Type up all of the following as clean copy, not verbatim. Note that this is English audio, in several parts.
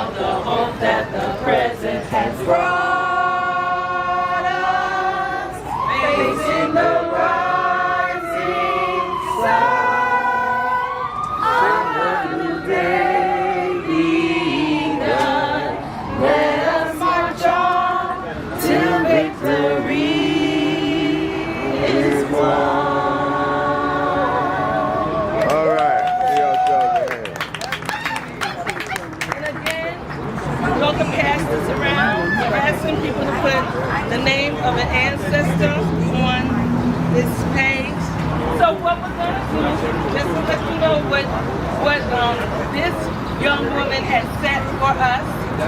all the hope that the present has brought us, facing the rising sun of a new day begun. Let us march on till victory is won. Welcome casters around. We're asking people to put the name of an ancestor on this page. So what we're going to do, just to let you know what this young woman has set for us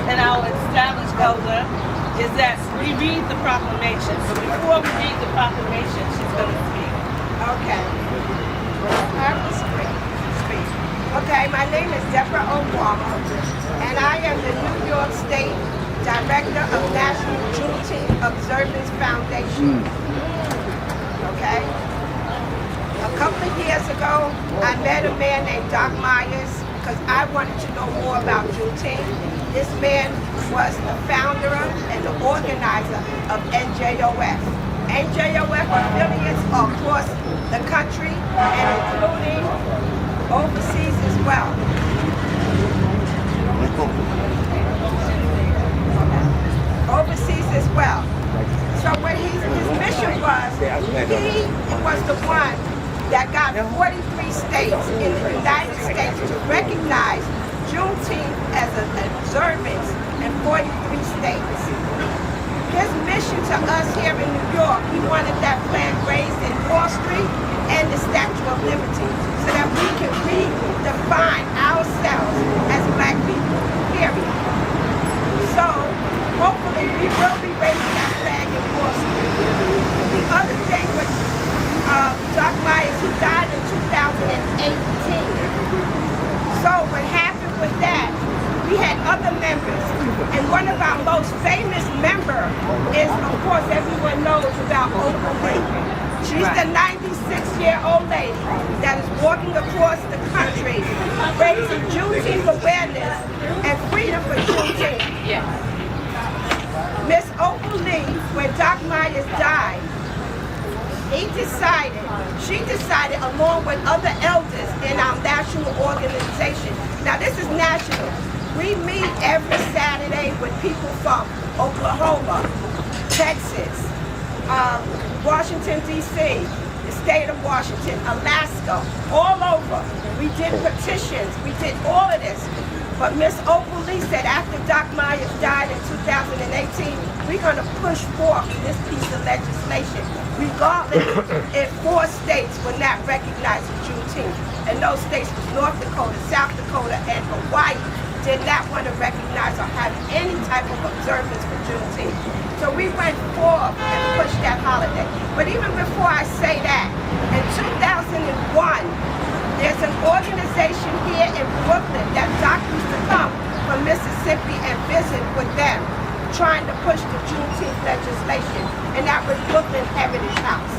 and our established elder, is that we read the proclamation. So before we read the proclamation, she's going to speak. Okay. I will speak. Okay, my name is Deborah Obama, and I am the New York State Director of National Juneteenth Observance Foundation. Okay? A couple of years ago, I met a man named Doc Myers because I wanted to know more about Juneteenth. This man was the founder and the organizer of NJOF. NJOF affiliates are across the country and including overseas as well. Overseas as well. So what his mission was, he was the one that got 43 states in the United States to recognize Juneteenth as an observance in 43 states. His mission to us here in New York, he wanted that flag raised in Wall Street and the Statue of Liberty so that we can redefine ourselves as Black people, period. So, hopefully we will be raising that flag in Wall Street. The other thing was Doc Myers, he died in 2018. So what happened with that, we had other members, and one of our most famous members is, of course, everyone knows about Oprah Lee. She's the 96-year-old lady that is walking across the country, raising Juneteenth awareness and freedom for Juneteenth. Yes. Miss Oprah Lee, when Doc Myers died, she decided along with other elders in our national organization. Now this is national. We meet every Saturday with people from Oklahoma, Texas, Washington, D.C., the state of Washington, Alaska, all over. We did petitions, we did all of this. But Miss Oprah Lee said after Doc Myers died in 2018, we're going to push forth this piece of legislation, regardless if 4 states were not recognizing Juneteenth. And those states was North Dakota, South Dakota, and Hawaii did not want to recognize or have any type of observance for Juneteenth. So we went forth and pushed that holiday. But even before I say that, in 2001, there's an organization here in Brooklyn that Doc used to come from Mississippi and visit with them, trying to push the Juneteenth legislation, and that was Brooklyn Heritage House.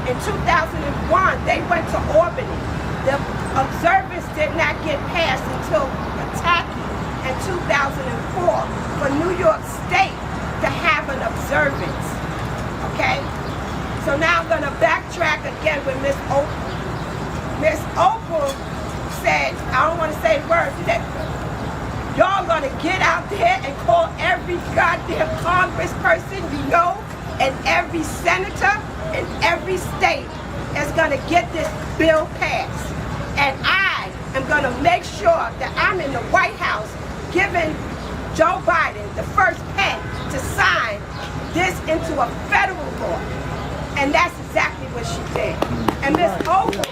In 2001, they went to Albany. The observance did not get passed until Pataki in 2004 for New York State to have an observance, okay? So now I'm gonna backtrack again with Miss Oprah. Miss Oprah said, I don't wanna say words today, y'all gonna get out there and call every goddamn congressperson you know and every senator in every state is gonna get this bill passed. And I am gonna make sure that I'm in the White House giving Joe Biden the first pen to sign this into a federal law. And that's exactly what she did. And Miss Oprah,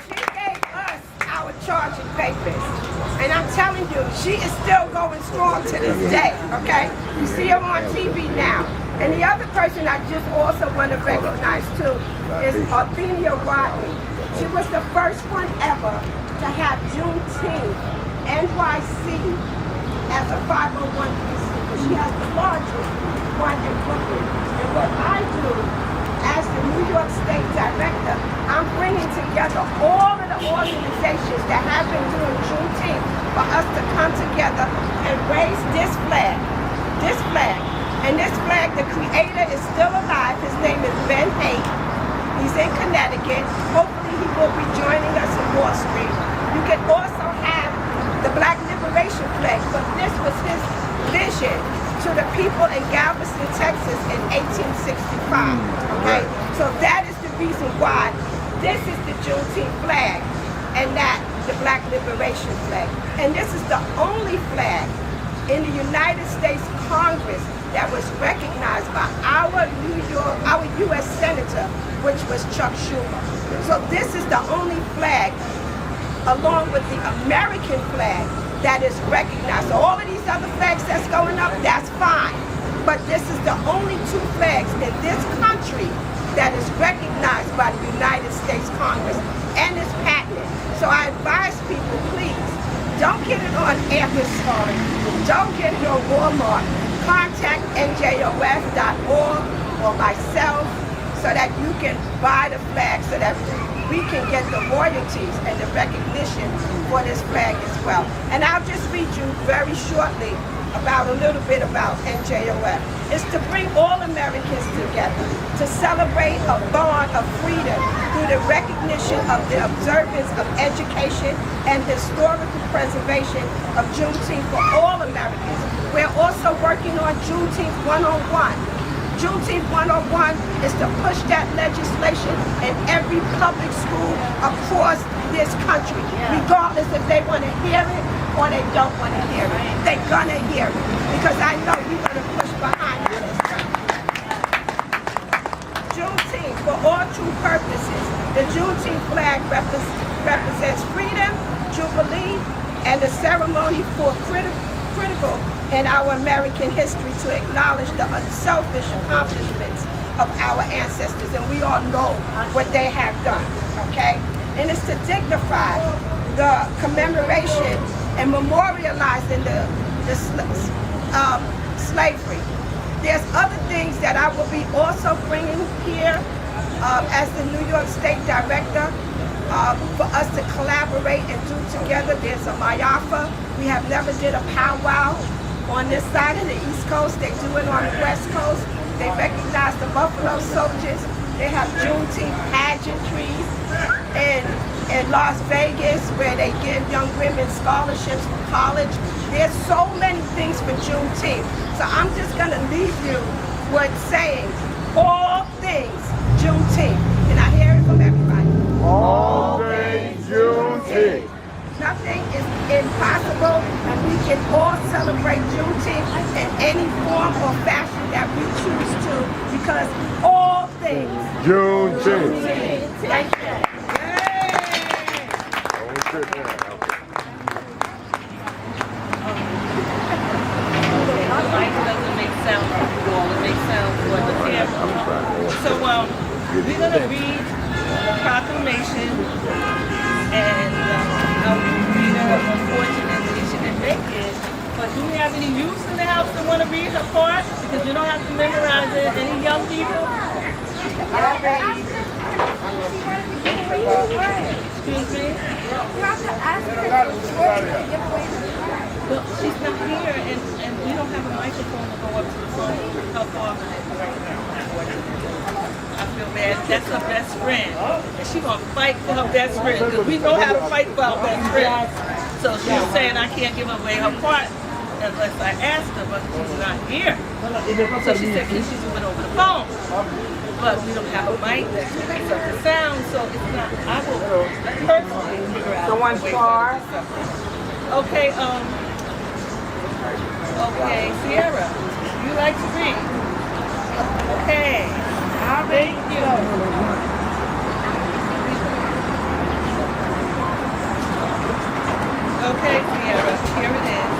she gave us our charging papers. And I'm telling you, she is still going strong to this day, okay? You see her on TV now. And the other person I just also want to recognize too is Athenia Rodney. She was the first one ever to have Juneteenth NYC as a 501c. She has the largest one in Brooklyn. And what I do as the New York State Director, I'm bringing together all of the organizations that have been doing Juneteenth for us to come together and raise this flag. This flag. And this flag, the creator is still alive. His name is Ben Hake. He's in Connecticut. Hopefully he will be joining us in Wall Street. You can also have the Black Liberation flag, but this was his vision to the people in Galveston, Texas in 1865. Okay? So that is the reason why this is the Juneteenth flag and not the Black Liberation flag. And this is the only flag in the United States Congress that was recognized by our U.S. Senator, which was Chuck Schumer. So this is the only flag, along with the American flag, that is recognized. So all of these other flags that's going up, that's fine. But this is the only two flags in this country that is recognized by the United States Congress and is patented. So I advise people, please, don't get it on Amazon, don't get it on Walmart. Contact njos.org or myself so that you can buy the flag so that we can get the royalties and the recognition for this flag as well. And I'll just read you very shortly about a little bit about NJOF. It's to bring all Americans together to celebrate a bond of freedom through the recognition of the observance of education and historical preservation of Juneteenth for all Americans. We're also working on Juneteenth 101. Juneteenth 101 is to push that legislation in every public school across this country, regardless if they want to hear it or they don't want to hear it. They're gonna hear it because I know we're gonna push behind this. Juneteenth, for all true purposes, the Juneteenth flag represents freedom, jubilee, and the ceremony for critical in our American history to acknowledge the unselfish accomplishments of our ancestors, and we all know what they have done, okay? And it's to dignify the commemoration and memorializing the slavery. There's other things that I will be also bringing here as the New York State Director for us to collaborate and do together. There's a Mayafa. We have never did a powwow on this side of the East Coast. They do it on the West Coast. They recognize the Buffalo Soldiers. They have Juneteenth pageantries in Las Vegas where they give young women scholarships for college. There's so many things for Juneteenth. So I'm just going to leave you with saying all things Juneteenth. Can I hear it from everybody? All things Juneteenth. Nothing is impossible, and we can all celebrate Juneteenth in any form or fashion that we choose to, because all things Juneteenth. Thank you. Light doesn't make sound for the wall, it makes sound for the camera. So we're going to read the proclamation, and I'll read her. Unfortunately, she didn't make it. But do we have any youths in the house that want to read her part? Because you don't have to memorize it. Any young people? Excuse me? Well, she's not here, and we don't have a microphone to go up to the phone. How far? I feel bad. That's her best friend. And she's going to fight for her best friend, because we know how to fight for our best friend. So she's saying I can't give away her part unless I ask her, but she's not here. So she said, can she do it over the phone? But we don't have a mic that picks up the sound, so it's not, I will personally figure out. Someone's car. Okay, okay, Sierra, you like to read? Okay, thank you. Okay, Sierra, here it is.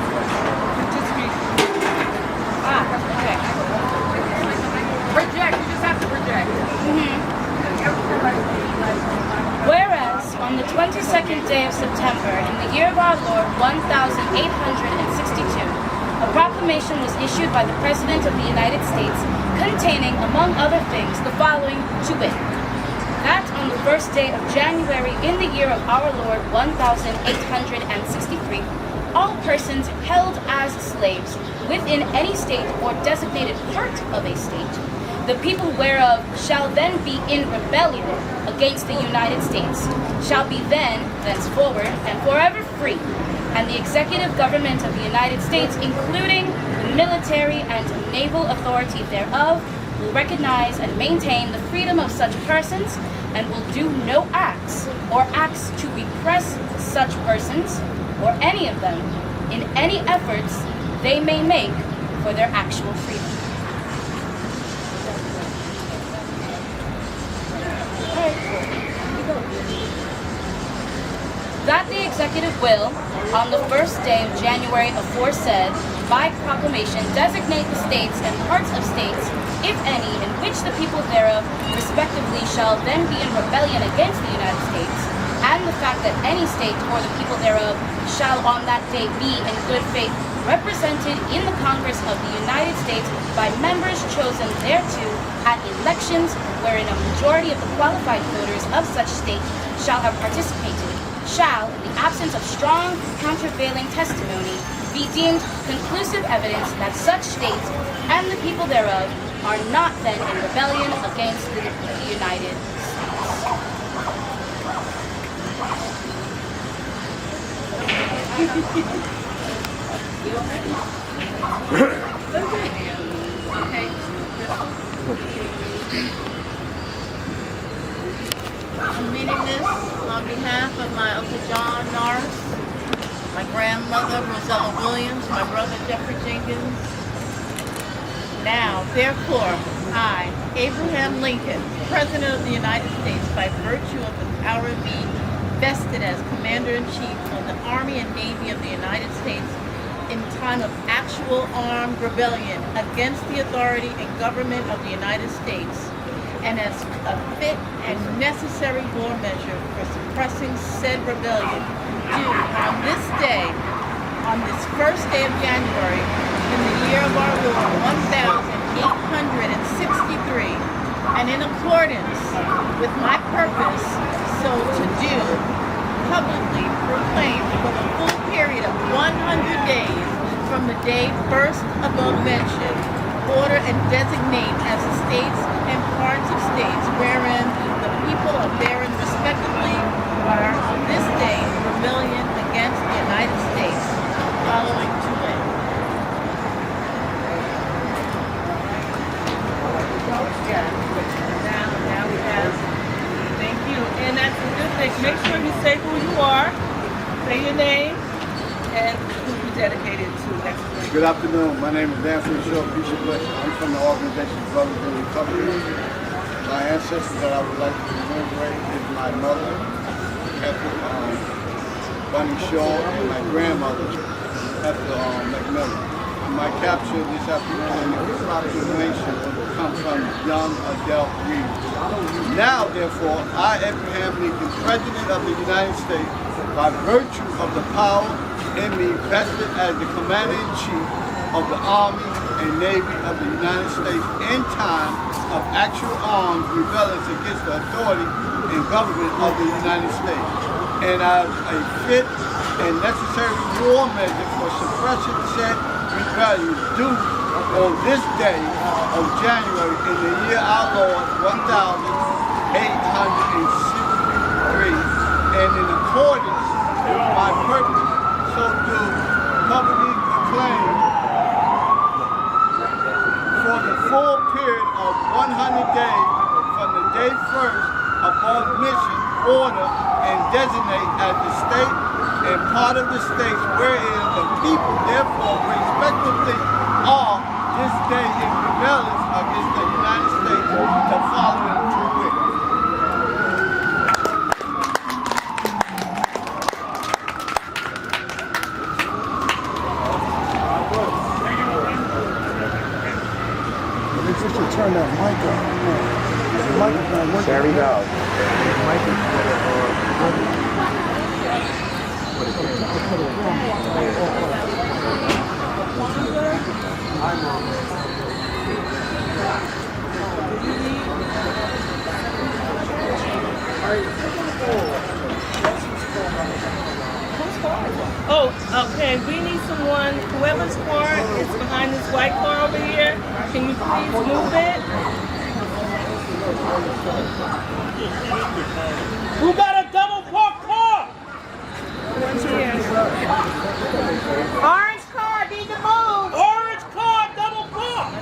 Just read. Okay. Project, you just have to project. Whereas, on the 22nd day of September, in the year of our Lord 1862, a proclamation was issued by the President of the United States containing, among other things, the following to wit: that on the first day of January in the year of our Lord 1863, all persons held as slaves within any state or designated part of a state, the people whereof shall then be in rebellion against the United States, shall be then, thenceforward, and forever free, and the executive government of the United States, including the military and naval authority thereof, will recognize and maintain the freedom of such persons, and will do no acts or acts to repress such persons, or any of them, in any efforts they may make for their actual freedom. That the executive will, on the first day of January aforesaid, by proclamation designate the states and parts of states, if any, in which the people thereof respectively shall then be in rebellion against the United States, and the fact that any state or the people thereof shall on that day be in good faith represented in the Congress of the United States by members chosen thereto at elections wherein a majority of the qualified voters of such state shall have participated, shall, in the absence of strong countervailing testimony, be deemed conclusive evidence that such state and the people thereof are not then in rebellion against the United States. I'm reading this on behalf of my Uncle John Norris, my grandmother Rosella Williams, my brother Jeffrey Jenkins. Now, therefore, I, Abraham Lincoln, President of the United States, by virtue of the power of me vested as Commander-in-Chief of the Army and Navy of the United States in time of actual armed rebellion against the authority and government of the United States, and as a fit and necessary war measure for suppressing said rebellion, do on this day, on this first day of January, in the year of our Lord, 1863, and in accordance with my purpose so to do, publicly proclaim for the full period of 100 days from the day first above mentioned, order and designate as the states and parts of states wherein the people are therein respectively are on this day in rebellion against the United States, following to it. Now we have. Thank you. And that's a good thing. Make sure you say who you are, say your name, and who you dedicated to next week. Good afternoon. My name is Anthony Shaw, Bishop Bush. I'm from the organization Brothers in Recovery. My ancestors that I would like to commemorate is my mother, Bunny Shaw, and my grandmother, McMillan. My capture this afternoon in the proclamation comes from young Adele Reed. Now, therefore, I, Abraham Lincoln, President of the United States, by virtue of the power in me vested as the Commander-in-Chief of the Army and Navy of the United States in time of actual armed rebellion against the authority and government of the United States, and as a fit and necessary war measure for suppressing said rebellion due on this day of January in the year our Lord 1863, and in accordance with my purpose, so do publicly proclaim for the full period of 100 days from the day first above mission, order, and designate as the state and part of the states wherein the people therefore respectively are this day in rebellion against the United States, the following to wit. If you could turn that mic on. The mic is not working. Carry it out. Who's calling? Oh, okay. We need someone, whoever's car is behind this white car over here, can you please move it? Who got a double parked car? One's here. Orange car, need to move. Orange car, double parked.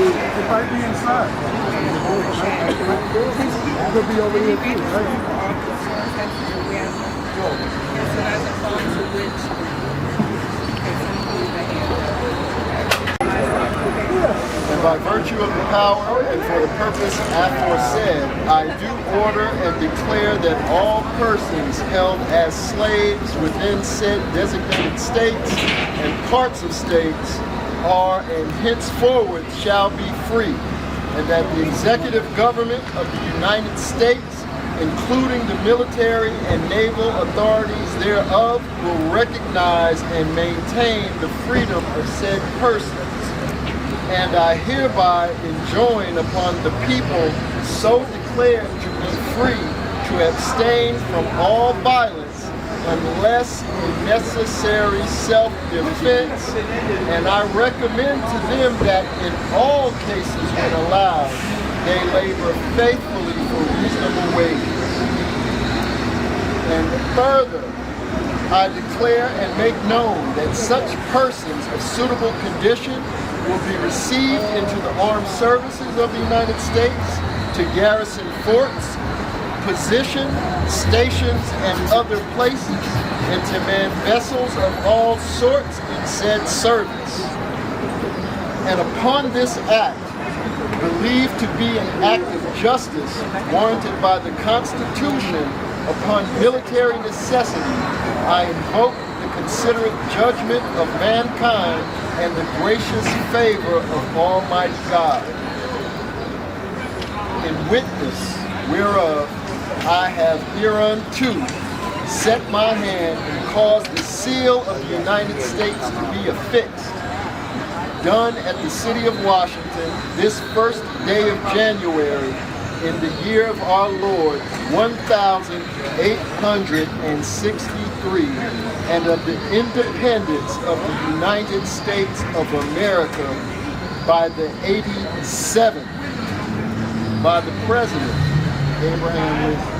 It might be inside. It could be over here too, right? And by virtue of the power and for the purpose aforesaid, I do order and declare that all persons held as slaves within said designated states and parts of states are and henceforward shall be free, and that the executive government of the United States, including the military and naval authorities thereof, will recognize and maintain the freedom of said persons. And I hereby enjoin upon the people so declared to be free to abstain from all violence unless in necessary self-defense, and I recommend to them that in all cases when allowed, they labor faithfully for reasonable wages. And further, I declare and make known that such persons of suitable condition will be received into the armed services of the United States to garrison forts, position, stations, and other places, and to man vessels of all sorts in said service. And upon this act, believed to be an act of justice warranted by the Constitution upon military necessity, I invoke the considerate judgment of mankind and the gracious favor of Almighty God. In witness whereof I have hereunto set my hand and caused the seal of the United States to be affixed, done at the city of Washington this first day of January in the year of our Lord 1863, and of the independence of the United States of America by the 87th, by the President Abraham Lincoln.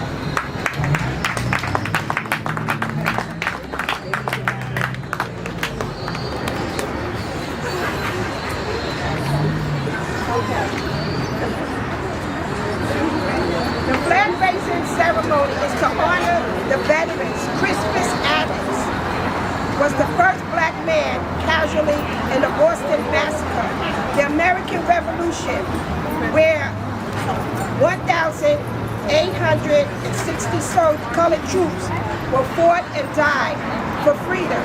The flag raising ceremony is to honor the veterans. Crispus Attucks was the first black man casualty in the Boston Massacre, the American Revolution, where 1,860 colored troops were fought and died for freedom.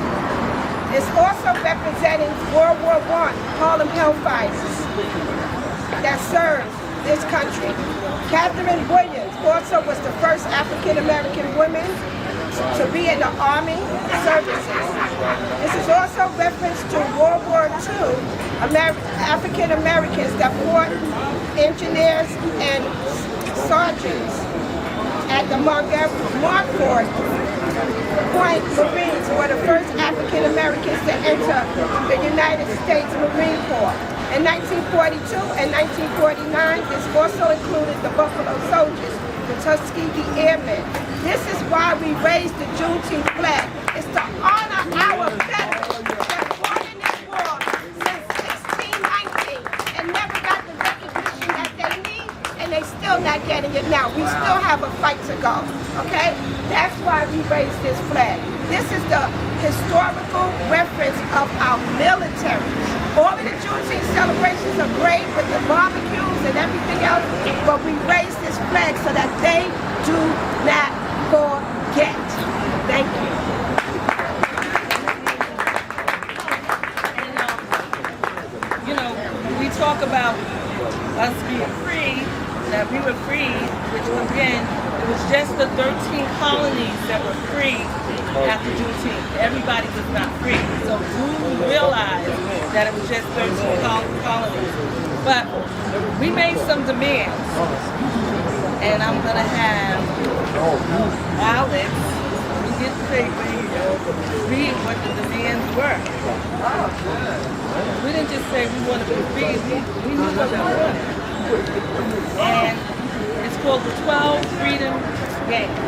It's also representing World War I Harlem Hellfighters that served this country. Catherine Williams also was the first African-American woman to be in the Army services. This is also reference to World War II, African-Americans that fought engineers and sergeants at the Marford Point Marines were the first African-Americans to enter the United States Marine Corps. In 1942 and 1949, this also included the Buffalo Soldiers, the Tuskegee Airmen. This is why we raised the Juneteenth flag. It's to honor our veterans that fought in this war since 1619 and never got the recognition that they need, and they still not getting it now. We still have a fight to go, okay? That's why we raised this flag. This is the historical reference of our military. All of the Juneteenth celebrations are great with the barbecues and everything else, but we raise this flag so that they do not forget. Thank you. And, you know, we talk about us being free, that we were free, which again, it was just the 13 colonies that were free after Juneteenth. Everybody was not free. So we realized that it was just 13 colonies. But we made some demands. And I'm going to have Alex, let me get the say read what the demands were. We didn't just say we want to be free. We knew what we wanted. And it's called the 12 Freedom Games.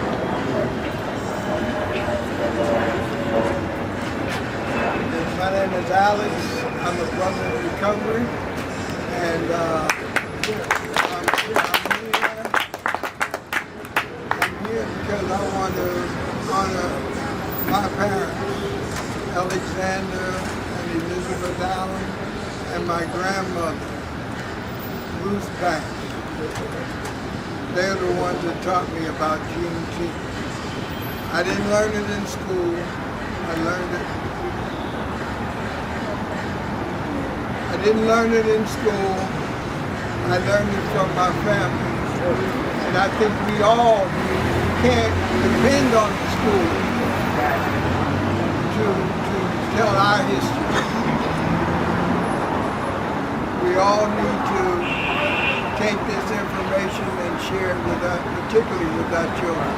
My name is Alex. I'm a brother in recovery, and I'm here because I want to honor my parents, Alexander and Elizabeth Allen, and my grandmother, Ruth Banks. They're the ones that taught me about Juneteenth. I didn't learn it in school. I didn't learn it in school. I learned it from my family. And I think we all can't depend on the school to tell our history. We all need to take this information and share it with us, particularly with our children.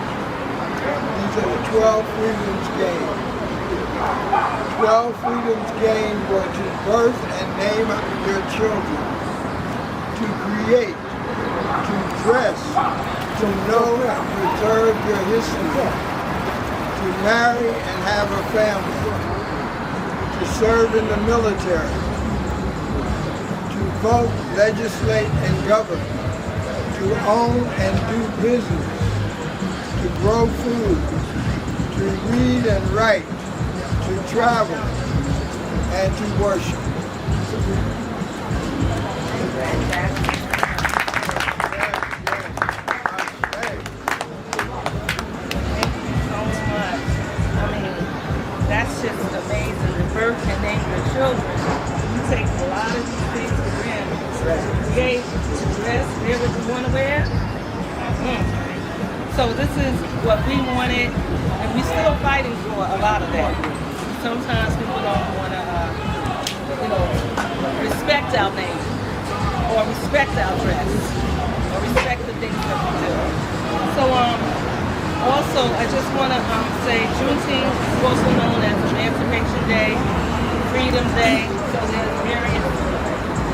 These are the 12 freedoms gained. 12 freedoms gained were to birth and name your children, to create, to dress, to know and preserve your history, to marry and have a family, to serve in the military, to vote, legislate, and govern, to own and do business, to grow food, to read and write, to travel, and to worship. That's just amazing. The birth and name your children. You take a lot of these things for granted. Create, dress, wear what you want to wear. So this is what we wanted, and we're still fighting for a lot of that. Sometimes people don't want to, respect our name, or respect our dress, or respect the things that we do. So also, I just want to say Juneteenth is also known as Emancipation Day, Freedom Day, so there's various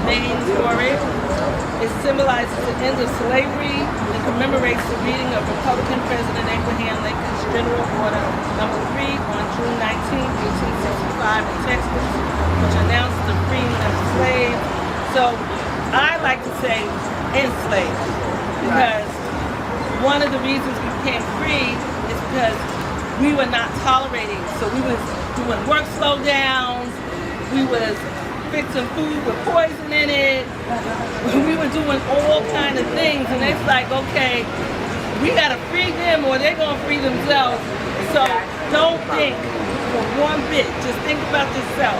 names for it. It symbolizes the end of slavery and commemorates the reading of Republican President Abraham Lincoln's General Order No. 3 on June 19, 1865 in Texas, which announced the freeing of the slaves. So I like to say enslaved, because one of the reasons we became free is because we were not tolerating. So we was doing work slowdowns, we was fixing food with poison in it, we were doing all kind of things, and it's like, okay, we gotta free them or they're gonna free themselves. So don't think for one bit, just think about yourself.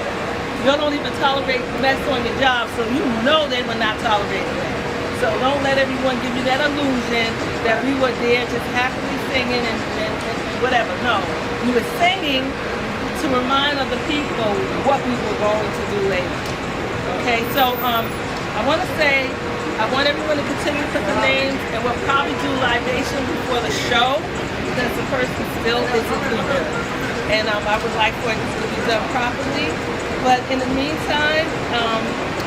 You don't even tolerate mess on your job, so you know they were not tolerating that. So don't let everyone give you that illusion that we were there just happily singing and whatever. No, we were singing to remind other people what we were going to do later. Okay, so I want to say, I want everyone to continue to put the names, and we'll probably do libation before the show, because the person still isn't here. And I would like for it to be done properly. But in the meantime,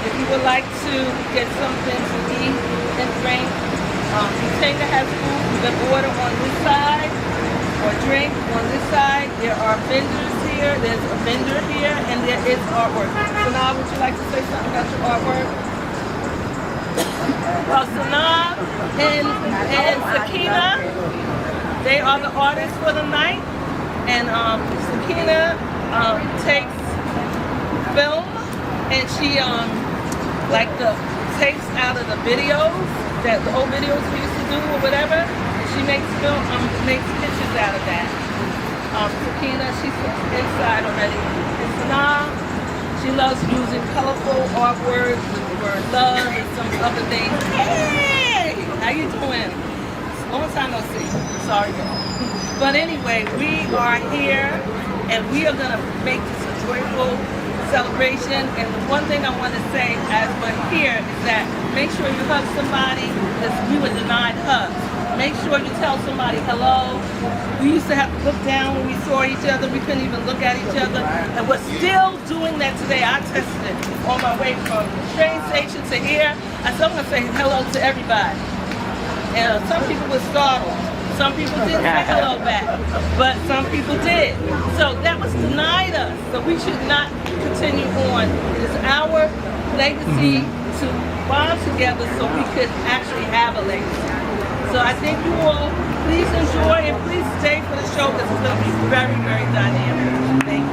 if you would like to get something to eat and drink, Utanga has food. You can order on this side or drink on this side. There are vendors here. There's a vendor here, and there is artwork. Sanaa, would you like to say something about your artwork? Well, Sanaa and Sakina, they are the artists for the night. And Sakina takes film, and she takes out of the videos, that the old videos we used to do or whatever, and she makes film, makes pictures out of that. Sakina, she's inside already. And Sanaa, she loves using colorful artwork, the word love and some other things. Hey, how you doing? Long time no see. Sorry, girl. But anyway, we are here, and we are gonna make this a joyful celebration. And the one thing I want to say as we're here is that make sure you hug somebody, because we were denied hugs. make sure you tell somebody hello. We used to have to look down when we saw each other. We couldn't even look at each other. And we're still doing that today. I tested it on my way from the train station to here. I said, I'm going to say hello to everybody. And some people were startled. Some people didn't say hello back, but some people did. So that was denied us. So we should not continue on. It is our legacy to bond together so we could actually have a legacy. So I thank you all. Please enjoy and please stay for the show because it's going to be very, very dynamic. Thank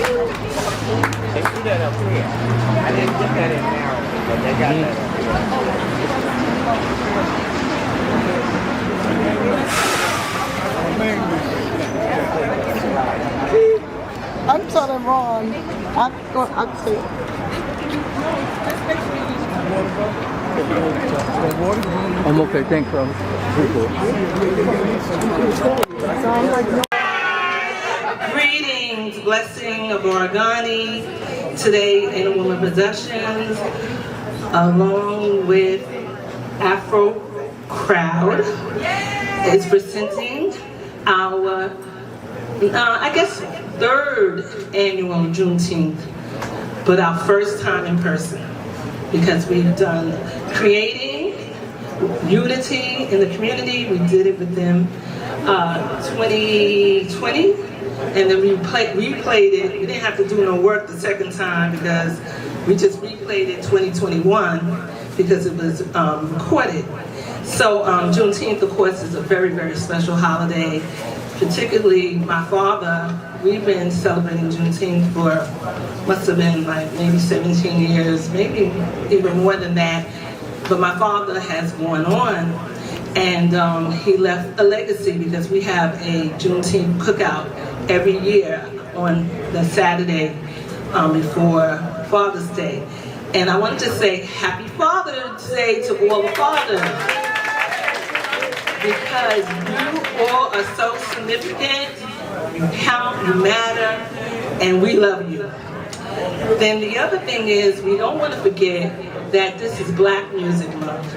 you. They do that up here. I didn't get that in Maryland, but they got that up here. I'm telling Ron. I'll see it. I'm okay, thanks, bro. Greetings, blessing of Oregani, today in Woman Productions, along with Afro Crowd, is presenting our, I guess, third annual Juneteenth, but our first time in person, because we've done creating unity in the community. We did it with them 2020, and then we replayed it. We didn't have to do no work the second time because we just replayed it 2021 because it was recorded. So Juneteenth, of course, is a very, very special holiday. Particularly my father, we've been celebrating Juneteenth for, must have been like maybe 17 years, maybe even more than that. But my father has gone on, and he left a legacy because we have a Juneteenth cookout every year on the Saturday before Father's Day. And I wanted to say Happy Father's Day to all the fathers, because you all are so significant, you count, you matter, and we love you. Then the other thing is, we don't want to forget that this is Black Music Month.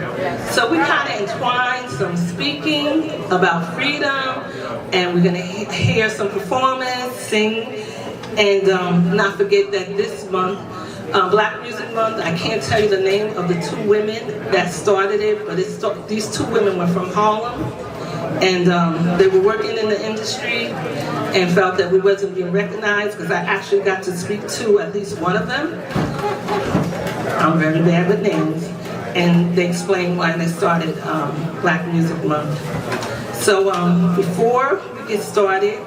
So we kind of entwined some speaking about freedom, and we're going to hear some performance, sing, and not forget that this month, Black Music Month, I can't tell you the name of the two women that started it, but these two women were from Harlem, and they were working in the industry and felt that we wasn't being recognized, because I actually got to speak to at least one of them. I'm very bad with names, and they explained why they started Black Music Month. So before we get started,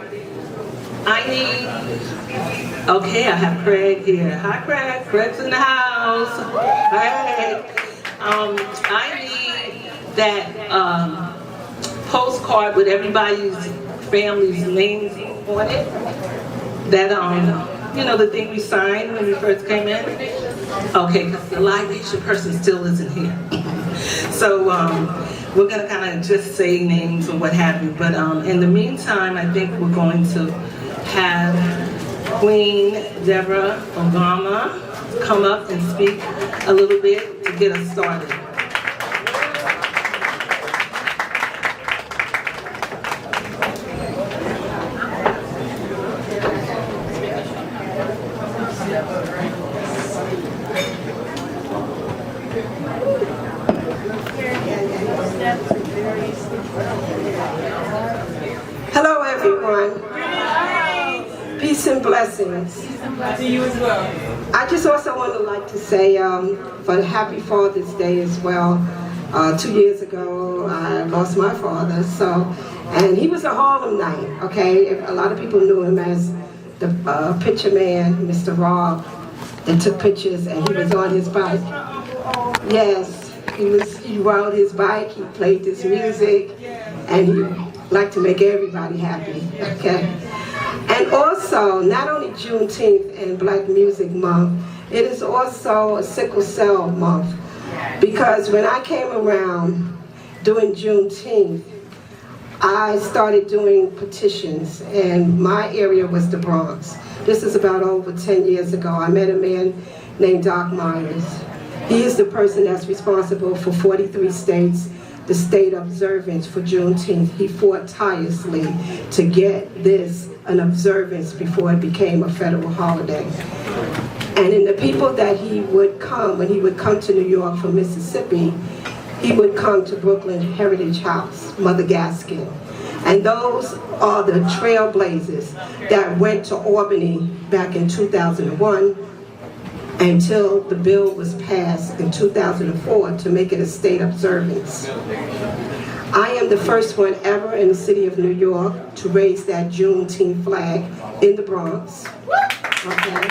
okay, I have Craig here. Hi, Craig. Craig's in the house. Hey. I need that postcard with everybody's family's names on it. That, you know, the thing we signed when we first came in. Okay, because the libation person still isn't here. So we're going to kind of just say names or what have you. But in the meantime, I think we're going to have Queen Deborah Obama come up and speak a little bit to get us started. Hello, everyone. Peace and blessings. To you as well. I just also want to say for the Happy Father's Day as well. 2 years ago, I lost my father, and he was a Harlemite, okay? A lot of people knew him as the picture man, Mr. Rob, that took pictures, and he was on his bike. Yes, he rode his bike, he played this music, and he liked to make everybody happy, okay? And also, not only Juneteenth and Black Music Month, it is also a sickle cell month. Because when I came around doing Juneteenth, I started doing petitions, and my area was the Bronx. This is about over 10 years ago. I met a man named Doc Myers, He is the person that's responsible for 43 states, the state observance for Juneteenth. He fought tirelessly to get this an observance before it became a federal holiday. And in the people that he would come, when he would come to New York from Mississippi, he would come to Brooklyn Heritage House, Mother Gaskin. And those are the trailblazers that went to Albany back in 2001 until the bill was passed in 2004 to make it a state observance. I am the first one ever in the city of New York to raise that Juneteenth flag in the Bronx. Okay?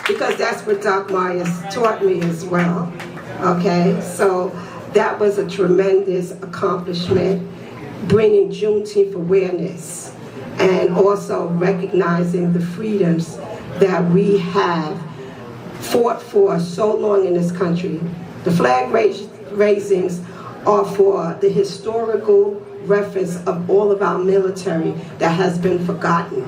Because that's what Doc Myers taught me as well. Okay? So that was a tremendous accomplishment, bringing Juneteenth awareness and also recognizing the freedoms that we have fought for so long in this country. The flag raisings are for the historical reference of all of our military that has been forgotten.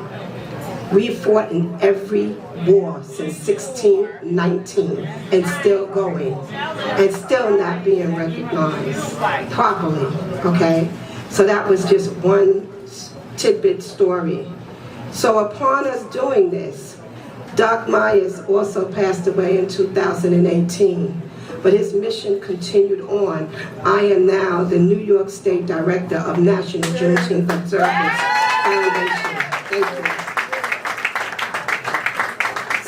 We fought in every war since 1619 and still going and still not being recognized properly, okay? So that was just one tidbit story. So upon us doing this, Doc Myers also passed away in 2018, but his mission continued on. I am now the New York State Director of National Juneteenth Observance Foundation. Thank you.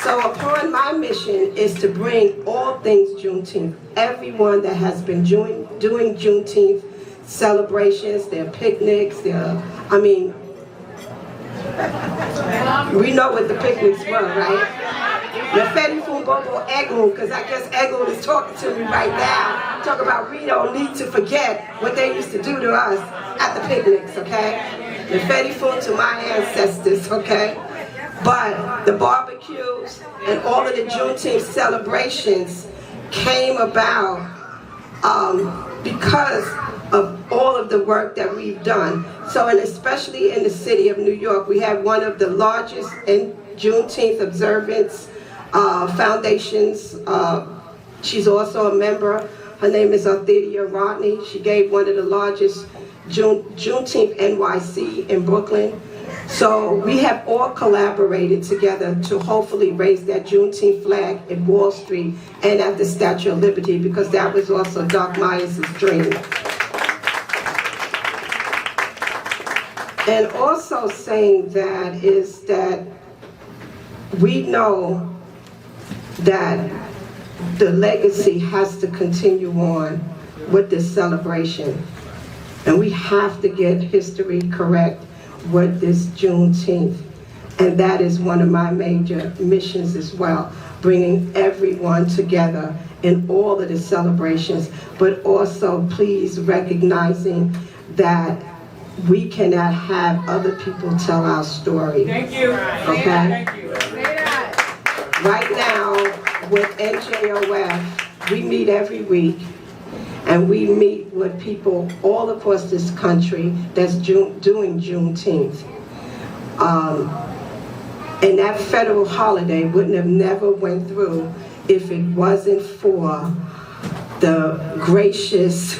So upon my mission is to bring all things Juneteenth, everyone that has been doing Juneteenth celebrations, their picnics, we know what the picnics were, right? Nefedi Fumbobo Egu, because I guess Egu is talking to me right now. Talk about we don't need to forget what they used to do to us at the picnics, okay? Nefedi Fum to my ancestors, okay? But the barbecues and all of the Juneteenth celebrations came about because of all of the work that we've done. So, and especially in the city of New York, we have one of the largest Juneteenth observance foundations. She's also a member. Her name is Althea Rodney. She gave one of the largest Juneteenth NYC in Brooklyn. So we have all collaborated together to hopefully raise that Juneteenth flag at Wall Street and at the Statue of Liberty, because that was also Doc Myers' dream. And also saying that is that we know that the legacy has to continue on with this celebration. And we have to get history correct with this Juneteenth. And that is one of my major missions as well, bringing everyone together in all of the celebrations, but also please recognizing that we cannot have other people tell our story. Thank you. Okay? Thank you. Right now, with NJOF, we meet every week, and we meet with people all across this country that's doing Juneteenth. And that federal holiday wouldn't have never went through if it wasn't for the gracious,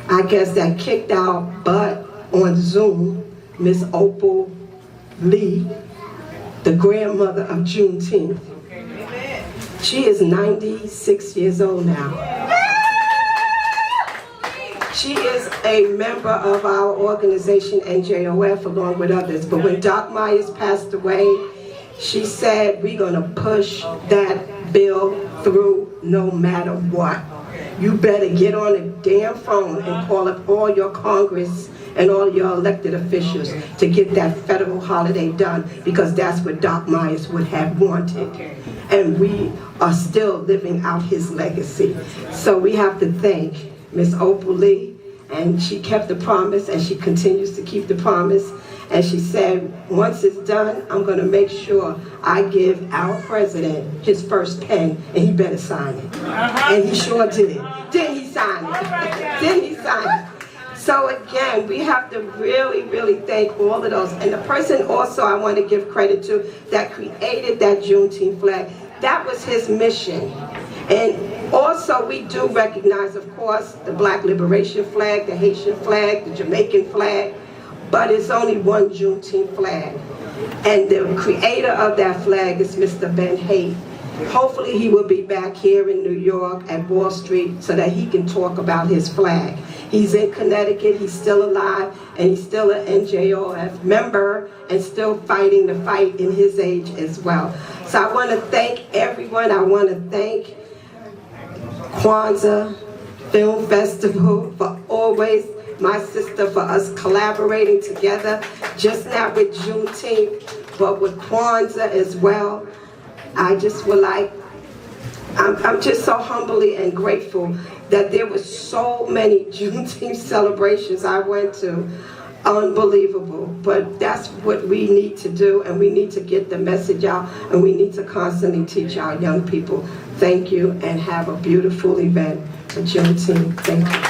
I guess, that kicked our butt on Zoom, Miss Opal Lee, the grandmother of Juneteenth. She is 96 years old now. She is a member of our organization, NJOF, along with others. But when Doc Myers passed away, she said, we're gonna push that bill through no matter what. You better get on the damn phone and call up all your Congress and all your elected officials to get that federal holiday done, because that's what Doc Myers would have wanted. And we are still living out his legacy. So we have to thank Miss Opal Lee, and she kept the promise, and she continues to keep the promise. And she said, once it's done, I'm gonna make sure I give our president his first pen, and he better sign it. And he sure did. Didn't he sign it? Didn't he sign it? So again, we have to really, really thank all of those. And the person also I want to give credit to that created that Juneteenth flag, that was his mission. And also we do recognize, of course, the Black Liberation flag, the Haitian flag, the Jamaican flag, but it's only one Juneteenth flag. And the creator of that flag is Mr. Ben Haight. Hopefully he will be back here in New York at Wall Street so that he can talk about his flag. He's in Connecticut, he's still alive, and he's still an NJOF member and still fighting the fight in his age as well. So I want to thank everyone. I want to thank Kwanzaa Film Festival for always, my sister, for us collaborating together, just not with Juneteenth, but with Kwanzaa as well. I just would like, I'm just so humbly and grateful that there were so many Juneteenth celebrations I went to. Unbelievable. But that's what we need to do, and we need to get the message out, and we need to constantly teach our young people. Thank you, and have a beautiful event for Juneteenth. Thank you.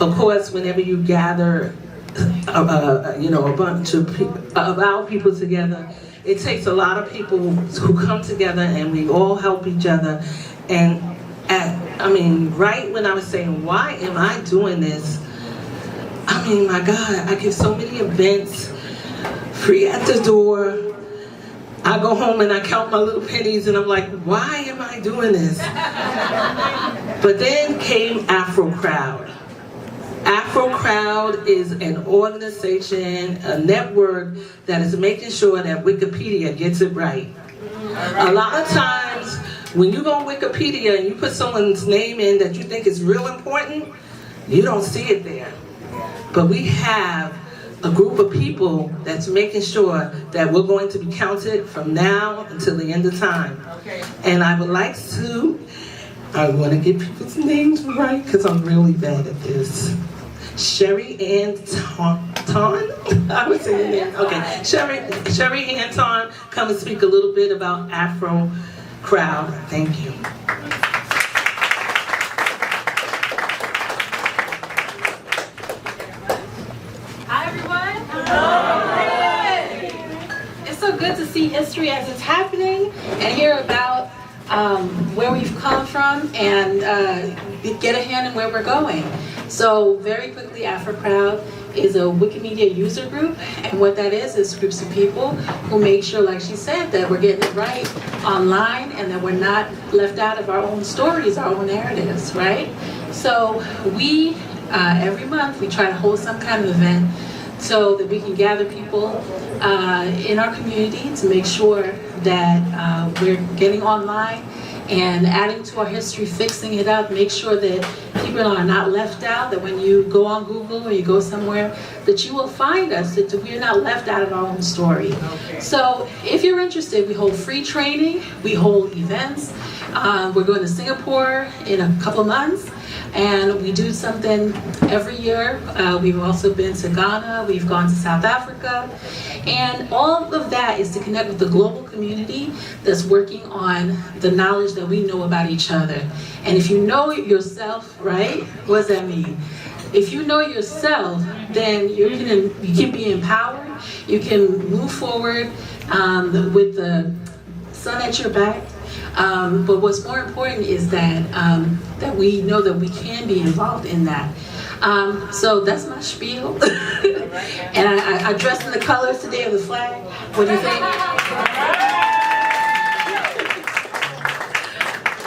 Of course, whenever you gather, a bunch of our people together, it takes a lot of people who come together, and we all help each other. And right when I was saying, why am I doing this? My God, I give so many events, free at the door. I go home and I count my little pennies and I'm like, why am I doing this? But then came Afro Crowd. Afro Crowd is an organization, a network that is making sure that Wikipedia gets it right. A lot of times, when you go on Wikipedia and you put someone's name in that you think is real important, you don't see it there. But we have a group of people that's making sure that we're going to be counted from now until the end of time. Okay. And I would like to, I want to get people's names right because I'm really bad at this. Sherry Anton, I would say the name. Okay, Sherry Anton, come and speak a little bit about Afro Crowd. Thank you. Good to see history as it's happening and hear about where we've come from and get a hand in where we're going. So very quickly, Afro Crowd is a Wikimedia user group, and what that is groups of people who make sure, like she said, that we're getting it right online and that we're not left out of our own stories, our own narratives, right? So we, every month, we try to hold some kind of event so that we can gather people in our community to make sure that we're getting online and adding to our history, fixing it up, make sure that people are not left out, that when you go on Google or you go somewhere, that you will find us, that we're not left out of our own story. Okay. So if you're interested, we hold free training, we hold events. We're going to Singapore in a couple months. And we do something every year. We've also been to Ghana, we've gone to South Africa. And all of that is to connect with the global community that's working on the knowledge that we know about each other. And if you know yourself, right, what does that mean? If you know yourself, then you can be empowered, you can move forward with the sun at your back. But what's more important is that that we know that we can be involved in that. So that's my spiel. And I dressed in the colors today of the flag. What do you think?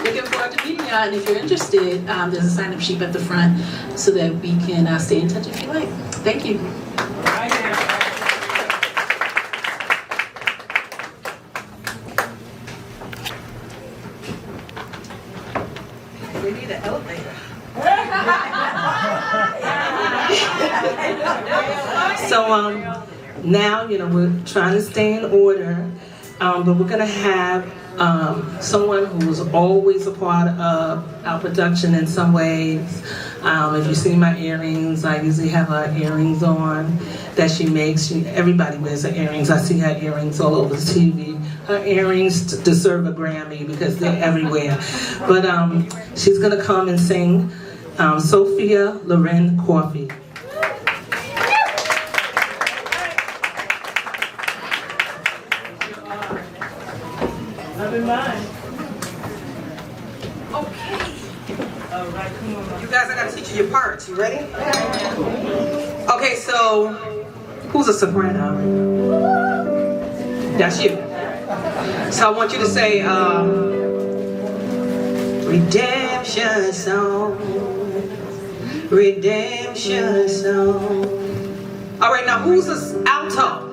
Looking forward to meeting y'all. And if you're interested, there's a sign-up sheet at the front so that we can stay in touch if you like. Thank you. We need an elevator. So now, we're trying to stay in order. but we're gonna have someone who's always a part of our production in some ways. If you see my earrings, I usually have her earrings on that she makes. Everybody wears her earrings. I see her earrings all over the TV. Her earrings deserve a Grammy because they're everywhere. But she's gonna come and sing Sophia Loren Coffey. You guys, I gotta teach you your parts. You ready? Okay, so who's a soprano? That's you. So I want you to say redemption song, redemption song. All right, now who's an alto?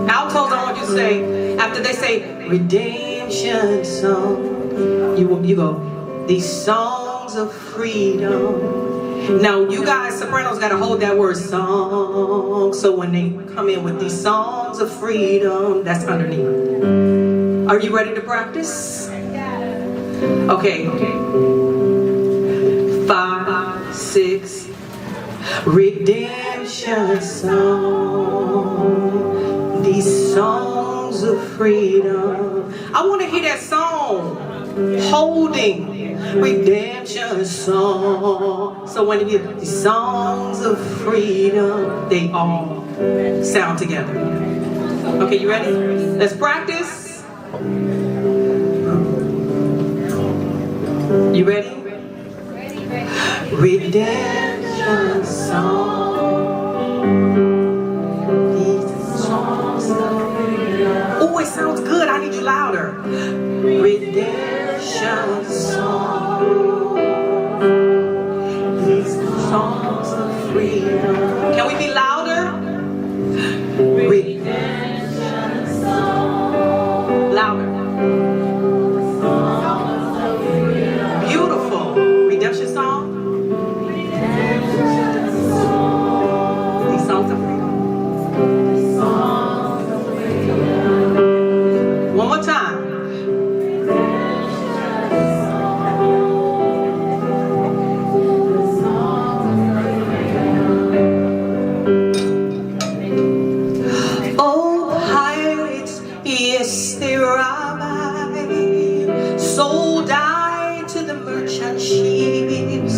Altos, I want you to say, after they say redemption song, you go, these songs of freedom. Now you guys, sopranos, gotta hold that word song. So when they come in with these songs of freedom, that's underneath. Are you ready to practice? Okay. 5, 6. Redemption song. These songs of freedom. I want to hear that song. Holding. Redemption song. So when you get these songs of freedom, they all sound together. Okay, you ready? Let's practice. You ready? Redemption song. These songs of freedom. Oh, it sounds good. I need you louder. Redemption song. These songs of freedom. Can we be louder? Redemption song. Louder. Beautiful. Redemption song. These songs of freedom. One more time. Sold I to the merchant ships.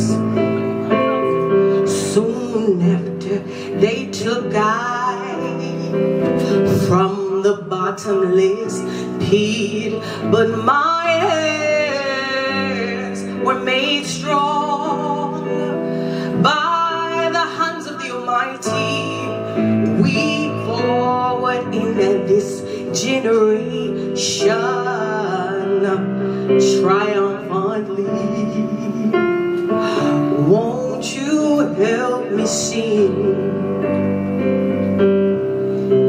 Soon after they took I from the bottomless pit, but my hands were made strong by the hands of the Almighty. We forward in this generation triumphantly. Won't you help me sing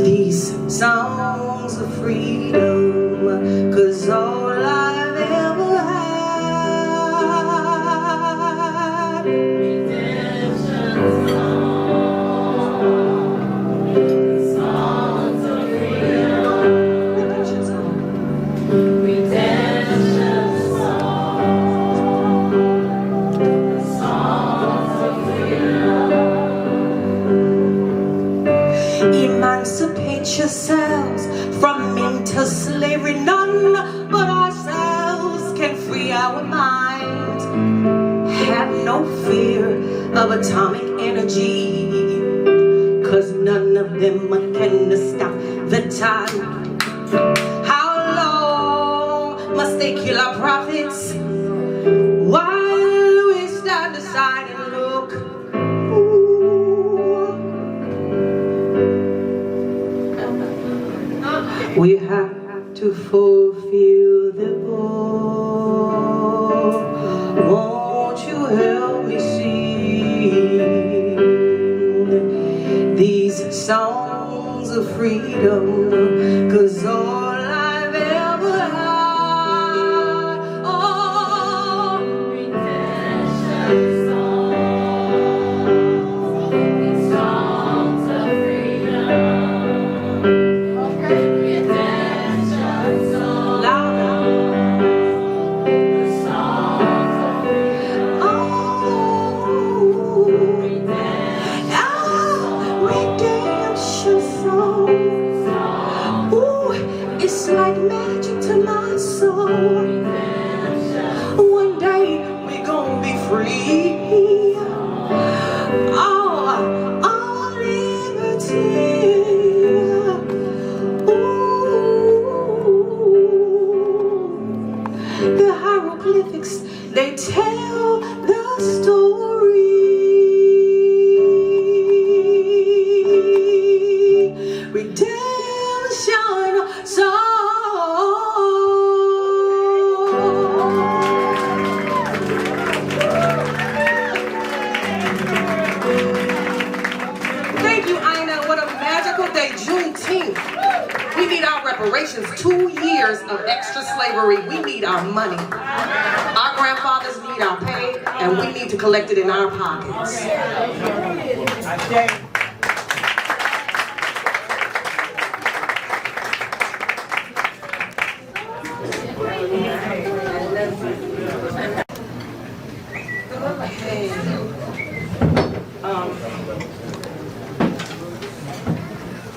these songs of freedom? 'Cause all I've ever had, redemption songs of freedom. Redemption song. Redemption songs of freedom. Emancipate yourselves from mental slavery. None but ourselves can free our minds. Have no fear of atomic energy, 'cause none of them can stop the time. How long must they kill our prophets while we stand aside and look? We have to fulfill the book. Won't you help me sing these songs of freedom? 'Cause all I've ever had, oh, redemption songs of freedom. Okay. redemption song. Thank you, Ina. What a magical day, Juneteenth. We need our reparations. 2 years of extra slavery. We need our money. Our grandfathers need our pay, and we need to collect it in our pockets.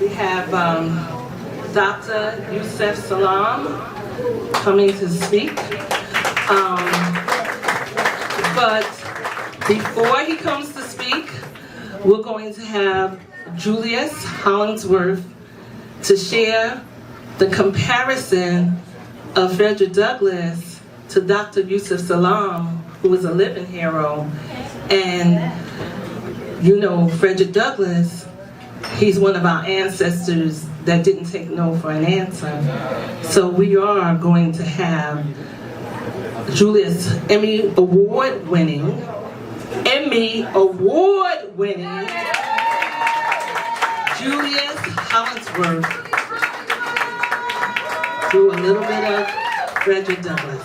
We have Dr. Yusef Salaam coming to speak. But before he comes to speak, we're going to have Julius Hollingsworth to share the comparison of Frederick Douglass to Dr. Yusef Salaam, who is a living hero. And you know, Frederick Douglass, he's one of our ancestors that didn't take no for an answer. So we are going to have Julius Emmy Award-winning Julius Hollingsworth do a little bit of Frederick Douglass.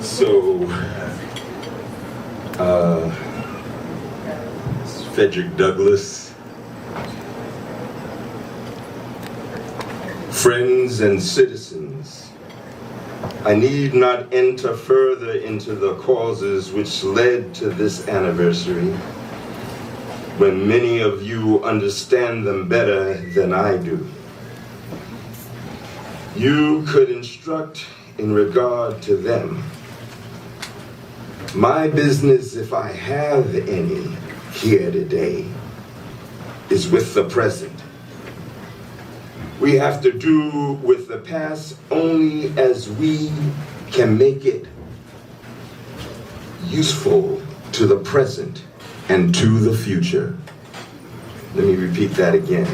So, Frederick Douglass, friends and citizens, I need not enter further into the causes which led to this anniversary, when many of you understand them better than I do. You could instruct in regard to them. My business, if I have any here today, is with the present. We have to do with the past only as we can make it useful to the present and to the future. Let me repeat that again.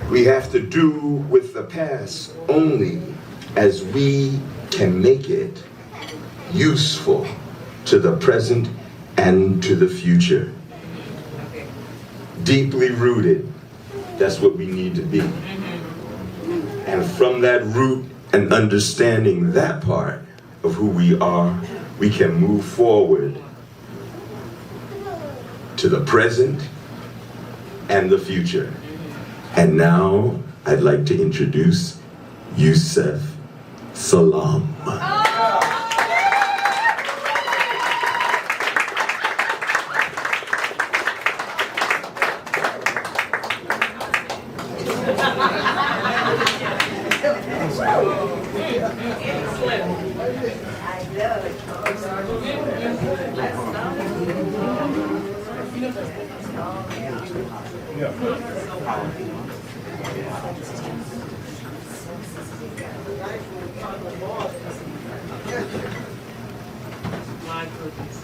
We have to do with the past only as we can make it useful to the present and to the future. Deeply rooted, that's what we need to be. And from that root and understanding that part of who we are, we can move forward to the present and the future. And now I'd like to introduce Yusef Salaam.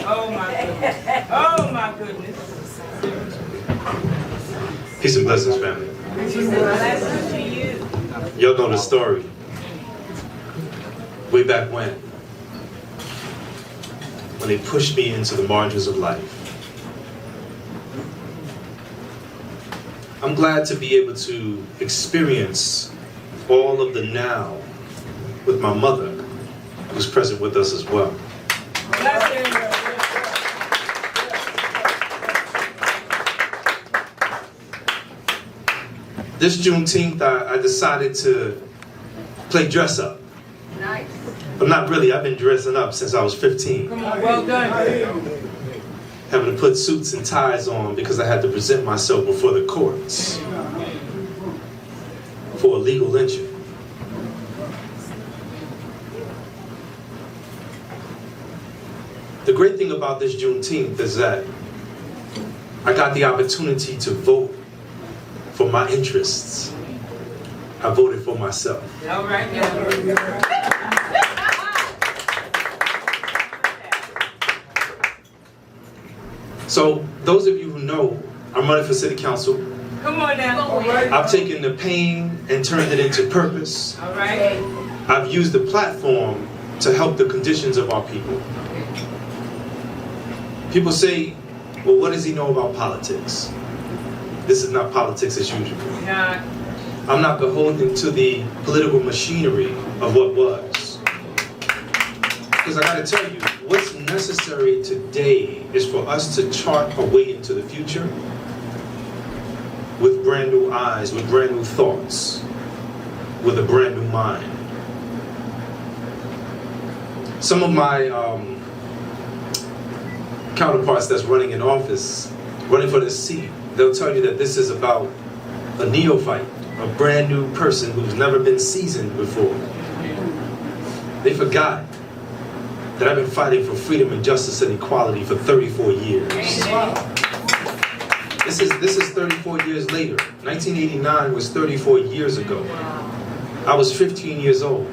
Oh my goodness. Oh my goodness. Peace and blessings, family. Blessings to you. Y'all know the story. Way back when they pushed me into the margins of life. I'm glad to be able to experience all of the now with my mother, who's present with us as well. This Juneteenth, I decided to play dress up. Nice. But not really, I've been dressing up since I was 15. Come on, well done. Having to put suits and ties on because I had to present myself before the courts for illegal lynching. The great thing about this Juneteenth is that I got the opportunity to vote for my interests. I voted for myself. All right. So those of you who know, I'm running for city council. Come on now. I've taken the pain and turned it into purpose. All right. I've used the platform to help the conditions of our people. People say, well, what does he know about politics? This is not politics as usual. Not. I'm not beholden to the political machinery of what was. Because I gotta tell you, what's necessary today is for us to chart a way into the future with brand new eyes, with brand new thoughts, with a brand new mind. Some of my counterparts that's running in office, running for this seat, they'll tell you that this is about a neophyte, a brand new person who's never been seasoned before. They forgot that I've been fighting for freedom and justice and equality for 34 years. This is 34 years later. 1989 was 34 years ago. I was 15 years old.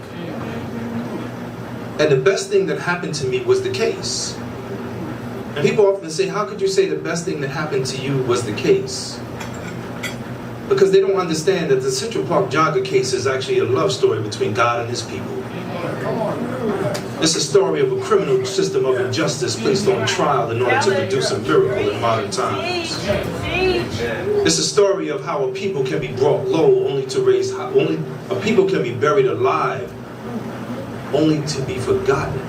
And the best thing that happened to me was the case. And people often say, how could you say the best thing that happened to you was the case? Because they don't understand that the Central Park Jogger case is actually a love story between God and his people. It's a story of a criminal system of injustice placed on trial in order to produce a miracle in modern times. It's a story of how a people can be brought low only to raise high. A people can be buried alive only to be forgotten.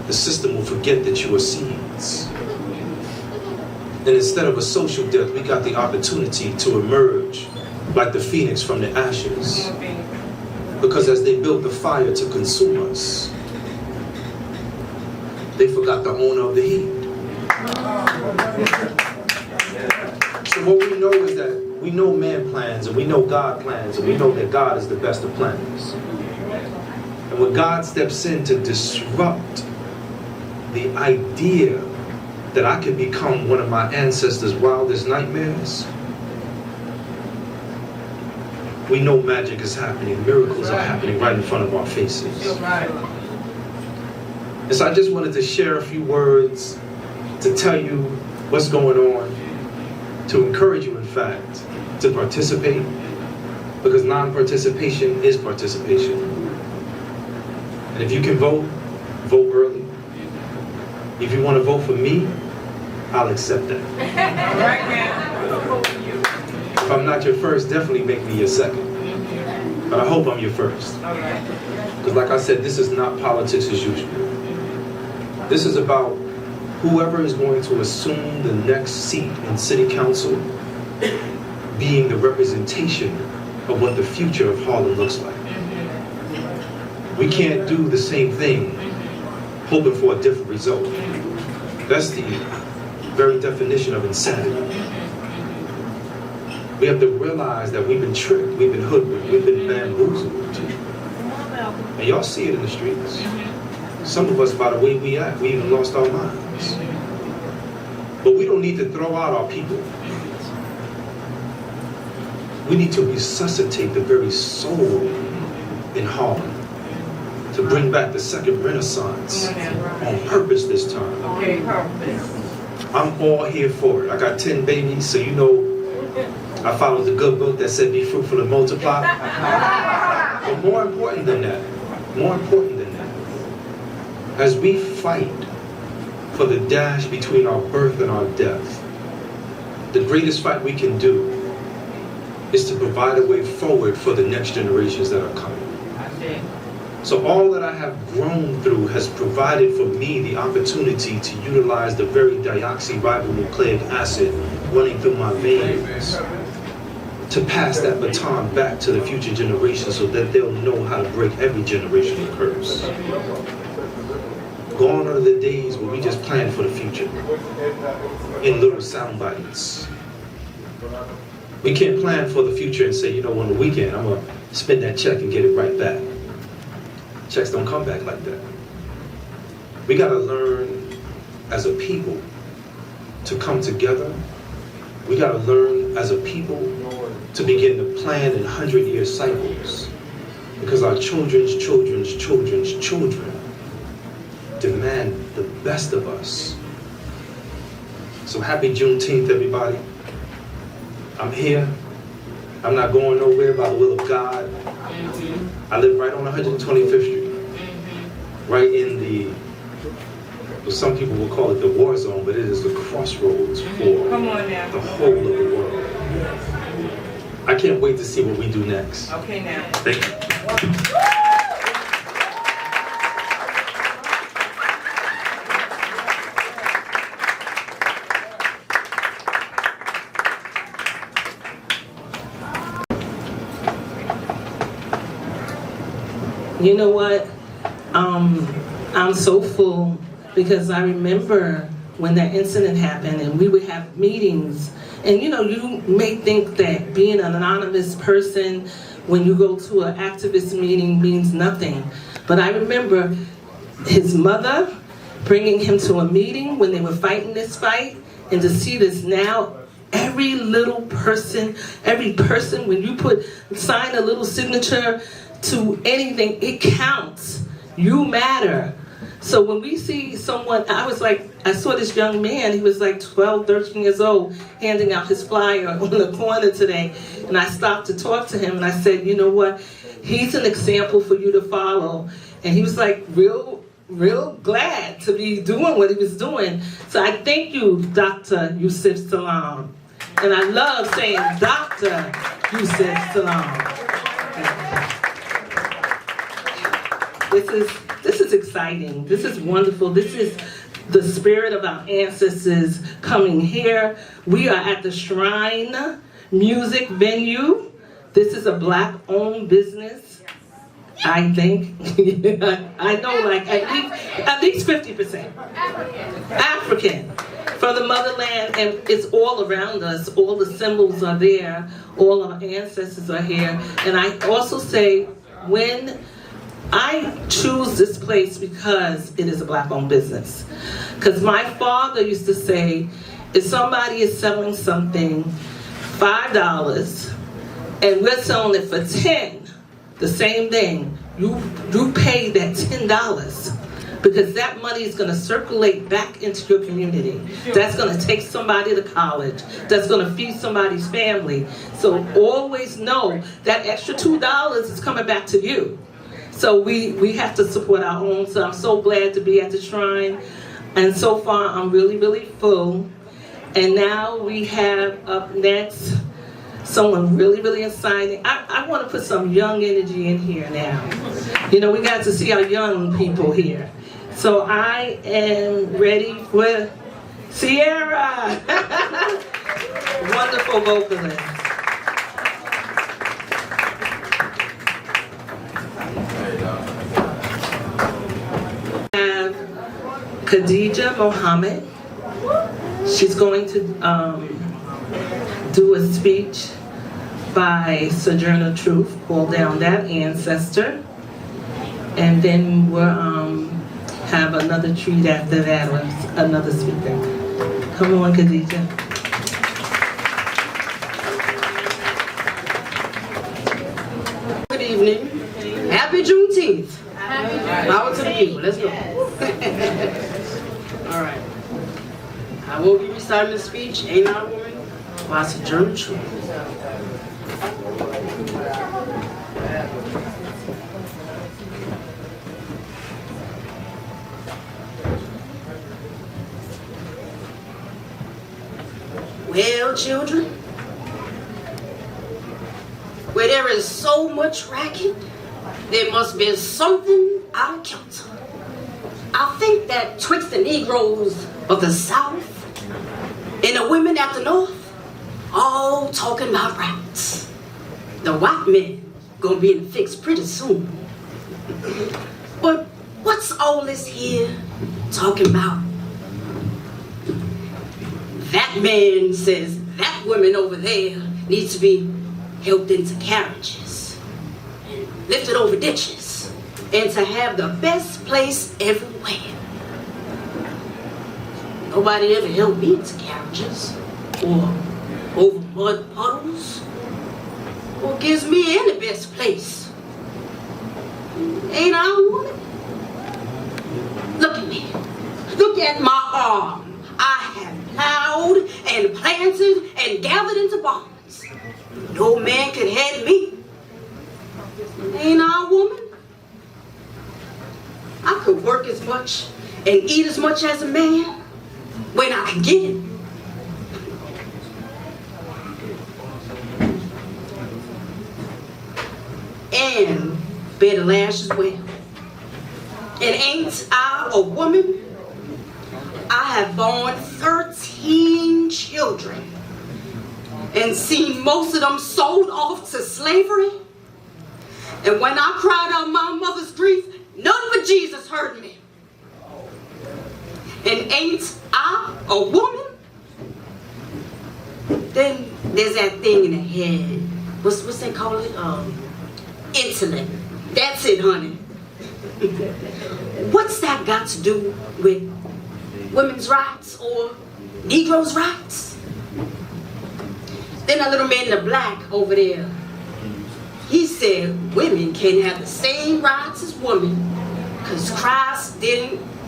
The system will forget that you are seeds. And instead of a social death, we got the opportunity to emerge like the phoenix from the ashes. Because as they built the fire to consume us, they forgot the owner of the heat. So what we know is that we know man plans and we know God plans and we know that God is the best of planners. And when God steps in to disrupt the idea that I could become one of my ancestors' wildest nightmares, we know magic is happening, miracles are happening right in front of our faces. And so I just wanted to share a few words to tell you what's going on, to encourage you, in fact, to participate, because non-participation is participation. And if you can vote, vote early. If you want to vote for me, I'll accept that. Right now. If I'm not your first, definitely make me your second. But I hope I'm your first. Because like I said, this is not politics as usual. This is about whoever is going to assume the next seat in city council being the representation of what the future of Harlem looks like. We can't do the same thing hoping for a different result. That's the very definition of insanity. We have to realize that we've been tricked, we've been hoodwinked, we've been bamboozled. And y'all see it in the streets. Some of us, by the way we act, we even lost our minds. But we don't need to throw out our people. We need to resuscitate the very soul in Harlem to bring back the second renaissance on purpose this time. Okay, purpose. I'm all here for it. I got 10 babies, so you know I followed the good book that said be fruitful and multiply. But more important than that, as we fight for the dash between our birth and our death, the greatest fight we can do is to provide a way forward for the next generations that are coming. So all that I have grown through has provided for me the opportunity to utilize the very deoxyribonucleic acid running through my veins to pass that baton back to the future generations so that they'll know how to break every generational curse. Gone are the days when we just plan for the future in little sound bites. We can't plan for the future and say, you know, on the weekend, I'm going to spend that check and get it right back. Checks don't come back like that. We got to learn as a people to come together. We got to learn as a people to begin to plan in 100-year cycles, because our children's children's children's children demand the best of us. So happy Juneteenth, everybody. I'm here. I'm not going nowhere by the will of God. I live right on 125th Street, right in the, well, some people will call it the war zone, but it is the crossroads for the whole of the world. I can't wait to see what we do next. Okay, now. Thank you. You know what? I'm so full because I remember when that incident happened and we would have meetings, and you know, you may think that being an anonymous person when you go to an activist meeting means nothing. But I remember his mother bringing him to a meeting when they were fighting this fight, and to see this now, every little person, every person, when you sign a little signature to anything, it counts. You matter. So when we see someone, I saw this young man, he was like 12, 13 years old, handing out his flyer on the corner today. And I stopped to talk to him and I said, you know what? He's an example for you to follow. And he was like real glad to be doing what he was doing. So I thank you, Dr. Yusef Salaam. And I love saying Dr. Yusef Salaam. This is exciting. This is wonderful. This is the spirit of our ancestors coming here. We are at the Shrine Music Venue. This is a Black-owned business, I think. I know, like at least 50%. African. From the motherland, and it's all around us. All the symbols are there. All our ancestors are here. And I also say, when I choose this place because it is a Black-owned business. Because my father used to say, if somebody is selling something $5 and we're selling it for 10, the same thing, you pay that $10 because that money is going to circulate back into your community. That's going to take somebody to college. That's going to feed somebody's family. So always know that extra $2 is coming back to you. So we have to support our own. So I'm so glad to be at the Shrine. And so far, I'm really full. And now we have up next someone really exciting. I want to put some young energy in here now. You know, we got to see our young people here. So I am ready for Sierra. Wonderful vocalist. Khadija Mohammed. She's going to do a speech by Sojourner Truth called Down That Ancestor. And then we'll have another treat after that with another speaker. Come on, Khadija. Good evening. Happy Juneteenth. Power to the people. Let's go. All right. I will be reciting the speech, Ain't I a Woman, by Sojourner Truth. Well, children, where there is so much racket, there must be something out of kilter. I think that twixt the Negroes of the South and the women at the North, all talking about rights. The white men gonna be in the fix pretty soon. But what's all this here talking about? That man says that woman over there needs to be helped into carriages, lifted over ditches, and to have the best place everywhere. Nobody ever helped me into carriages or over mud puddles or gives me any best place. Ain't I a woman? Look at me. Look at my arm. I have plowed and planted and gathered into barns. No man can head me. Ain't I a woman? I could work as much and eat as much as a man when I can get it. And better lash as well. And ain't I a woman? I have borne 13 children and seen most of them sold off to slavery. And when I cried out my mother's grief, none but Jesus heard me. And ain't I a woman? Then there's that thing in the head. What's they call it? Intellect. That's it, honey. What's that got to do with women's rights or Negroes' rights? Then a little man in the black over there, he said women can't have the same rights as women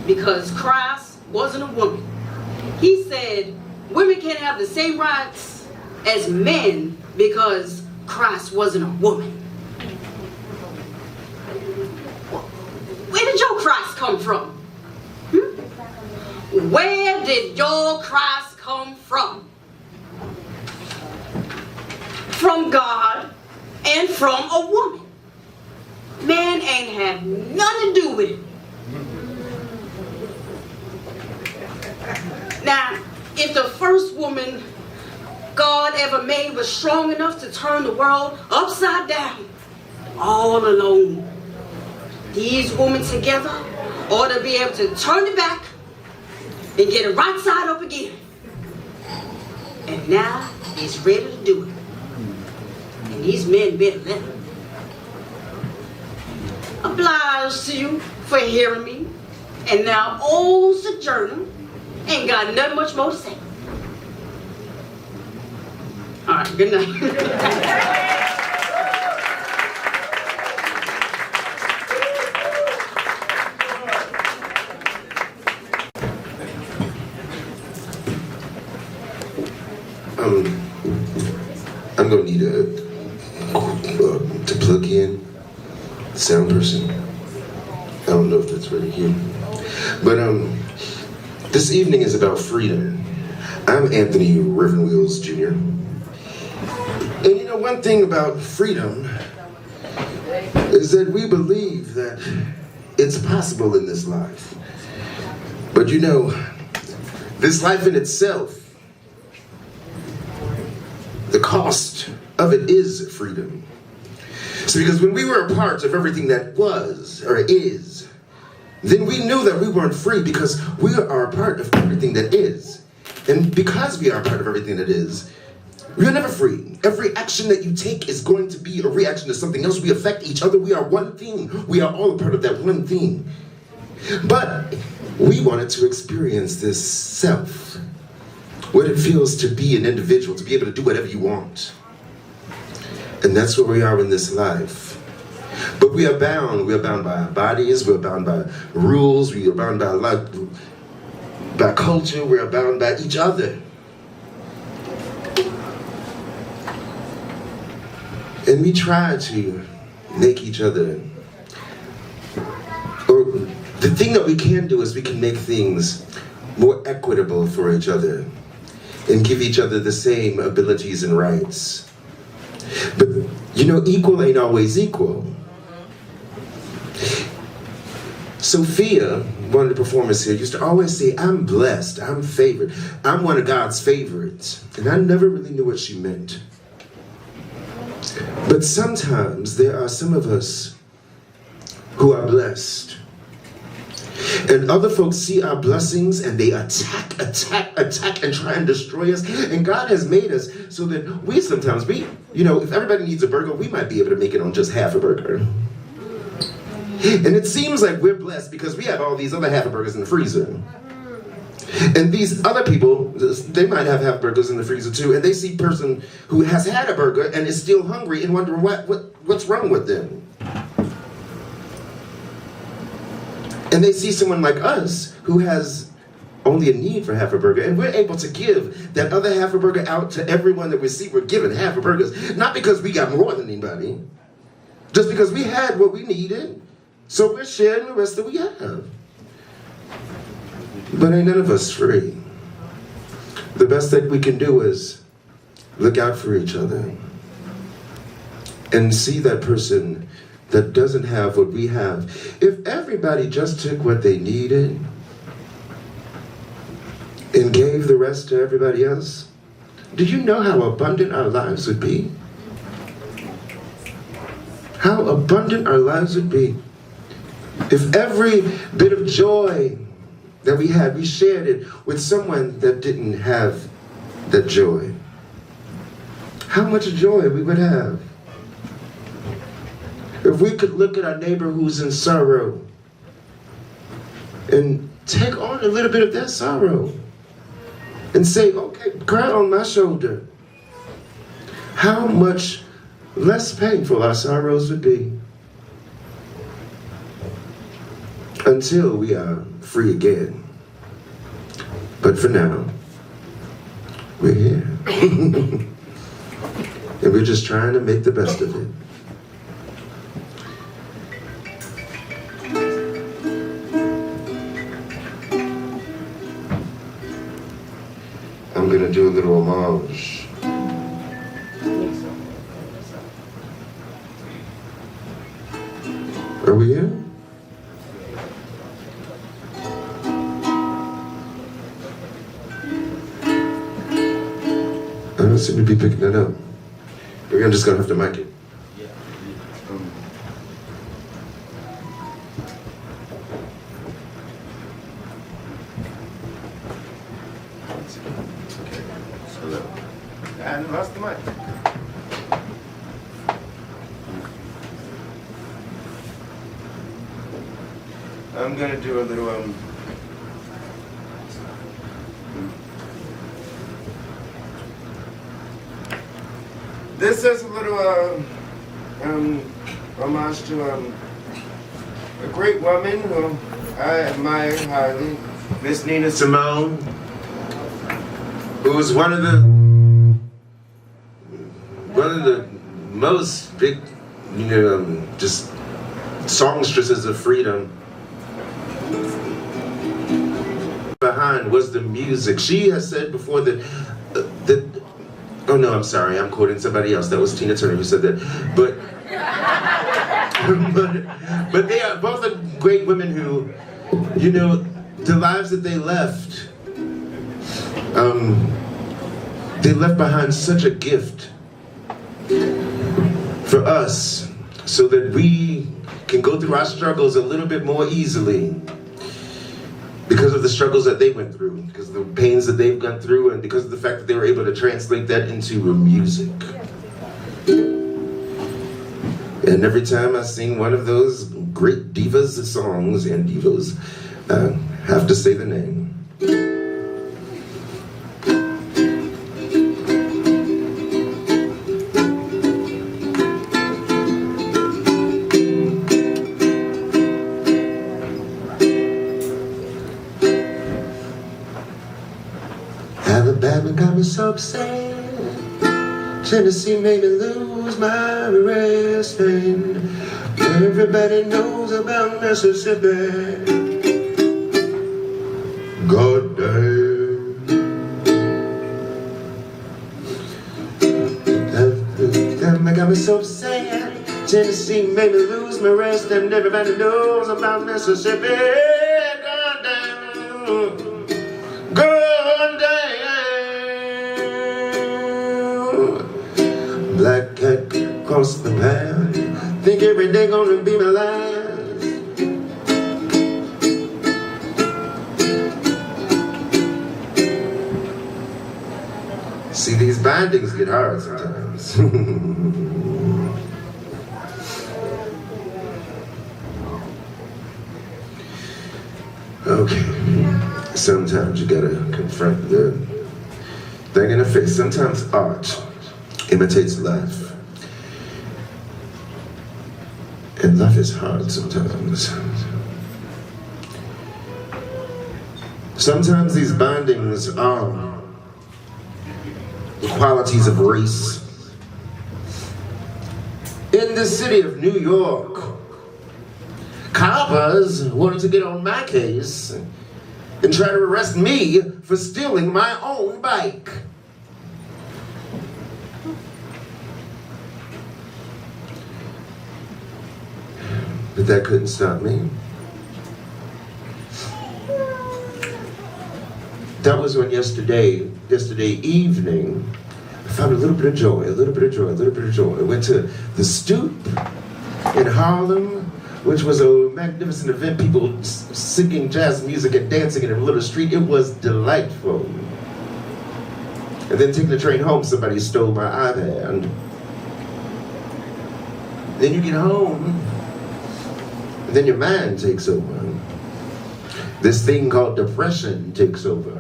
because Christ wasn't a woman. He said women can't have the same rights as men because Christ wasn't a woman. Where did your Christ come from? Where did your Christ come from? From God and from a woman. Man ain't had nothing to do with it. Now, if the first woman God ever made was strong enough to turn the world upside down, all alone, these women together ought to be able to turn it back and get it right side up again. And now he's ready to do it. And these men better let him. Obliged to you for hearing me. And now old Sojourner ain't got nothing much more to say. All right, good night. I'm gonna need to plug in sound person. I don't know if that's right here, but this evening is about freedom. I'm Anthony Reverend Wheels Jr. And you know, one thing about freedom is that we believe that it's possible in this life. But you know, this life in itself, the cost of it is freedom. So because when we were a part of everything that was or is, then we knew that we weren't free because we are a part of everything that is. And because we are a part of everything that is, we are never free. Every action that you take is going to be a reaction to something else. We affect each other. We are one thing. We are all a part of that one thing. But we wanted to experience this self, what it feels to be an individual, to be able to do whatever you want. And that's where we are in this life. But we are bound. We are bound by our bodies. We are bound by rules. We are bound by life, by culture. We are bound by each other. And we try to make each other, or the thing that we can do is we can make things more equitable for each other and give each other the same abilities and rights. But you know, equal ain't always equal. Sophia, one of the performers here, used to always say, I'm blessed, I'm favored, I'm one of God's favorites. And I never really knew what she meant. But sometimes there are some of us who are blessed. And other folks see our blessings and they attack and try and destroy us. And God has made us so that we sometimes, you know, if everybody needs a burger, we might be able to make it on just half a burger. And it seems like we're blessed because we have all these other half a burgers in the freezer. And these other people, they might have burgers in the freezer too, and they see a person who has had a burger and is still hungry and wonder what's wrong with them. And they see someone like us who has only a need for half a burger, and we're able to give that other half a burger out to everyone that we see. We're giving half a burgers, not because we got more than anybody, just because we had what we needed, so we're sharing the rest that we have. But ain't none of us free. The best thing we can do is look out for each other and see that person that doesn't have what we have. If everybody just took what they needed and gave the rest to everybody else, do you know how abundant our lives would be? How abundant our lives would be if every bit of joy that we had, we shared it with someone that didn't have that joy. How much joy we would have. If we could look at our neighbor who's in sorrow and take on a little bit of their sorrow and say, okay, cry on my shoulder. How much less painful our sorrows would be until we are free again. But for now, we're here. And we're just trying to make the best of it. I'm gonna do a little homage. Are we here? I don't seem to be picking that up. I'm just gonna have to mic it. I lost the mic. I'm gonna do a little This is a little homage to a great woman who I admire highly, Miss Nina Simone, who was one of the most big, just songstresses of freedom. Behind was the music. She has said before that oh no, I'm sorry, I'm quoting somebody else. That was Tina Turner who said that. But they are both are great women who, the lives that they left behind such a gift for us so that we can go through our struggles a little bit more easily because of the struggles that they went through, because of the pains that they've gone through, and because of the fact that they were able to translate that into music. And every time I sing one of those great divas songs, and divas, I have to say the name. Alabama got me so upset. Tennessee made me lose my rest. And everybody knows about Mississippi. God damn. Alabama got me so upset. Tennessee made me lose my rest. And everybody knows about Mississippi. God damn. God damn. Black cat across the path. Think every day gonna be my last. See, these bindings get hard sometimes. Okay. Sometimes you gotta confront the thing in the face. Sometimes art imitates life. And life is hard sometimes. Sometimes these bindings are the qualities of race. In the city of New York, coppers wanted to get on my case and try to arrest me for stealing my own bike. But that couldn't stop me. That was when yesterday evening, I found a little bit of joy. I went to the Stoop in Harlem, which was a magnificent event, people singing jazz music and dancing in a little street. It was delightful. And then taking the train home, somebody stole my iPad. Then you get home, and then your mind takes over. This thing called depression takes over.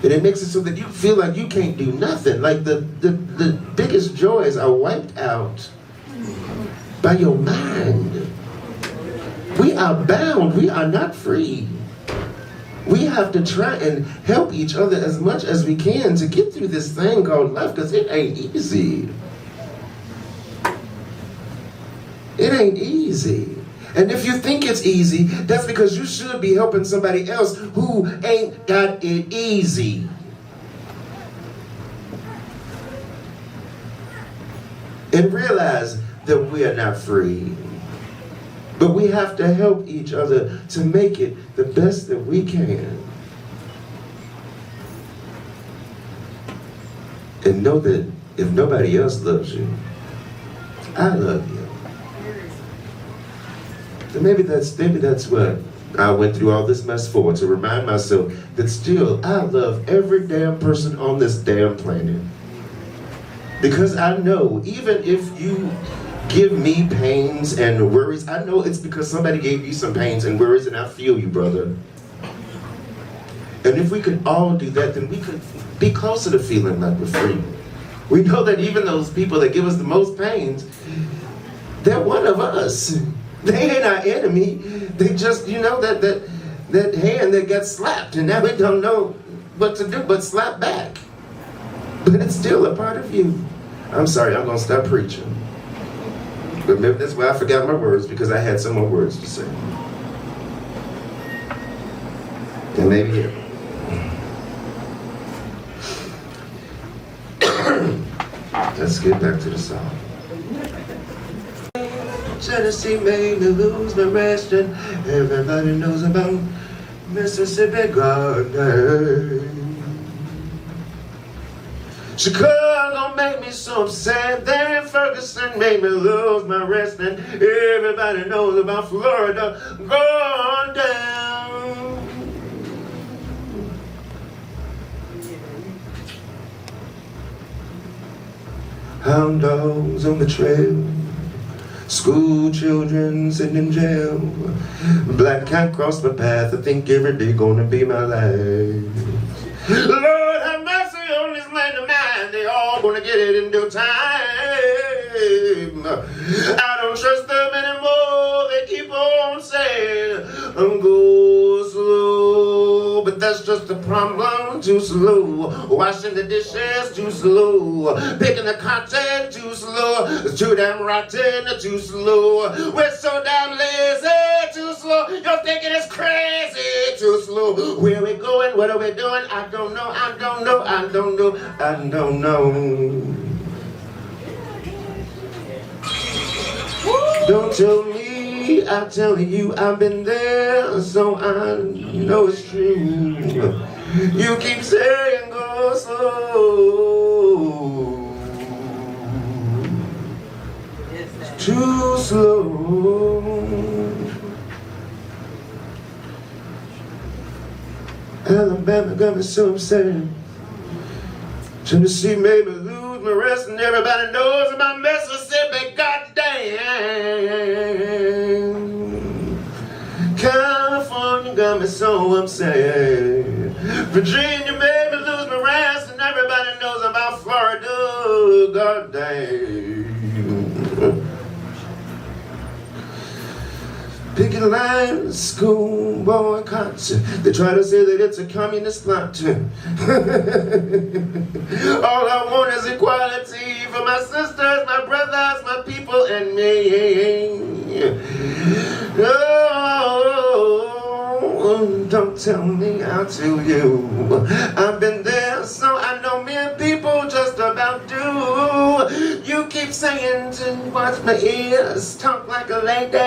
And it makes it so that you feel like you can't do nothing. Like the biggest joys are wiped out by your mind. We are bound, we are not free. We have to try and help each other as much as we can to get through this thing called life, because it ain't easy. It ain't easy. And if you think it's easy, that's because you should be helping somebody else who ain't got it easy. And realize that we are not free. But we have to help each other to make it the best that we can. And know that if nobody else loves you, I love you. And maybe that's what I went through all this mess for, to remind myself that still I love every damn person on this damn planet. Because I know even if you give me pains and worries, I know it's because somebody gave you some pains and worries, and I feel you, brother. And if we could all do that, then we could be closer to feeling like we're free. We know that even those people that give us the most pains, they're one of us. They ain't our enemy. They just, that hand that got slapped, and now we don't know what to do but slap back. But it's still a part of you. I'm sorry, I'm gonna stop preaching. But maybe that's why I forgot my words, because I had some more words to say. And maybe let's get back to the song. Tennessee made me lose my rest, and everybody knows about Mississippi Garden. Chicago made me so upset, then Ferguson made me lose my rest, and everybody knows about Florida going down. Hound dogs on the trail, school children sitting in jail. Black cat crossed my path, I think every day gonna be my life. Lord have mercy on this land of mine, they all gonna get it in due time. I don't trust them anymore, they keep on saying I'm go slow. But that's just the problem, too slow. Washing the dishes, too slow. Picking the cotton, too slow. It's too damn rotten, too slow. We're so damn lazy, too slow. You're thinking it's crazy, too slow. Where we going, what are we doing? I don't know, I don't know, I don't know, I don't know. Don't tell me, I'm telling you, I've been there, so I know it's true. You keep saying go slow, it's too slow. Alabama got me so upset. Tennessee made me lose my rest, and everybody knows about Mississippi, goddamn. California got got me so upset. Virginia made me lose my rest, and everybody knows about Florida. God damn. Picket lines, school boycotts. They try to say that it's a communist plot. All I want is equality for my sisters, my brothers, my people, and me. Oh, don't tell me how to you. I've been there, so I know me and people just about do. You keep saying to watch my ears, talk like a lady,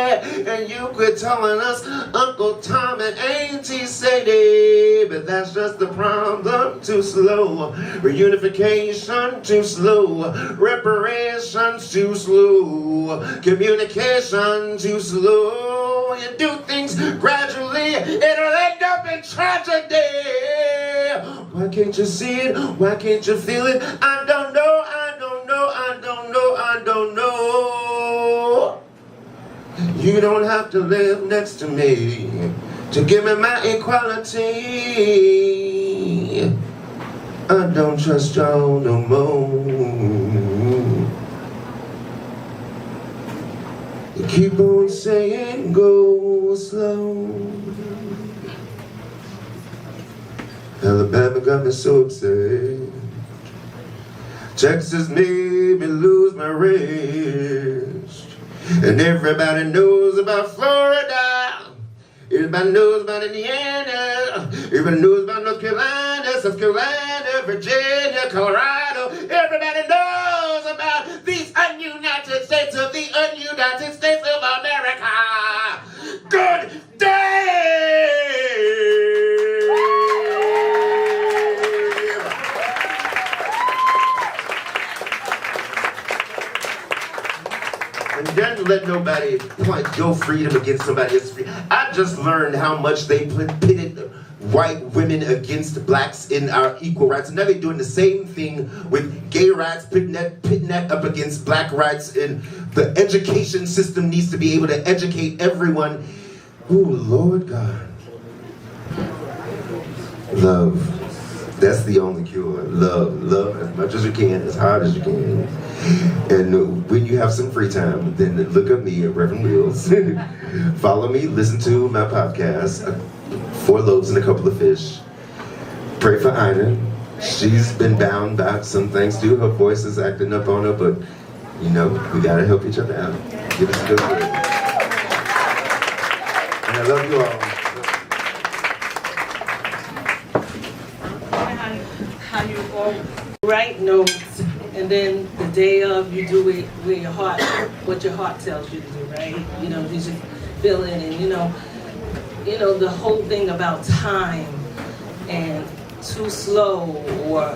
and you quit telling us Uncle Tom and Auntie Sadie. But that's just the problem, too slow. Reunification, too slow. Reparations, too slow. Communication, too slow. You do things gradually, it'll end up in tragedy. Why can't you see it? Why can't you feel it? I don't know, I don't know, I don't know, I don't know. You don't have to live next to me to give me my equality. I don't trust y'all no more. You keep on saying go slow. Alabama got me so upset. Texas made me lose my rest. And everybody knows about Florida. Everybody knows about Indiana. Everybody knows about North Carolina, South Carolina, Virginia, Colorado. Everybody knows about these ununited states of the ununited states of America. Good day! And don't let nobody point your freedom against somebody else's freedom. I just learned how much they pitted white women against blacks in our equal rights. And now they're doing the same thing with gay rights, pitting that up against black rights. And the education system needs to be able to educate everyone. Oh, Lord God. Love. That's the only cure. Love. Love as much as you can, as hard as you can. And when you have some free time, then look at me at Reverend Wheels. Follow me, listen to my podcast, 4 Loaves and a Couple of Fish. Pray for Ina. She's been bound by some things too. Her voice is acting up on her, but you know, we gotta help each other out. Give us a good word. And I love you all. How you all write notes, and then the day of you do it where your heart, what your heart tells you to do, right? You know, you just feel it, and you know the whole thing about time and too slow, or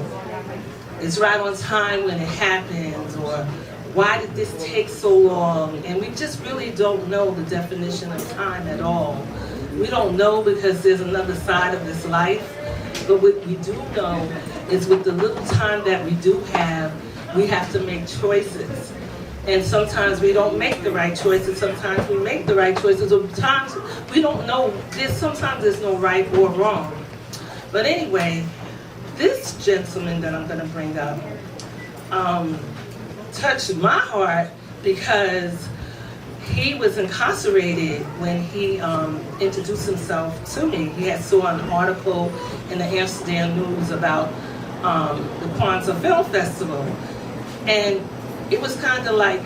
it's right on time when it happens, or why did this take so long? And we just really don't know the definition of time at all. We don't know because there's another side of this life. But what we do know is with the little time that we do have, we have to make choices. And sometimes we don't make the right choices, sometimes we make the right choices, sometimes we don't know, sometimes there's no right or wrong. But anyway, this gentleman that I'm gonna bring up touched my heart because he was incarcerated when he introduced himself to me. He had saw an article in the Amsterdam News about the Kwanzaa Film Festival. And it was kind of like,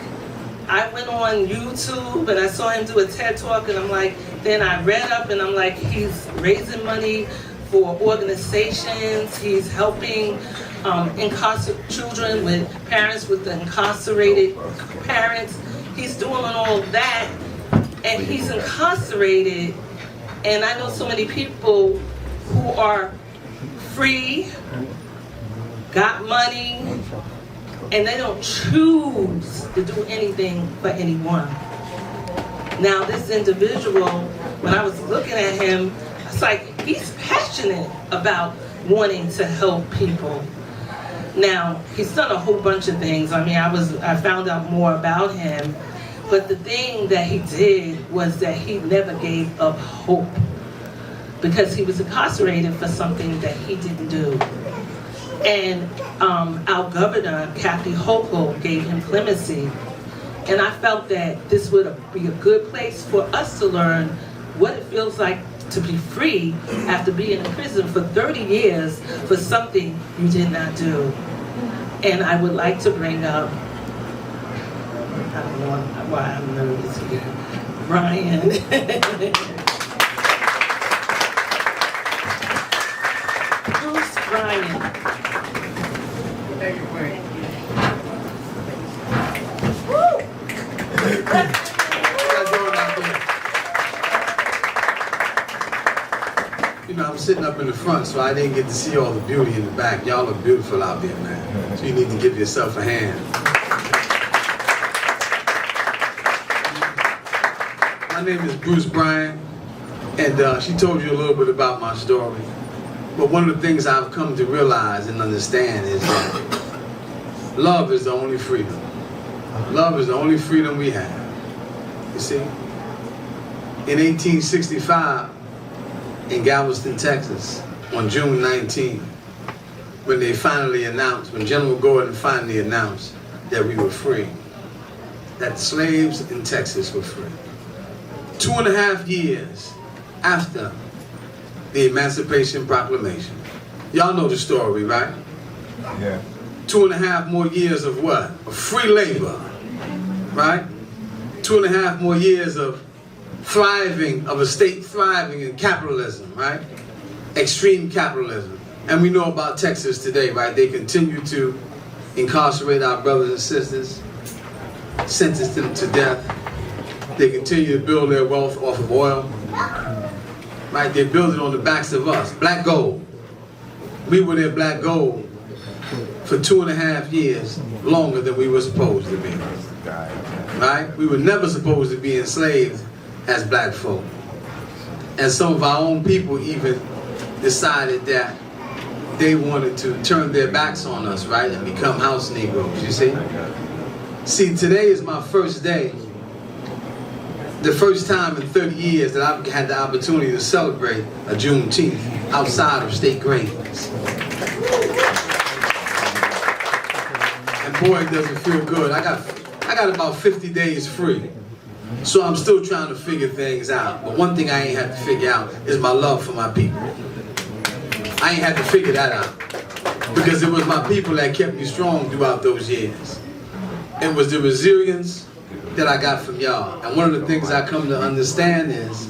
I went on YouTube and I saw him do a TED Talk, and I'm like, then I read up and I'm like, he's raising money for organizations, he's helping children with parents with incarcerated parents. He's doing all that, and he's incarcerated. And I know so many people who are free, got money, and they don't choose to do anything for anyone. Now this individual, when I was looking at him, it's like he's passionate about wanting to help people. Now, he's done a whole bunch of things. I mean, I found out more about him, but the thing that he did was that he never gave up hope. because he was incarcerated for something that he didn't do. And our governor, Kathy Hochul, gave him clemency. And I felt that this would be a good place for us to learn what it feels like to be free after being in prison for 30 years for something you did not do. And I would like to bring up, I don't know why I'm nervous here, Brian. Bruce Bryan. Thank you, Queen. You know, I'm sitting up in the front, so I didn't get to see all the beauty in the back. Y'all look beautiful out there, man. So you need to give yourself a hand. My name is Bruce Bryan, and she told you a little bit about my story. But one of the things I've come to realize and understand is that love is the only freedom. Love is the only freedom we have. You see? In 1865, in Galveston, Texas, on June 19, when they finally announced, when General Gordon finally announced that we were free, that slaves in Texas were free. 2.5 years after the Emancipation Proclamation. Y'all know the story, right? Yeah. 2.5 more years of what? Of free labor, right? 2.5 more years of thriving, of a state thriving in capitalism, right? Extreme capitalism. And we know about Texas today, right? They continue to incarcerate our brothers and sisters, sentence them to death. They continue to build their wealth off of oil, right? They build it on the backs of us. Black gold. We were their black gold for 2.5 years longer than we were supposed to be, right? We were never supposed to be enslaved as black folk. And some of our own people even decided that they wanted to turn their backs on us, right, and become house Negroes, you see? See, today is my first day, the first time in 30 years that I've had the opportunity to celebrate a Juneteenth outside of state graves. And boy, it doesn't feel good. I got about 50 days free. So I'm still trying to figure things out. But one thing I ain't had to figure out is my love for my people. I ain't had to figure that out. Because it was my people that kept me strong throughout those years. It was the resilience that I got from y'all. And one of the things I come to understand is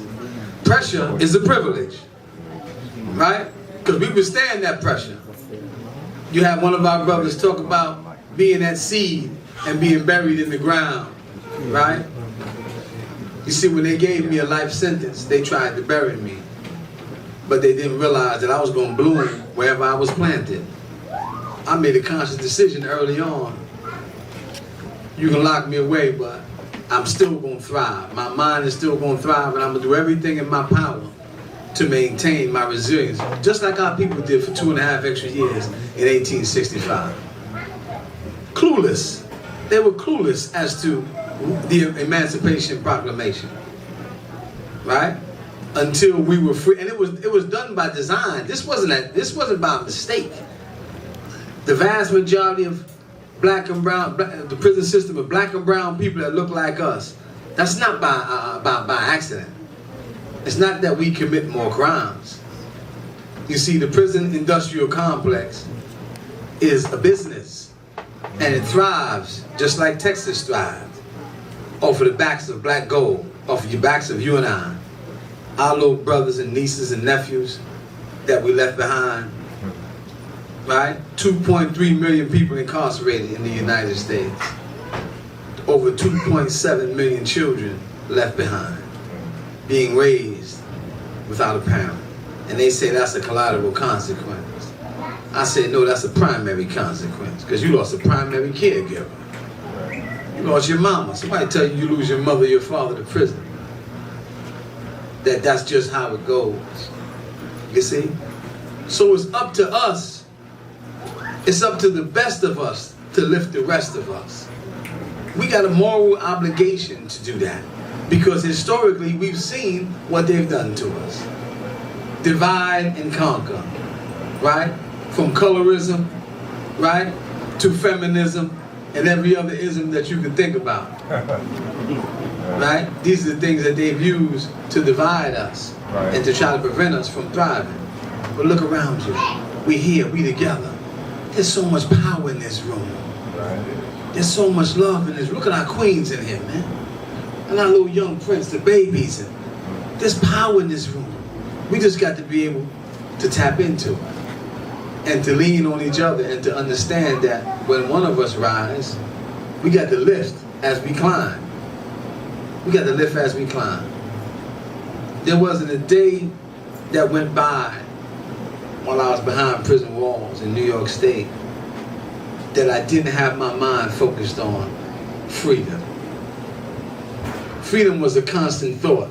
pressure is a privilege. Right? Because we withstand that pressure. You have one of our brothers talk about being that seed and being buried in the ground. Right? You see, when they gave me a life sentence, they tried to bury me. But they didn't realize that I was going to bloom wherever I was planted. I made a conscious decision early on. You can lock me away, but I'm still going to thrive. My mind is still going to thrive, and I'm going to do everything in my power to maintain my resilience, just like our people did for 2.5 extra years in 1865. Clueless. They were clueless as to the Emancipation Proclamation, right? Until we were free, and it was done by design. This wasn't by mistake. The vast majority of black and brown, the prison system of black and brown people that look like us, that's not by accident. It's not that we commit more crimes. You see, the prison industrial complex is a business, and it thrives just like Texas thrived. Off of the backs of black gold, off of the backs of you and I, our little brothers and nieces and nephews that we left behind, right? 2.3 million people incarcerated in the United States. Over 2.7 million children left behind, being raised without a parent. And they say that's a collateral consequence. I say, no, that's a primary consequence, because you lost a primary caregiver. You lost your mama. Somebody tell you lose your mother, your father to prison. That's just how it goes. You see? So it's up to us. It's up to the best of us to lift the rest of us. We got a moral obligation to do that. Because historically, we've seen what they've done to us. divide and conquer, right? From colorism, right, to feminism and every other ism that you can think about, right? These are the things that they've used to divide us and to try to prevent us from thriving. But look around you. We're here, we together. There's so much power in this room. There's so much love in this room. Look at our queens in here, man. And our little young prince, the babies. There's power in this room. We just got to be able to tap into it and to lean on each other and to understand that when one of us rise, we got to lift as we climb. We got to lift as we climb. There wasn't a day that went by while I was behind prison walls in New York State that I didn't have my mind focused on freedom. Freedom was a constant thought,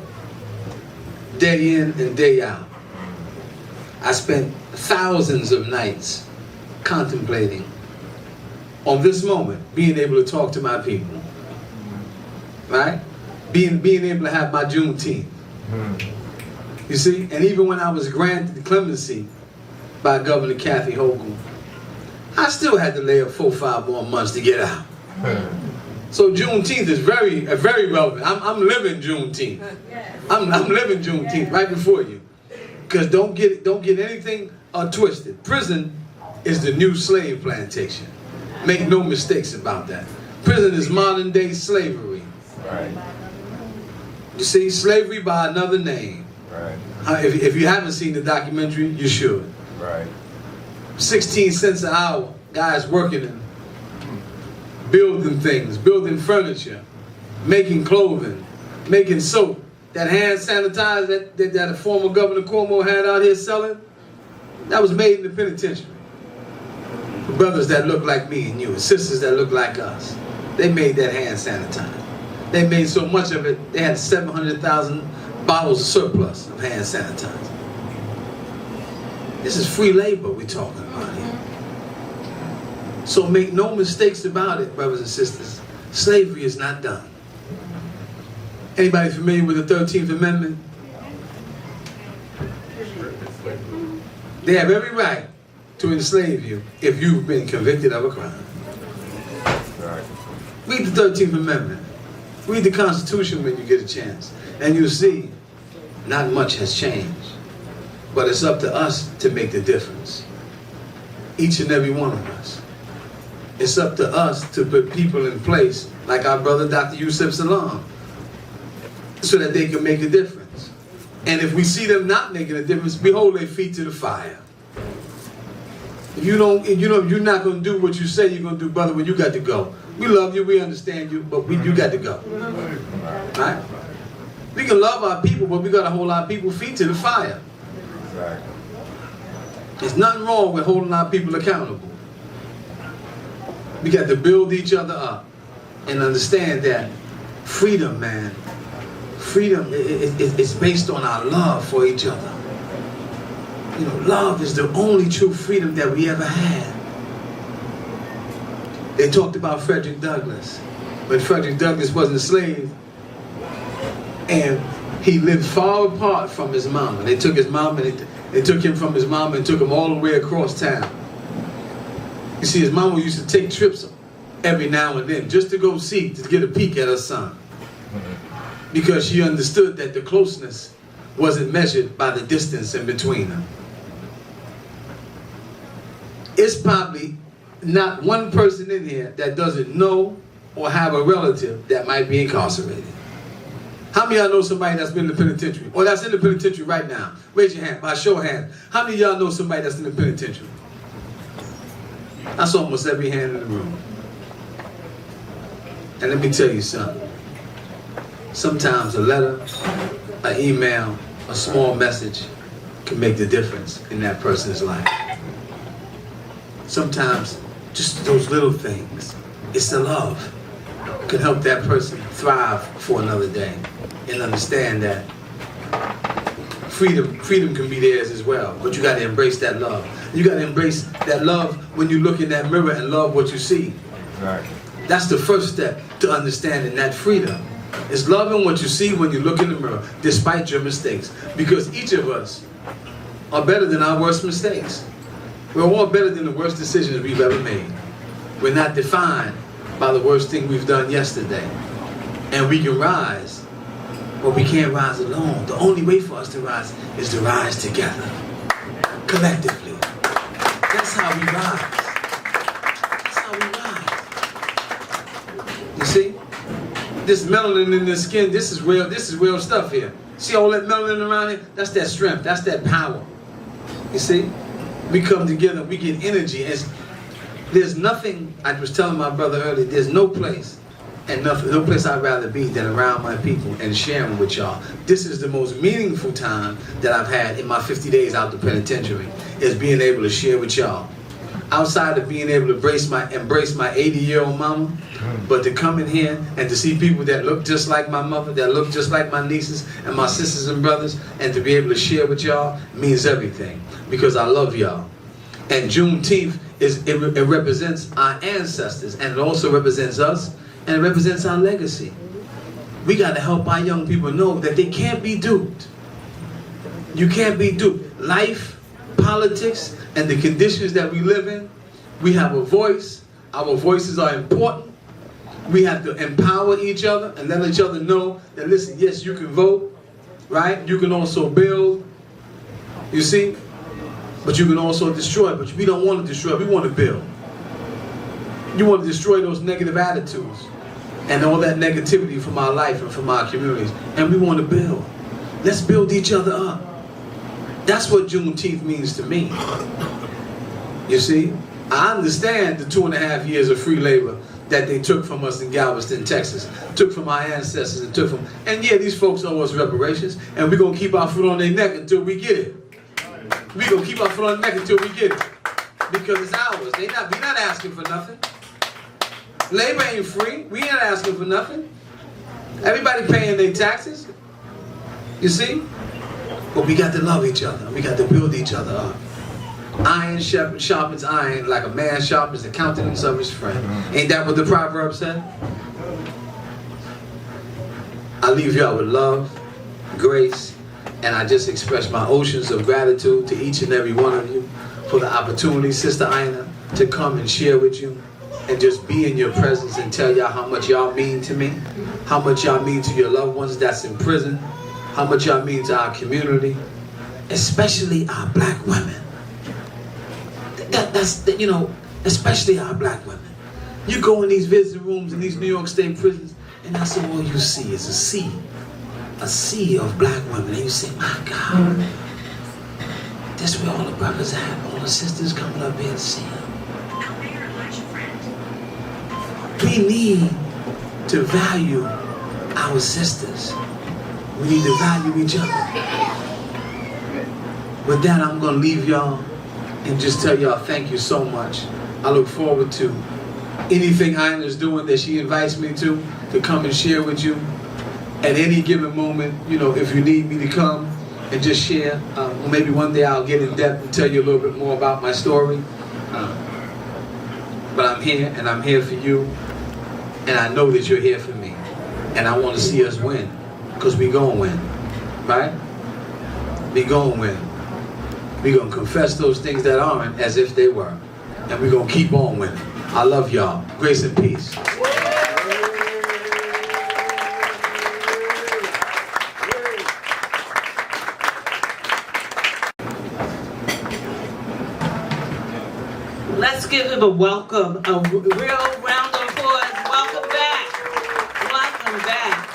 day in and day out. I spent thousands of nights contemplating on this moment, being able to talk to my people, right? Being able to have my Juneteenth. You see, and even when I was granted clemency by Governor Kathy Hochul, I still had to lay up 4 or 5 more months to get out. So Juneteenth is very relevant. I'm living Juneteenth. I'm living Juneteenth right before you. Because don't get anything twisted. Prison is the new slave plantation. Make no mistakes about that. Prison is modern day slavery. Right. You see, slavery by another name. Right. If you haven't seen the documentary, you should. Right. 16 cents an hour, guys working in building things, building furniture, making clothing, making soap. That hand sanitizer that a former Governor Cuomo had out here selling, that was made in the penitentiary. For brothers that look like me and you, and sisters that look like us, they made that hand sanitizer. They made so much of it, they had 700,000 bottles of surplus of hand sanitizer. This is free labor we're talking about here. So make no mistakes about it, brothers and sisters. Slavery is not done. Anybody familiar with the 13th Amendment? They have every right to enslave you if you've been convicted of a crime. Read the 13th Amendment. Read the Constitution when you get a chance. And you'll see not much has changed. But it's up to us to make the difference. Each and every one of us. It's up to us to put people in place like our brother Dr. Yusef Salaam, so that they can make a difference. And if we see them not making a difference, behold their feet to the fire. If you're not going to do what you say you're going to do, brother, well, you got to go. We love you, we understand you, but you got to go. Right? We can love our people, but we got to hold our people's feet to the fire. There's nothing wrong with holding our people accountable. We got to build each other up and understand that freedom, man, freedom is based on our love for each other. You know, love is the only true freedom that we ever had. They talked about Frederick Douglass. But Frederick Douglass wasn't a slave. And he lived far apart from his mama. They took his mama and they took him from his mama and took him all the way across town. You see, his mama used to take trips every now and then just to go see, to get a peek at her son. Because she understood that the closeness wasn't measured by the distance in between them. It's probably not one person in here that doesn't know or have a relative that might be incarcerated. How many of y'all know somebody that's been in the penitentiary? Or that's in the penitentiary right now? Raise your hand, by show of hands. How many of y'all know somebody that's in the penitentiary? That's almost every hand in the room. And let me tell you something. Sometimes a letter, an email, a small message can make the difference in that person's life. Sometimes just those little things, it's the love, can help that person thrive for another day and understand that freedom can be theirs as well, but you got to embrace that love. You got to embrace that love when you look in that mirror and love what you see. Right. That's the first step to understanding that freedom. It's loving what you see when you look in the mirror, despite your mistakes. Because each of us are better than our worst mistakes. We're all better than the worst decisions we've ever made. We're not defined by the worst thing we've done yesterday. And we can rise, but we can't rise alone. The only way for us to rise is to rise together, collectively. That's how we rise. That's how we rise. You see? This melanin in the skin, this is real stuff here. See all that melanin around here? That's that strength, that's that power. You see? We come together, we get energy. There's nothing, I was telling my brother earlier, there's no place I'd rather be than around my people and sharing with y'all. This is the most meaningful time that I've had in my 50 days out the penitentiary, is being able to share with y'all. Outside of being able to embrace my 80-year-old mama, but to come in here and to see people that look just like my mother, that look just like my nieces and my sisters and brothers, and to be able to share with y'all means everything, because I love y'all. And Juneteenth, it represents our ancestors, and it also represents us, and it represents our legacy. We got to help our young people know that they can't be duped. You can't be duped. Life, politics, and the conditions that we live in, we have a voice. Our voices are important. We have to empower each other and let each other know that, listen, yes, you can vote, right? You can also build, you see? But you can also destroy. But we don't want to destroy, we want to build. You want to destroy those negative attitudes and all that negativity from our life and from our communities. And we want to build. Let's build each other up. That's what Juneteenth means to me. You see? I understand the 2.5 years of free labor that they took from us in Galveston, Texas. Took from our ancestors and took from... And yeah, these folks owe us reparations, and we're going to keep our foot on their neck until we get it. We're going to keep our foot on their neck until we get it. Because it's ours. We're not asking for nothing. Labor ain't free. We ain't asking for nothing. Everybody paying their taxes. You see? But we got to love each other. We got to build each other up. Iron sharpens iron, like a man sharpens the countenance of his friend. Ain't that what the proverb said? I leave y'all with love, grace, and I just express my oceans of gratitude to each and every one of you for the opportunity, Sister Ina, to come and share with you and just be in your presence and tell y'all how much y'all mean to me, how much y'all mean to your loved ones that's in prison, how much y'all mean to our community, especially our black women. Especially our black women. You go in these visiting rooms in these New York State prisons, and that's all you see is a sea of black women. And you say, my God, that's where all the brothers at, all the sisters coming up here to see them. We need to value our sisters. We need to value each other. With that, I'm going to leave y'all and just tell y'all thank you so much. I look forward to anything Ina's doing that she invites me to come and share with you. At any given moment, if you need me to come and just share, maybe one day I'll get in depth and tell you a little bit more about my story. But I'm here, and I'm here for you, and I know that you're here for me. And I want to see us win, because we gonna win, right? We gonna win. We're going to confess those things that aren't as if they were. And we're going to keep on winning. I love y'all. Grace and peace. Let's give him a welcome, a real round of applause. Welcome back. Welcome back.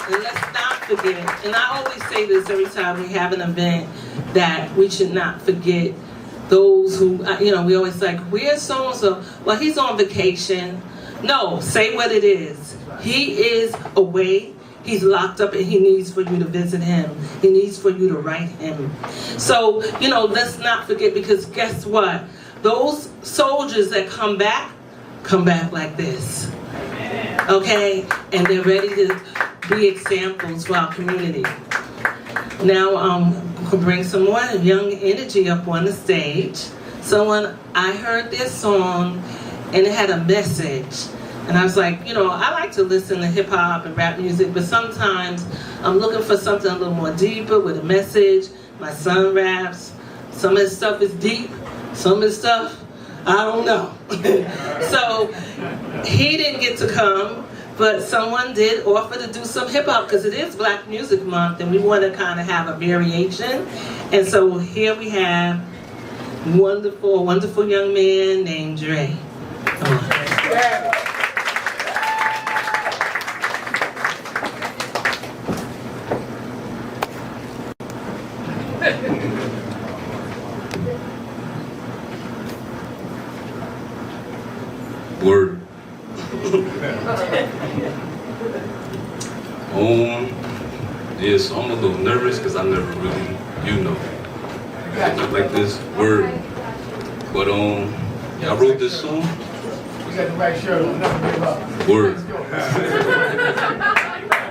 And let's not forget, and I always say this every time we have an event, that we should not forget those who, we always like, where's so-and-so? Well, he's on vacation. No, say what it is. He is away. He's locked up and he needs for you to visit him. He needs for you to write him. So, let's not forget, because guess what? Those soldiers that come back like this. Okay? And they're ready to be examples for our community. Now, we'll bring some more young energy up on the stage. I heard this song and it had a message. And I was like, I like to listen to hip hop and rap music, but sometimes I'm looking for something a little more deeper with a message. My son raps. Some of his stuff is deep. Some of his stuff, I don't know. So he didn't get to come, but someone did offer to do some hip hop because it is Black Music Month and we want to kind of have a variation. And so here we have wonderful, wonderful young man named Dre. Come on. Word. Yes, I'm a little nervous because I never really, like this word. But yeah, I wrote this song. You got the right shirt on, never give up. Word.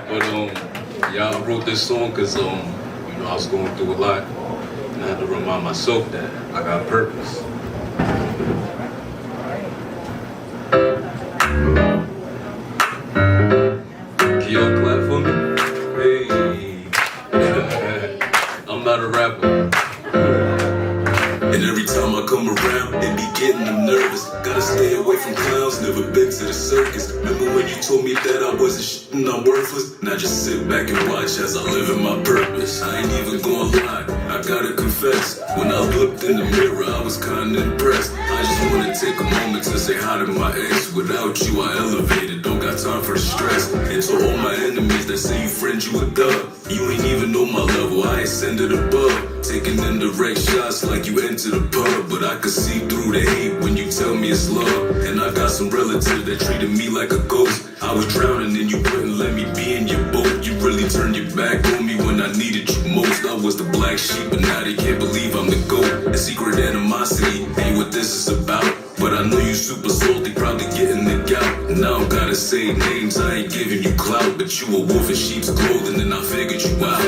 But yeah, I wrote this song because I was going through a lot, and I had to remind myself that I got purpose. Can y'all clap for me? Hey. I'm not a rapper. And every time I come around, it be getting them nervous. Gotta stay away from clowns, never been to the circus. Remember when you told me that I wasn't shit and I'm worthless? Now just sit back and watch as I live in my purpose. I ain't even gonna lie, I gotta confess. When I looked in the mirror, I was kinda impressed. I just wanna take a moment to say hi to my ex. Without you, I elevated, don't got time for the stress. And to all my enemies that say you friend, you a dub. You ain't even know my level, I ascended above. Taking indirect shots like you entered a pub. But I could see through the hate when you tell me it's love. And I got some relatives that treated me like a ghost. I was drowning and you wouldn't let me be in your boat. You really turned your back on me when I needed you most. I was the black sheep, but now they can't believe I'm the GOAT. The secret animosity ain't what this is about. But I know you super salty, probably getting the gout. And I don't gotta say names, I ain't giving you clout. But you a wolf in sheep's clothing and I figured you out.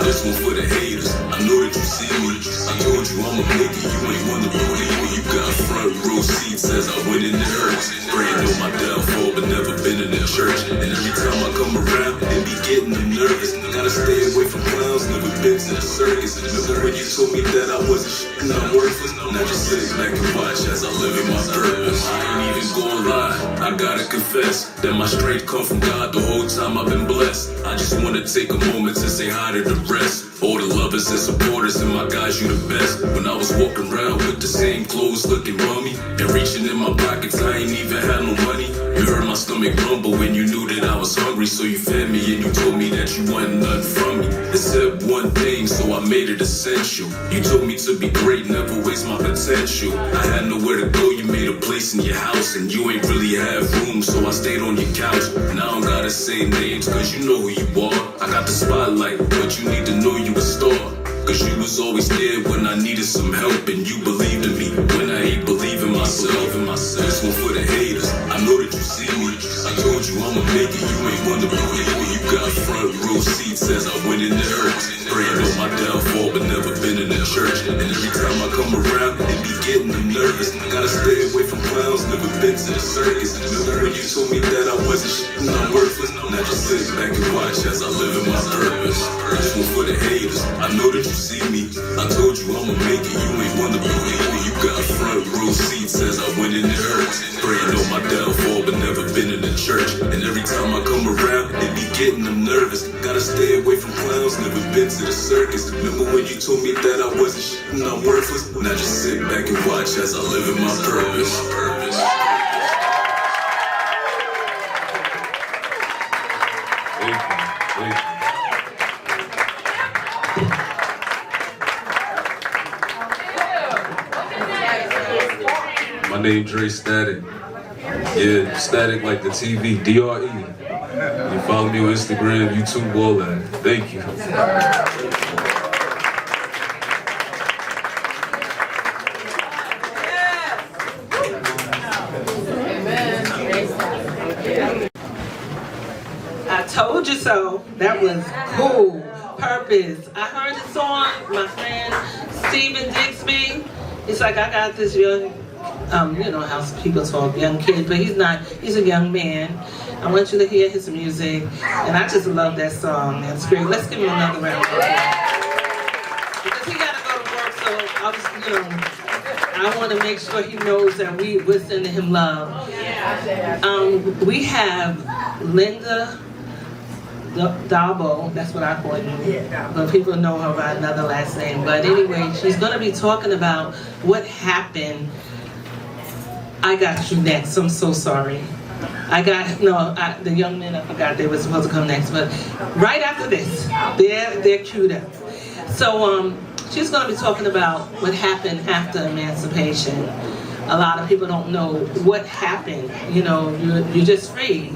This one for the haters, I know that you see me. I told you I'ma make it, you ain't wanna believe me. You got front row seats as I went in the hurts. Praying on my downfall, but never been in the church. And every time I come around, it be getting them nervous. Gotta stay away from clowns, never been to the circus. Remember when you told me that I wasn't shit and I'm worthless? Now just sit back and watch as I live in my purpose. I ain't even gonna lie, I gotta confess that my strength come from God the whole time I've been blessed. I just wanna take a moment to say hi to the rest. All the lovers and supporters and my guys, you the best. When I was walking around with the same clothes looking bummy and reaching in my pockets, I ain't even had no money. You heard my stomach rumble when you knew that I was hungry. So you fed me and you told me that you wanted nothing from me. It said one thing, so I made it essential. You told me to be great, never waste my potential. I had nowhere to go, you made a place in your house. And you ain't really have room, so I stayed on your couch. And I don't gotta say names, cause you know who you are. I got the spotlight, but you need to know you a star. Cause you was always there when I needed some help. And you believed in me when I ain't believing myself. This one for the haters, I know that you see me. I told you I'ma make it, you ain't wanna believe me. You got front row seats as I went in the hurts. Praying on my downfall, but never been in the church. And every time I come around, it be getting them nervous. Gotta stay away from clowns, never been to the circus. Remember when you told me that I wasn't shit and I'm worthless? Now just sit back and watch as I live in my purpose. This one for the haters, I know that you see me. I told you I'ma make it, you ain't wanna believe me. You got front row seats as I went in the hurts. Praying on my downfall, but never been in the church. And every time I come around, it be getting them nervous. Gotta stay away from clowns, never been to the circus. Remember when you told me that I wasn't shit and I'm worthless? Now just sit back and watch as I live in my purpose. My name Dre Static. Yeah, Static like the TV, DRE. You follow me on Instagram, YouTube, all that. Thank you. I told you so. That was cool. Purpose. I heard the song. My friend Stephen Dixby. It's like I got this young, you know how people talk, young kid, but he's not. He's a young man. I want you to hear his music, and I just love that song. It's great. Let's give him another round of applause. I want to make sure he knows that we're sending him love. We have Linda Dabo, that's what I call her, but people know her by another last name. But anyway, she's going to be talking about what happened. I got you next. I'm so sorry. The young men, I forgot they were supposed to come next, but right after this, they're queued up. So she's going to be talking about what happened after emancipation. A lot of people don't know what happened. You're just free.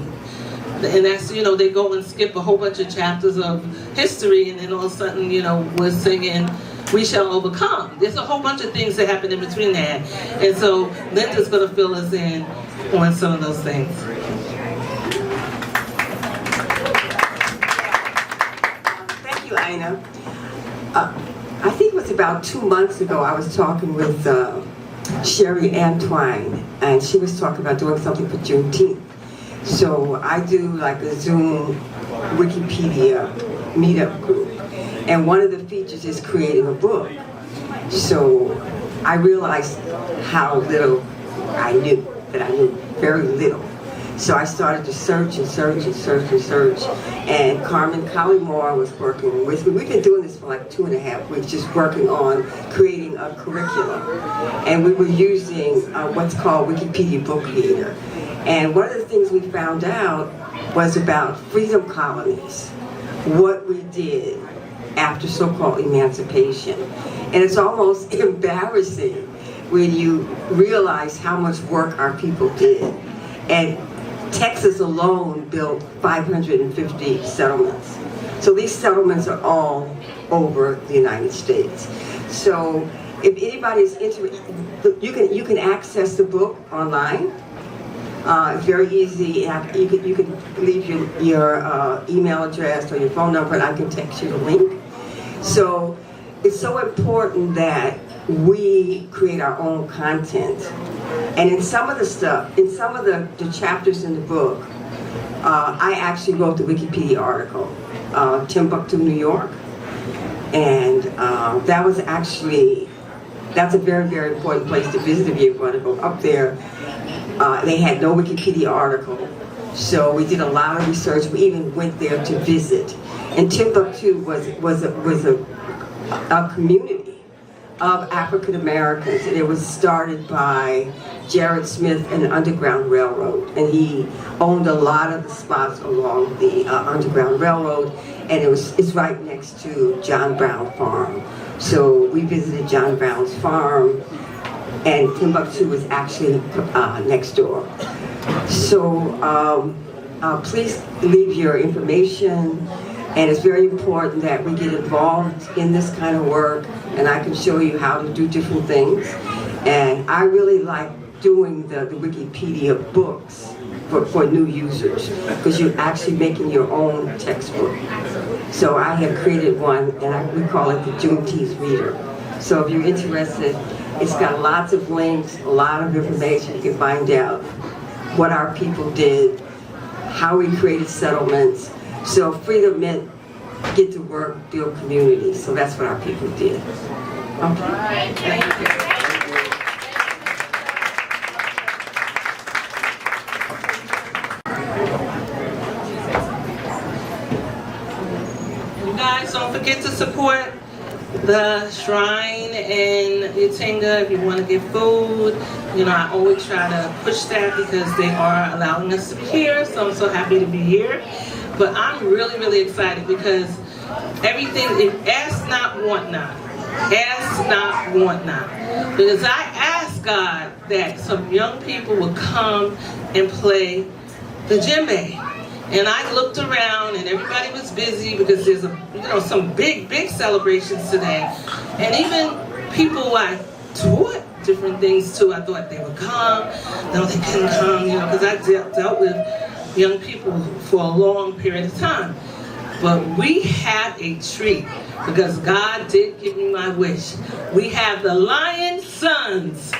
And that's, they go and skip a whole bunch of chapters of history, and then all of a sudden, we're singing We Shall Overcome. There's a whole bunch of things that happen in between that. And so Linda's going to fill us in on some of those things. Thank you, Ina. I think it was about 2 months ago I was talking with Sherry Antwine, and she was talking about doing something for Juneteenth. So I do like a Zoom Wikipedia meetup group, and one of the features is creating a book. So I realized how little I knew, that I knew very little. So I started to search and search and search and search, and Carmen Collymore was working with me. We've been doing this for like 2.5 weeks, just working on creating a curriculum. And we were using what's called Wikipedia Book Reader. And one of the things we found out was about freedom colonies, what we did after so-called emancipation. And it's almost embarrassing when you realize how much work our people did. And Texas alone built 550 settlements. So these settlements are all over the United States. So if anybody's interested, you can access the book online. It's very easy. You can leave your email address or your phone number, and I can text you the link. So it's so important that we create our own content. And in some of the stuff, in some of the chapters in the book, I actually wrote the Wikipedia article, Timbuktu, New York. And that was actually, that's a very, very important place to visit if you want to go up there. They had no Wikipedia article, so we did a lot of research. We even went there to visit. And Timbuktu was a community of African Americans, and it was started by Jared Smith and the Underground Railroad, and he owned a lot of the spots along the Underground Railroad, and it's right next to John Brown Farm. So we visited John Brown's farm, and Timbuktu was actually next door. So please leave your information, and it's very important that we get involved in this kind of work, and I can show you how to do different things. And I really like doing the Wikipedia books for new users, because you're actually making your own textbook. So I have created one, and we call it the Juneteenth Reader. So if you're interested, it's got lots of links, a lot of information. You can find out what our people did, how we created settlements. So freedom meant get to work, build community. So that's what our people did. Okay. Thank you. Guys, don't forget to support the shrine in Utinga if you want to get food. I always try to push that because they are allowing us to be here, so I'm so happy to be here. But I'm really, really excited because everything, ask not, want not. Ask not, want not. Because I asked God that some young people would come and play the djembe. And I looked around and everybody was busy because there's some big celebrations today. And even people I taught different things to, I thought they would come. No, they couldn't come, because I dealt with young people for a long period of time. But we have a treat because God did give me my wish. We have the Lion Sons.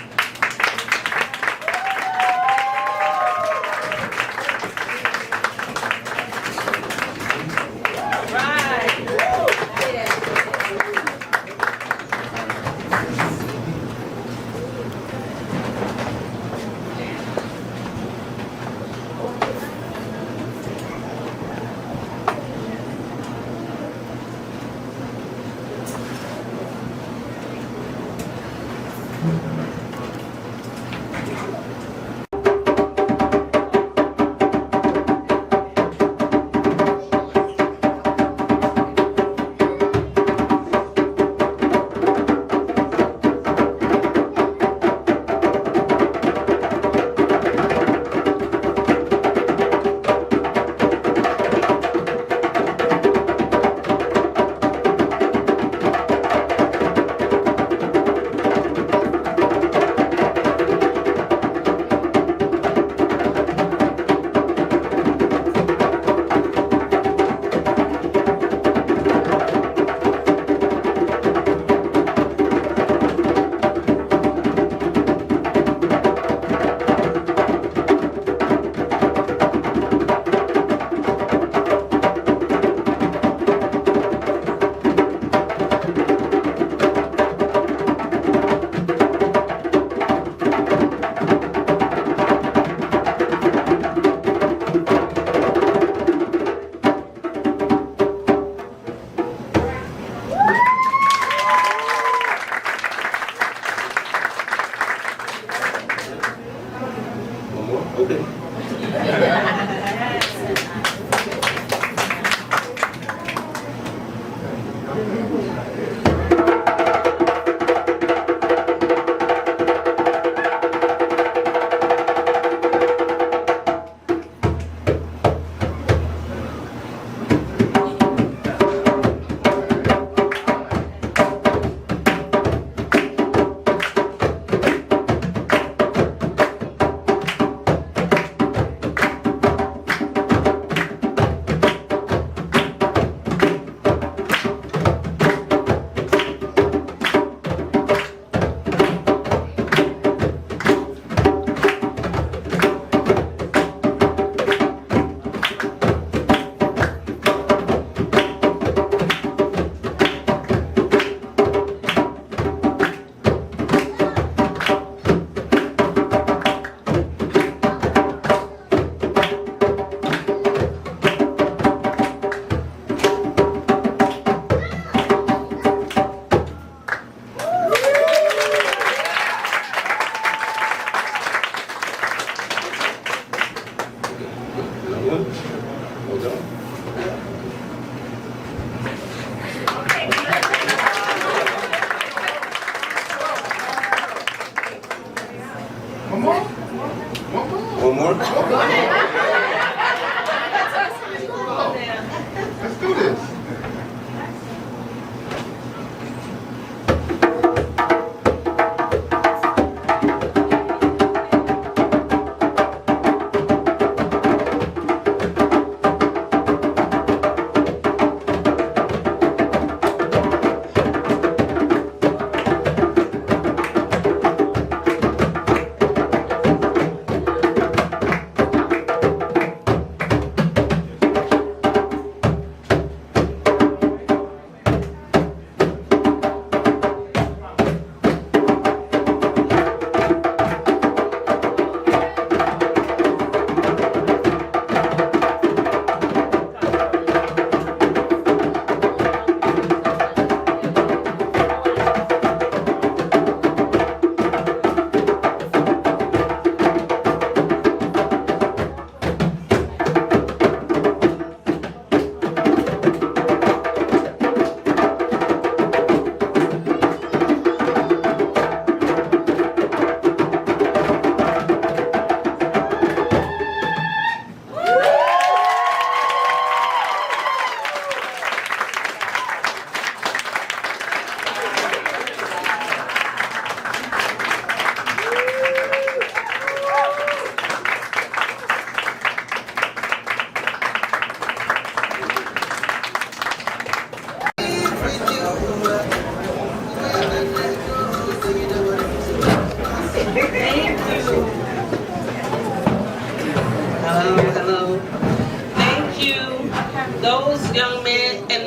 And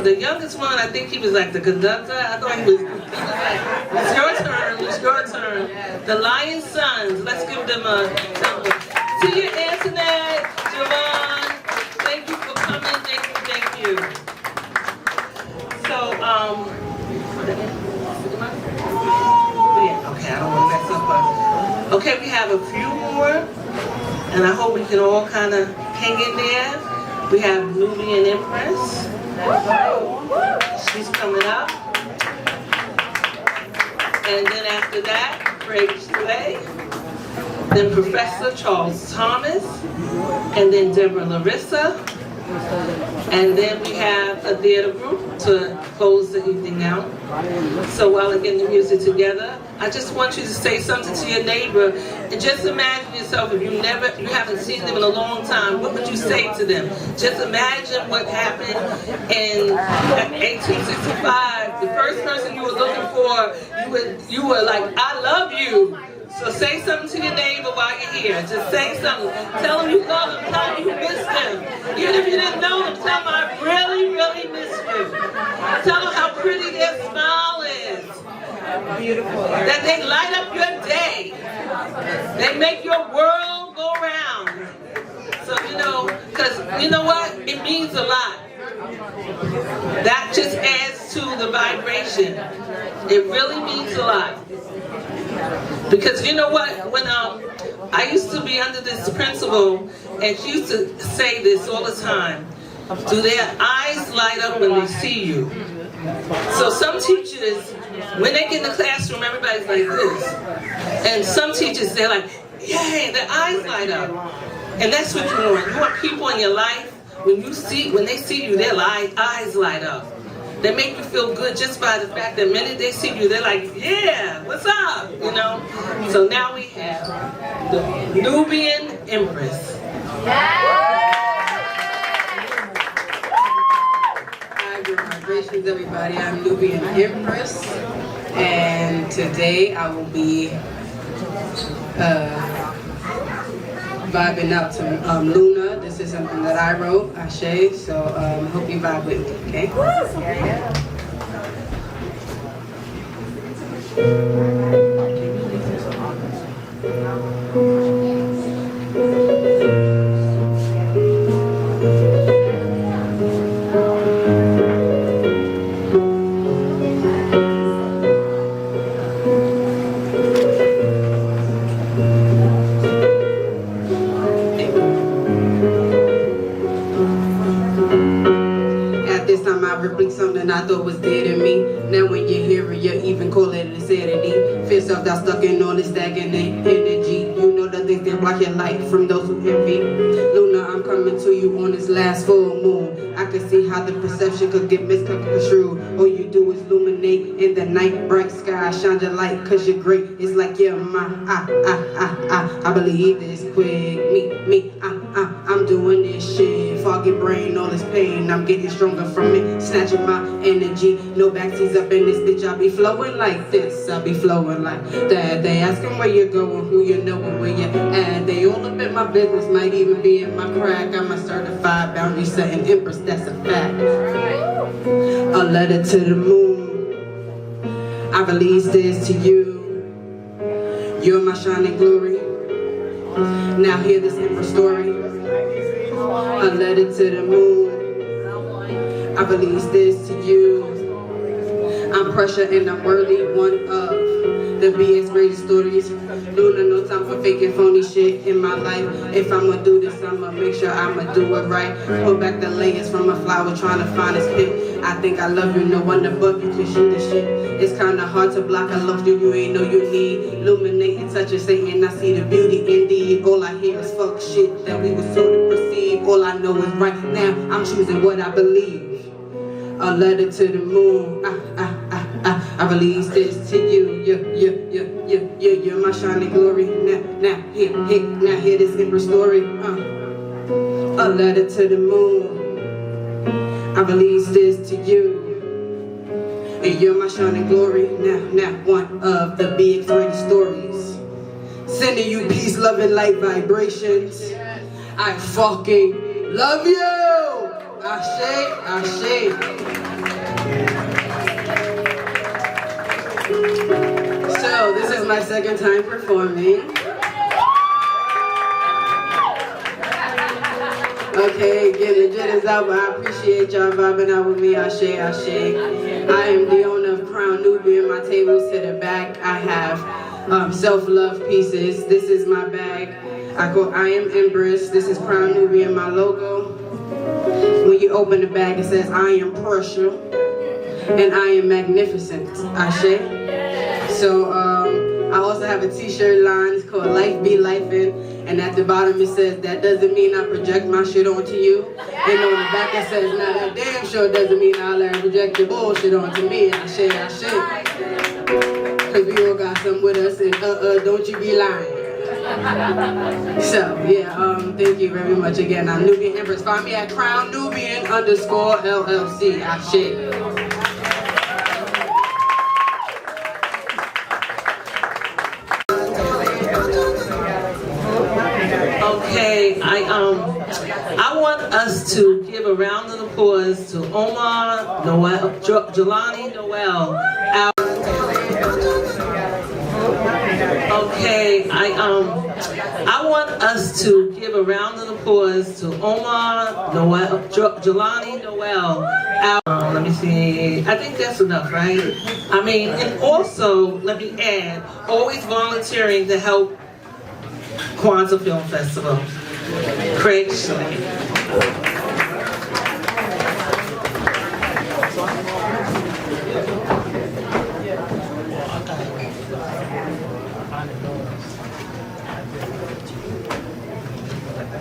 the youngest one, I think he was like the conductor. I thought he was like, it's your turn. The Lion Sons, let's give them a to you, Antoinette, Javon. Thank you for coming, thank you. So, yeah, okay, I don't want to mess up. Okay, we have a few more, and I hope we can all kind of hang in there. We have Nubian Empress. She's coming up. And then after that, Craig Slay. Then Professor Charles Thomas. And then Deborah Larissa. And then we have a theater group to close the evening out. So while we're getting the music together, I just want you to say something to your neighbor. And just imagine yourself, if you haven't seen them in a long time, what would you say to them? Just imagine what happened in 1865. The first person you were looking for, you were like, I love you. So say something to your neighbor while you're here. Just say something. Tell them you love them. Tell them you miss them. Even if you didn't know them, tell them I really, really miss you. Tell them how pretty their smile is. Beautiful. That they light up your day. They make your world go round. So, because you know what? It means a lot. That just adds to the vibration. It really means a lot. Because you know what, when I used to be under this principal, and she used to say this all the time, do their eyes light up when they see you? So some teachers, when they get in the classroom, everybody's like this. And some teachers, they're like, yay, their eyes light up. And that's what you want. You want people in your life, when they see you, their eyes light up. They make you feel good just by the fact that the minute they see you, they're like, yeah, what's up? So now we have the Nubian Empress. Hi, good vibrations, everybody. I'm Nubian Empress, and today I will be vibing out to Luna. This is something that I wrote, Ashe, so hope you vibe with me, okay? Something I thought was dead in me. Now when you hear it, you even call it insanity. Feel self that's stuck in all this stagnant energy. You know the things that block your light from those who envy. Luna, I'm coming to you on this last full moon. I can see how the perception could get misconstrued. All you do is illuminate in the night. Bright sky, shine your light cause you're great. It's like you're mine. I believe this quick. I'm doing this shit. Foggy brain, all this pain. I'm getting stronger from it. Snatching my energy. No backseats up in this bitch. I be flowing like this. I be flowing like that. They asking where you're going, who you know, and where you at. They all up in my business. Might even be in my crack. I'm a certified boundary setting empress. That's a fact. A letter to the moon. I release this to you. You're my shining glory. Now hear this empress story. A letter to the moon. I release this to you. I'm pressure and I'm worthy, one of the BX greatest stories. Luna, no time for faking phony shit in my life. If I'ma do this, I'ma make sure I'ma do it right. Pull back the layers from a flower trying to find its pit. I think I love you, no one above you can shoot this shit. It's kinda hard to block, I love you, you ain't know you need. Illuminating, touching Satan, I see the beauty indeed. All I hear is fuck shit that we were told to perceive. All I know is right now, I'm choosing what I believe. A letter to the moon, I release this to you. You're my shining glory. Now hear this emperor story. A letter to the moon, I release this to you. And you're my shining glory. Now one of the BX ready stories. Sending you peace, love, and light vibrations. I fucking love you. Ashe. So this is my second time performing. Okay, getting legit is out, but I appreciate y'all vibing out with me. Ashe. I am the owner of Crown Nubian. My table's to the back. I have self-love pieces. This is my bag. I am Empress. This is Crown Nubian, my logo. When you open the bag, it says I am pressure and I am magnificent. Ashe. So I also have a t-shirt line. It's called Life Be Lifin'. And at the bottom it says, that doesn't mean I project my shit onto you. And on the back it says, now that damn sure doesn't mean I'll let her project your bullshit onto me. Ashe. Cause we all got some with us and don't you be lying. So yeah, thank you very much again. I'm Nubian Empress. Find me at Crown Nubian _LLC. Ashe. Okay, I want us to give a round of applause to Omar Noel, Jelani Noel. Okay, I want us to give a round of applause to Omar Noel, Jelani Noel. Let me see. I think that's enough, right? I mean, and also let me add, always volunteering to help Kwanzaa Film Festival. Craig Slade.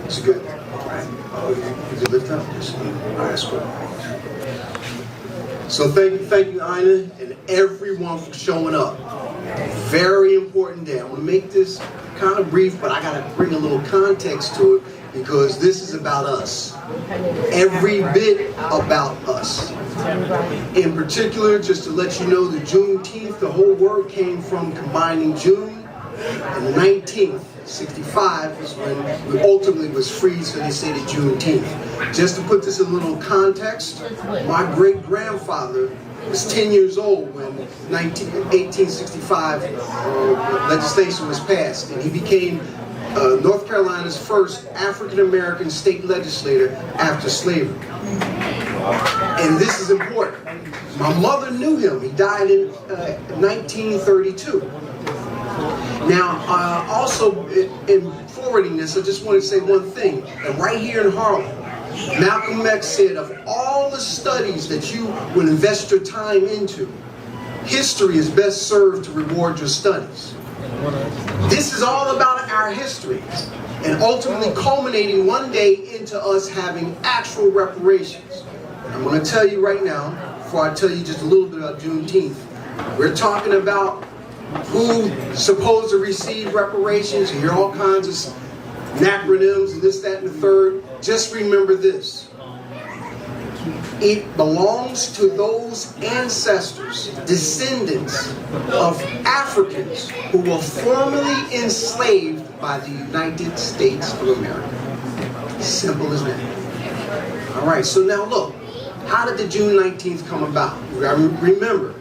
It's good. Is it lift up? All right, that's good. So thank you, Ina, and everyone for showing up. Very important day. I'm gonna make this kind of brief, but I gotta bring a little context to it because this is about us. Every bit about us. In particular, just to let you know, the Juneteenth, the whole word came from combining June and the 19th. 65 is when we ultimately was free, so they say the Juneteenth. Just to put this in a little context, my great-grandfather was 10 years old when 1865 legislation was passed, and he became North Carolina's first African-American state legislator after slavery. And this is important. My mother knew him. He died in 1932. Now, also in forwarding this, I just want to say one thing. And right here in Harlem, Malcolm X said, of all the studies that you would invest your time into, history is best served to reward your studies. This is all about our history, and ultimately culminating one day into us having actual reparations. I'm going to tell you right now, before I tell you just a little bit about Juneteenth, we're talking about who's supposed to receive reparations. You hear all kinds of acronyms and this, that, and the third. Just remember this. It belongs to those ancestors, descendants of Africans who were formerly enslaved by the United States of America. Simple as that. All right, so now look, how did the June 19th come about? Remember,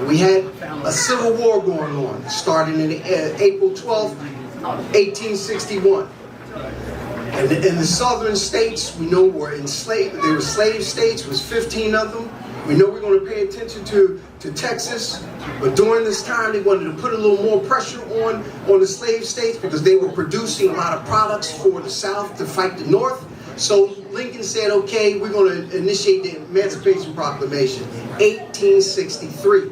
we had a civil war going on, starting in April 12th, 1861. And in the southern states, we know were enslaved. They were slave states. There was 15 of them. We know we're going to pay attention to Texas. But during this time, they wanted to put a little more pressure on the slave states because they were producing a lot of products for the South to fight the North. So Lincoln said, okay, we're going to initiate the Emancipation Proclamation, 1863.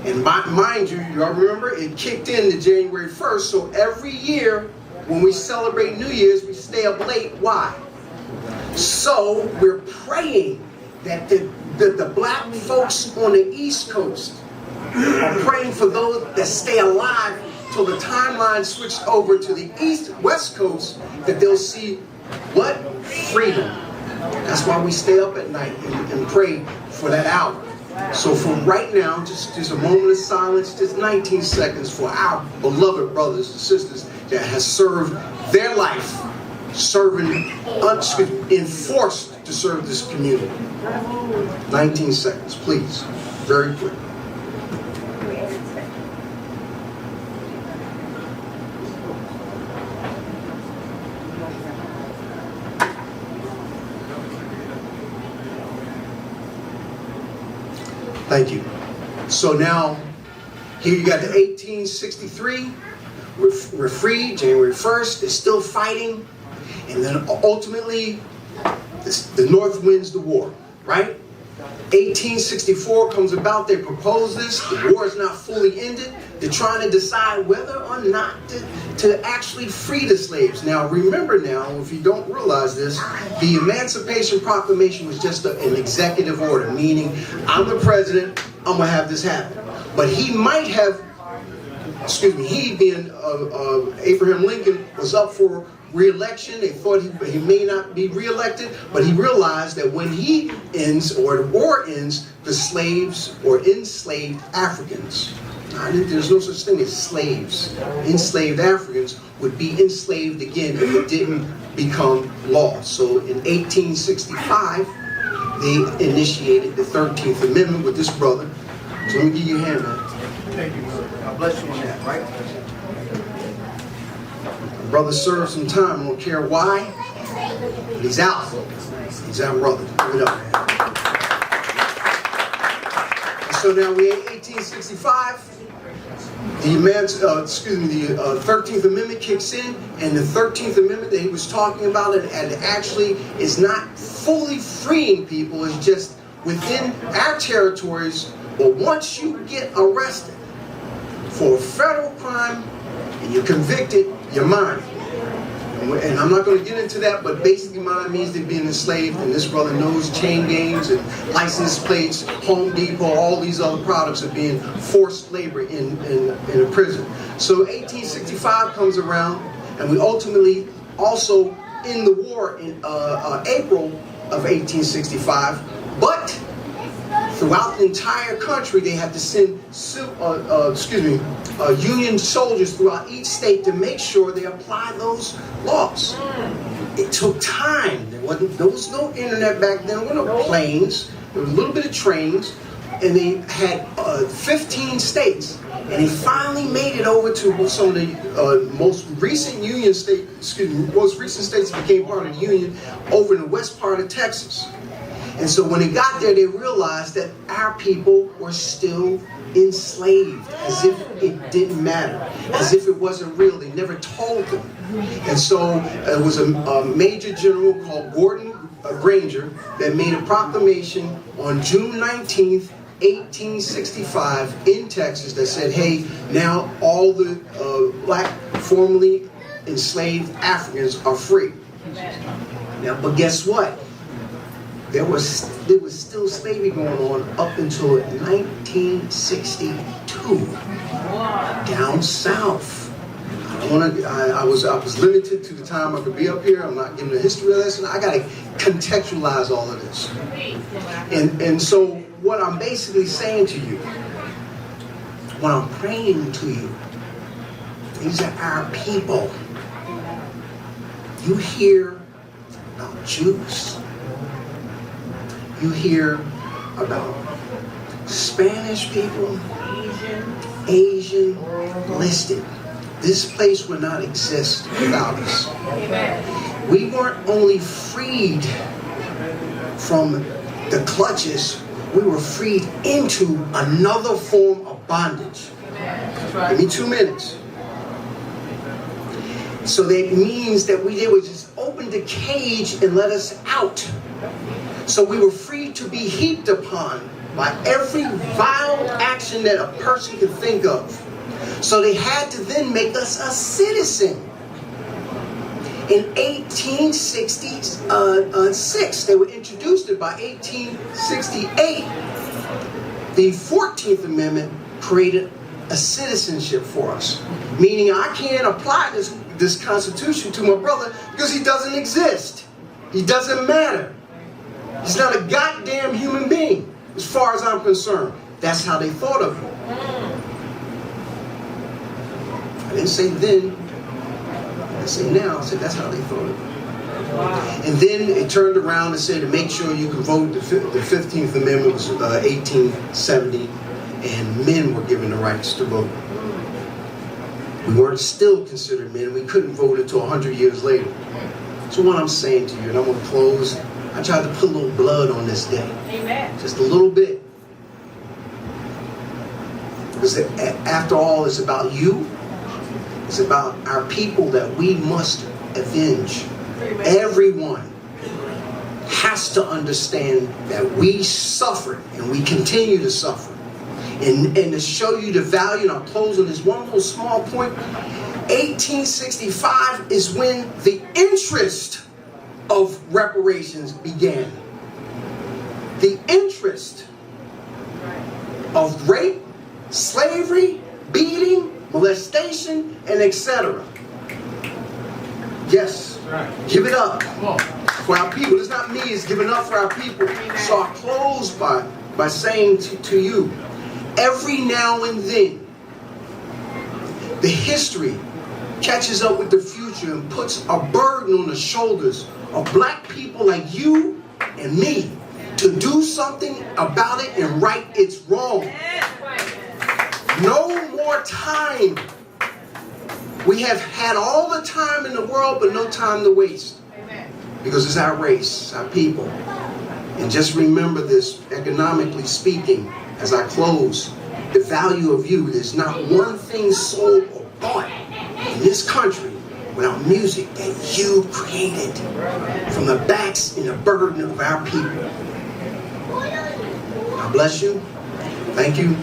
And mind you, y'all remember, it kicked in to January 1st, so every year when we celebrate New Year's, we stay up late. Why? So we're praying that the black folks on the East Coast are praying for those that stay alive till the timeline switched over to the West Coast, that they'll see what? Freedom. That's why we stay up at night and pray for that hour. So from right now, just a moment of silence, just 19 seconds for our beloved brothers and sisters that has served their life, enforced to serve this community? 19 seconds, please. Very quick. Thank you. So now, here you got the 1863. We're free, January 1st. They're still fighting. And then ultimately, the North wins the war, right? 1864 comes about, they propose this, the war is not fully ended. They're trying to decide whether or not to actually free the slaves. Now remember now, if you don't realize this, the Emancipation Proclamation was just an executive order, meaning I'm the president, I'm gonna have this happen. But he might have, he being Abraham Lincoln was up for re-election. They thought he may not be re-elected, but he realized that when he ends, or the war ends, the slaves or enslaved Africans, there's no such thing as slaves, enslaved Africans would be enslaved again if it didn't become law. So in 1865, they initiated the 13th Amendment with this brother. So let me give you a hand, man. Thank you, brother. God bless you on that, right? Brother served some time, I don't care why, but he's out. He's our brother. Give it up, man. And so now we're in 1865. The 13th Amendment kicks in, and the 13th Amendment that he was talking about, and actually is not fully freeing people, is just within our territories. But once you get arrested for a federal crime and you're convicted, you're mine. And I'm not going to get into that, but basically mine means they're being enslaved, and this brother knows chain gangs and license plates, Home Depot, all these other products are being forced labor in a prison. So 1865 comes around, and we ultimately also end the war in April of 1865, but throughout the entire country, they had to send Union soldiers throughout each state to make sure they apply those laws. It took time. There was no internet back then. There were no planes. There was a little bit of trains, and they had 15 states. And they finally made it over to some of the most recent Union states. Most recent states became part of the Union over in the west part of Texas. And so when they got there, they realized that our people were still enslaved, as if it didn't matter, as if it wasn't real. They never told them. And so it was a major general called Gordon Granger that made a proclamation on June 19th, 1865 in Texas that said, hey, now all the black formerly enslaved Africans are free. Now, but guess what? There was still slavery going on up until 1962 down south. I was limited to the time I could be up here. I'm not giving a history lesson. I got to contextualize all of this. And so what I'm basically saying to you, what I'm praying to you, these are our people. You hear about Jews. You hear about Spanish people, Asian listed. This place would not exist without us. Amen. We weren't only freed from the clutches, we were freed into another form of bondage. Right. Give me 2 minutes. So that means that they would just open the cage and let us out. So we were free to be heaped upon by every vile action that a person could think of. So they had to then make us a citizen. In 1866, they were introduced it by 1868. The 14th Amendment created a citizenship for us. Meaning I can't apply this Constitution to my brother because he doesn't exist. He doesn't matter. He's not a goddamn human being, as far as I'm concerned. That's how they thought of him. I didn't say then, I say now, I said that's how they thought of him. And then it turned around and said to make sure you can vote. The 15th Amendment was 1870, and men were given the rights to vote. We weren't still considered men. We couldn't vote until 100 years later. So what I'm saying to you, and I'm going to close, I tried to put a little blood on this day. Amen. Just a little bit. Because after all, it's about you. It's about our people that we must avenge. Everyone has to understand that we suffered and we continue to suffer. And to show you the value, and I'll close on this one little small point, 1865 is when the interest of reparations began. The interest of rape, slavery, beating, molestation, and etc. Yes, give it up for our people. It's not me, it's giving up for our people. So I close by saying to you, every now and then, the history catches up with the future and puts a burden on the shoulders of black people like you and me to do something about it and right its wrong. No more time. We have had all the time in the world, but no time to waste. Because it's our race, it's our people. And just remember this, economically speaking, as I close, the value of you. There's not one thing sold or bought in this country without music that you created from the backs and the burden of our people. God bless you. Thank you.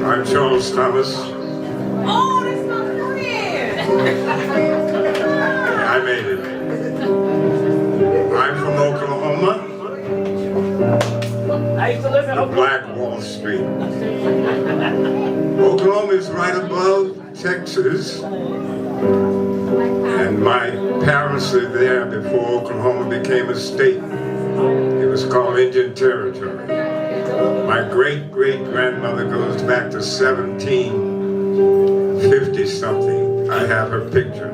I'm Charles Thomas. Oh, that's my friend. I made it. I'm from Oklahoma. I used to live in The Black Wall Street. Oklahoma is right above Texas. And my parents lived there before Oklahoma became a state. It was called Indian Territory. My great-great-grandmother goes back to 1750-something. I have her picture.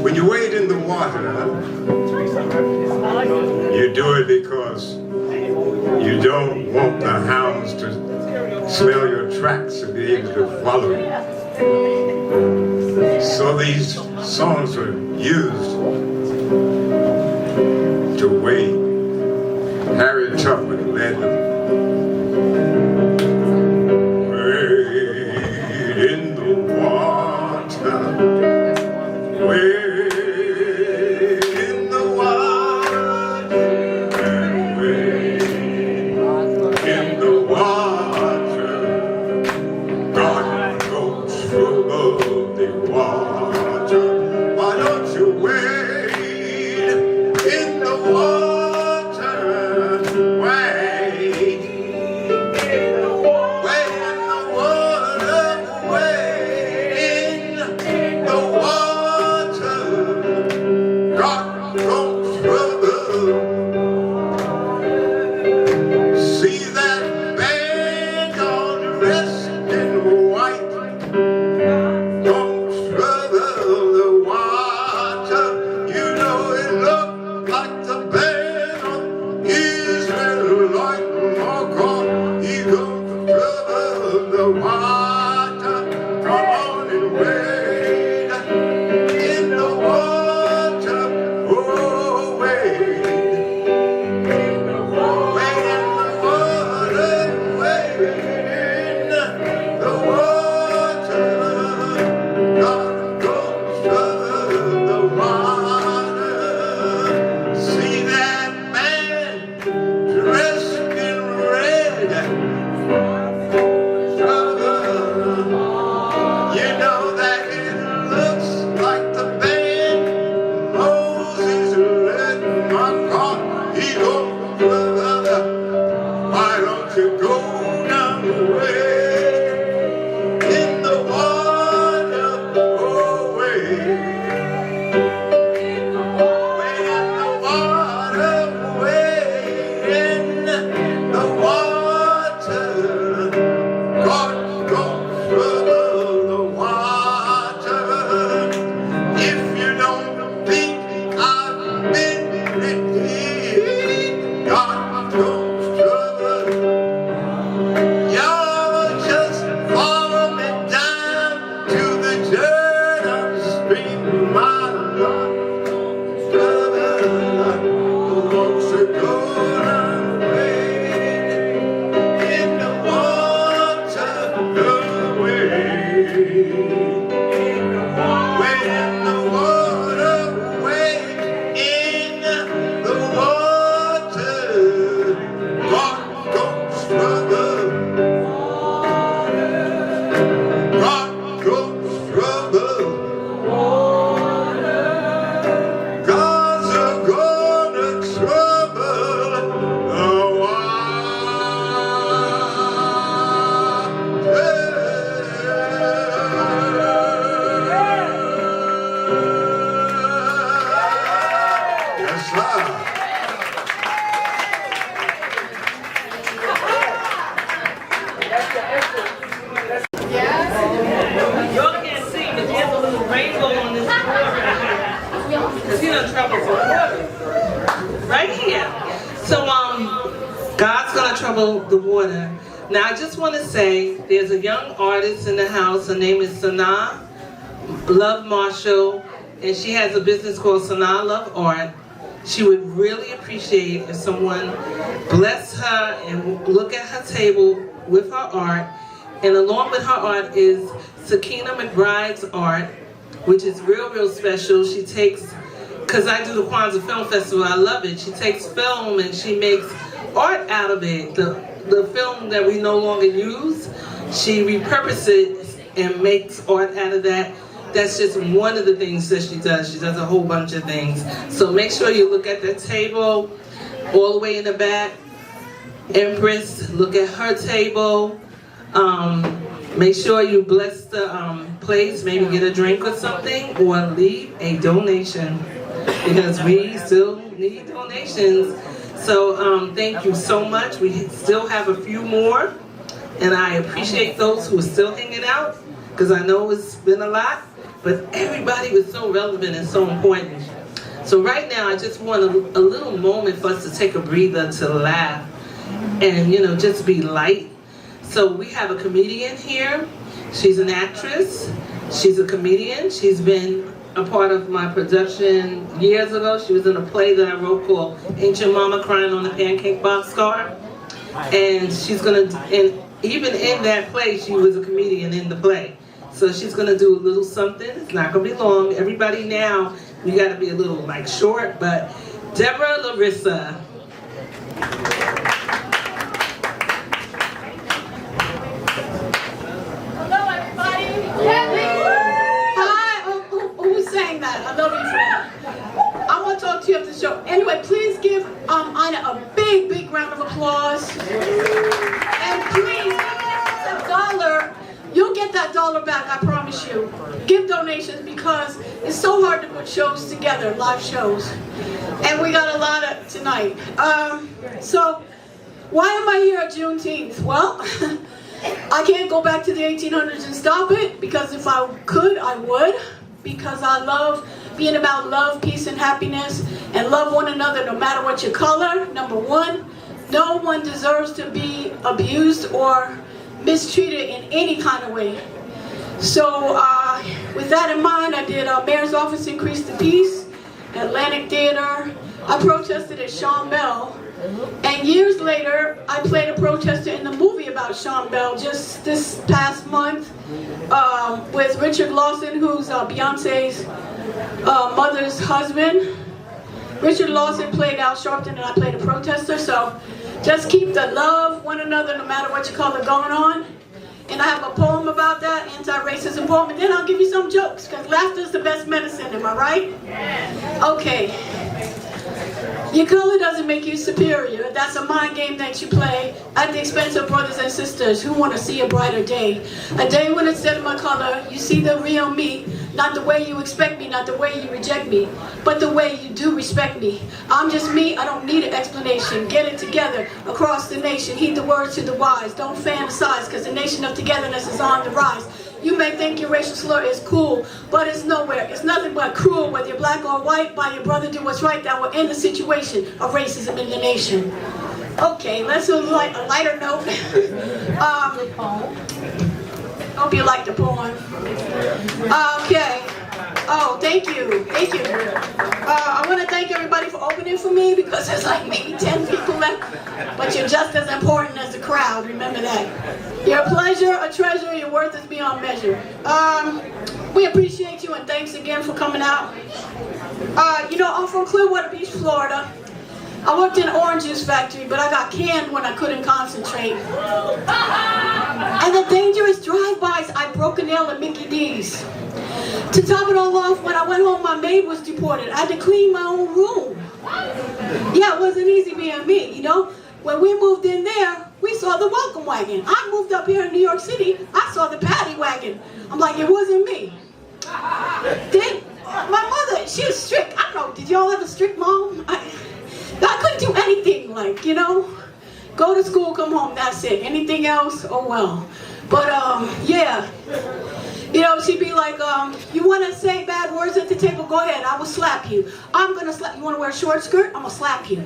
When you wade in the water, you do it because you don't want the hounds to smell your tracks and be able to follow you. So these songs were used to wade. Harriet Tubman led them. Wade in the water, wade in the water, wade in the water. God goes through the water. Why don't you wade in the water? Wade in the water. Wade in the water. God goes through. See that band all dressed in white, don't trouble the water. You know it looked like the band of Israelite. Oh God, he goes to trouble the water. Come on and wade in the water. Oh, wade. Why don't you go down the way in the water? Oh, way in the trouble. Rock goes trouble. God's a gonna trouble the Yes, sir. Y'all can't see, but there's a little rainbow on this board right here. Cause he done trouble for water. Right here. So God's gonna trouble the water. Now I just want to say there's a young artist in the house. Her name is Sanaa Love Marshall, and she has a business called Sanaa Love Art. She would really appreciate if someone bless her and look at her table with her art. And along with her art is Sakina McBride's art, which is real, real special. She takes, because I do the Kwanzaa Film Festival, I love it. She takes film and she makes art out of it. The film that we no longer use, she repurposes it and makes art out of that. That's just one of the things that she does. She does a whole bunch of things. So make sure you look at that table all the way in the back. Empress, look at her table. Make sure you bless the place, maybe get a drink or something, or leave a donation, because we still need donations. So thank you so much. We still have a few more, and I appreciate those who are still hanging out, because I know it's been a lot, but everybody was so relevant and so important. So right now, I just want a little moment for us to take a breather, to laugh, and just be light. So we have a comedian here. She's an actress. She's a comedian. She's been a part of my production years ago. She was in a play that I wrote called Ain't Your Mama Crying on the Pancake Boxcar. And she's gonna, and even in that play, she was a comedian in the play. So she's gonna do a little something. It's not gonna be long. Everybody now, you gotta be a little short, but Deborah Larissa. Who's saying that? I love you for that. I want to talk to you after the show. Anyway, please give Ina a big, big round of applause. And please, $1. You'll get that $1 back, I promise you. Give donations, because it's so hard to put shows together, live shows. And we got a lot of tonight. So, why am I here at Juneteenth? Well, I can't go back to the 1800s and stop it, because if I could, I would. Because I love being about love, peace, and happiness, and love one another no matter what your color. Number one, no one deserves to be abused or mistreated in any kind of way. So with that in mind, I did Mayor's Office Increase the Peace, Atlantic Theater. I protested at Sean Bell. And years later, I played a protester in the movie about Sean Bell just this past month with Richard Lawson, who's Beyonce's mother's husband. Richard Lawson played Al Sharpton and I played a protester. So just keep the love one another no matter what you call it going on. And I have a poem about that, anti-racism poem, and then I'll give you some jokes, because laughter is the best medicine, am I right? Okay. Your color doesn't make you superior. That's a mind game that you play at the expense of brothers and sisters who want to see a brighter day. A day when instead of my color, you see the real me. Not the way you expect me, not the way you reject me, but the way you do respect me. I'm just me, I don't need an explanation. Get it together across the nation. Heed the words to the wise. Don't fantasize, because the nation of togetherness is on the rise. You may think your racial slur is cool, but it's nowhere. It's nothing but cruel, whether you're black or white. By your brother, do what's right. That will end the situation of racism in the nation. Okay, let's do a lighter note. Hope you like the poem. Okay. Oh, thank you. Thank you. I want to thank everybody for opening for me, because there's like maybe 10 people left. But you're just as important as the crowd. Remember that. You're a pleasure, a treasure. Your worth is beyond measure. We appreciate you, and thanks again for coming out. I'm from Clearwater Beach, Florida. I worked in an orange juice factory, but I got canned when I couldn't concentrate. And the dangerous drive-bys, I broke a nail at Mickey D's. To top it all off, when I went home, my maid was deported. I had to clean my own room. Yeah, it wasn't easy being me, you know? When we moved in there, we saw the welcome wagon. I moved up here in New York City, I saw the paddy wagon. I'm like, it wasn't me. Then, my mother, she was strict. I don't know, did y'all have a strict mom? I couldn't do anything, like, you know? Go to school, come home, that's it. Anything else, oh well. But, yeah. You know, she'd be like, you want to say bad words at the table? Go ahead, I will slap you. I'm going to slap you. Want to wear a short skirt? I'm going to slap you.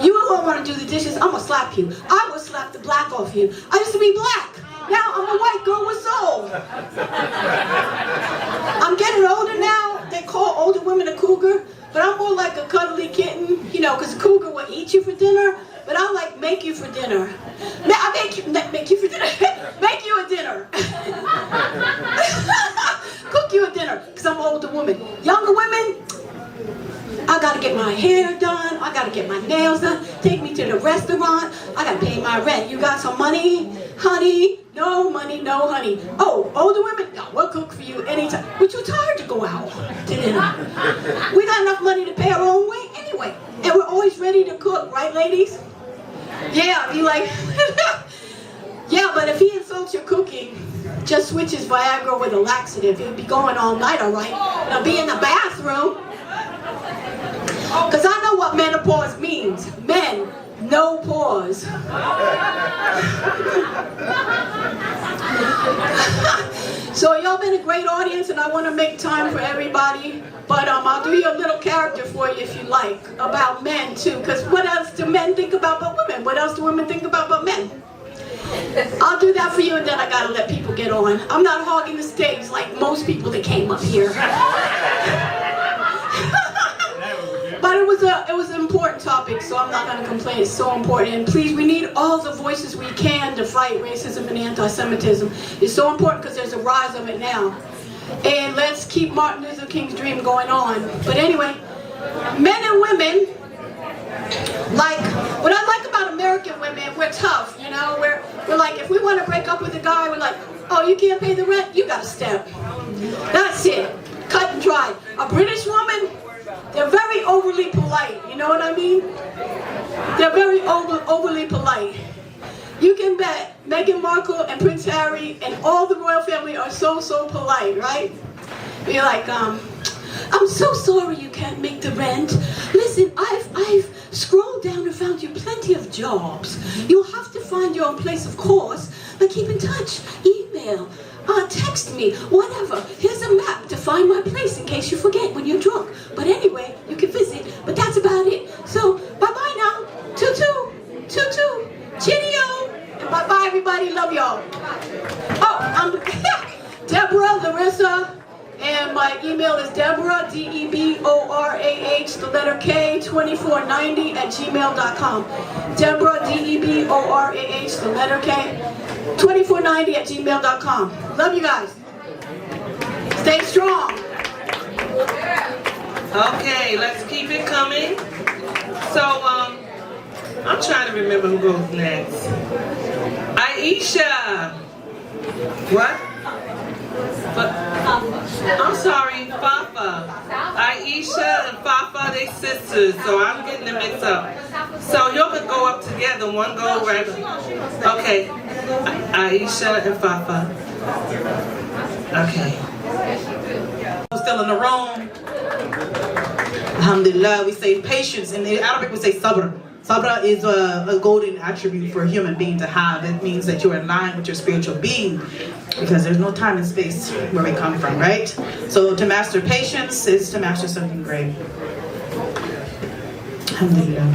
You don't want to do the dishes? I'm going to slap you. I will slap the black off you. I used to be black. Now I'm a white girl with soul. I'm getting older now. They call older women a cougar, but I'm more like a cuddly kitten, you know, because a cougar will eat you for dinner, but I like make you for dinner. I make you for dinner. Make you a dinner. Cook you a dinner, because I'm an older woman. Younger women, I gotta get my hair done, I gotta get my nails done, take me to the restaurant, I gotta pay my rent. You got some money? Honey? No money, no honey. Oh, older women? No, we'll cook for you anytime. We're too tired to go out to dinner. We got enough money to pay our own way anyway. And we're always ready to cook, right ladies? Yeah, be like, yeah, but if he insults your cooking, just switch his Viagra with a laxative. He'll be going all night, all right? Now be in the bathroom. Because I know what menopause means. Men, no pause. So y'all been a great audience, and I want to make time for everybody. But I'll do you a little character for you if you like, about men too. Because what else do men think about but women? What else do women think about but men? I'll do that for you, and then I gotta let people get on. I'm not hogging the stage like most people that came up here. But it was an important topic, so I'm not gonna complain. It's so important. And please, we need all the voices we can to fight racism and anti-Semitism. It's so important because there's a rise of it now. And let's keep Martin Luther King's dream going on. But anyway, men and women, like, what I like about American women, we're tough, you know? We're like, if we want to break up with a guy, we're like, oh, you can't pay the rent? You gotta step. That's it. Cut and dry. A British woman, they're very overly polite, you know what I mean? They're very overly polite. You can bet Meghan Markle and Prince Harry and all the royal family are so polite, right? Be like, I'm so sorry you can't make the rent. Listen, I've scrolled down and found you plenty of jobs. You'll have to find your own place, of course, but keep in touch, email, text me, whatever. Here's a map to find my place in case you forget when you're drunk. But anyway, you can visit, but that's about it. So, bye-bye now. Toot-toot, toot-toot, cheerio, and bye-bye everybody, love y'all. Oh, I'm Deborah Larissa, and my email is Deborah, DEBORAH, the letter K, 2490 @gmail.com. Deborah, DEBORAH, the letter K, 2490 @gmail.com. Love you guys. Stay strong. Okay, let's keep it coming. So, I'm trying to remember who goes next. Aisha. What? But, I'm sorry, Fafa. Aisha and Fafa, they sisters, so I'm getting them mixed up. So y'all can go up together, one go right. Okay, Aisha and Fafa. Okay. Still in the room. Alhamdulillah, we say patience. In the Arabic, we say sabr. Sabra is a golden attribute for a human being to have. It means that you're in line with your spiritual being, because there's no time and space where we come from, right? So to master patience is to master something great. Alhamdulillah.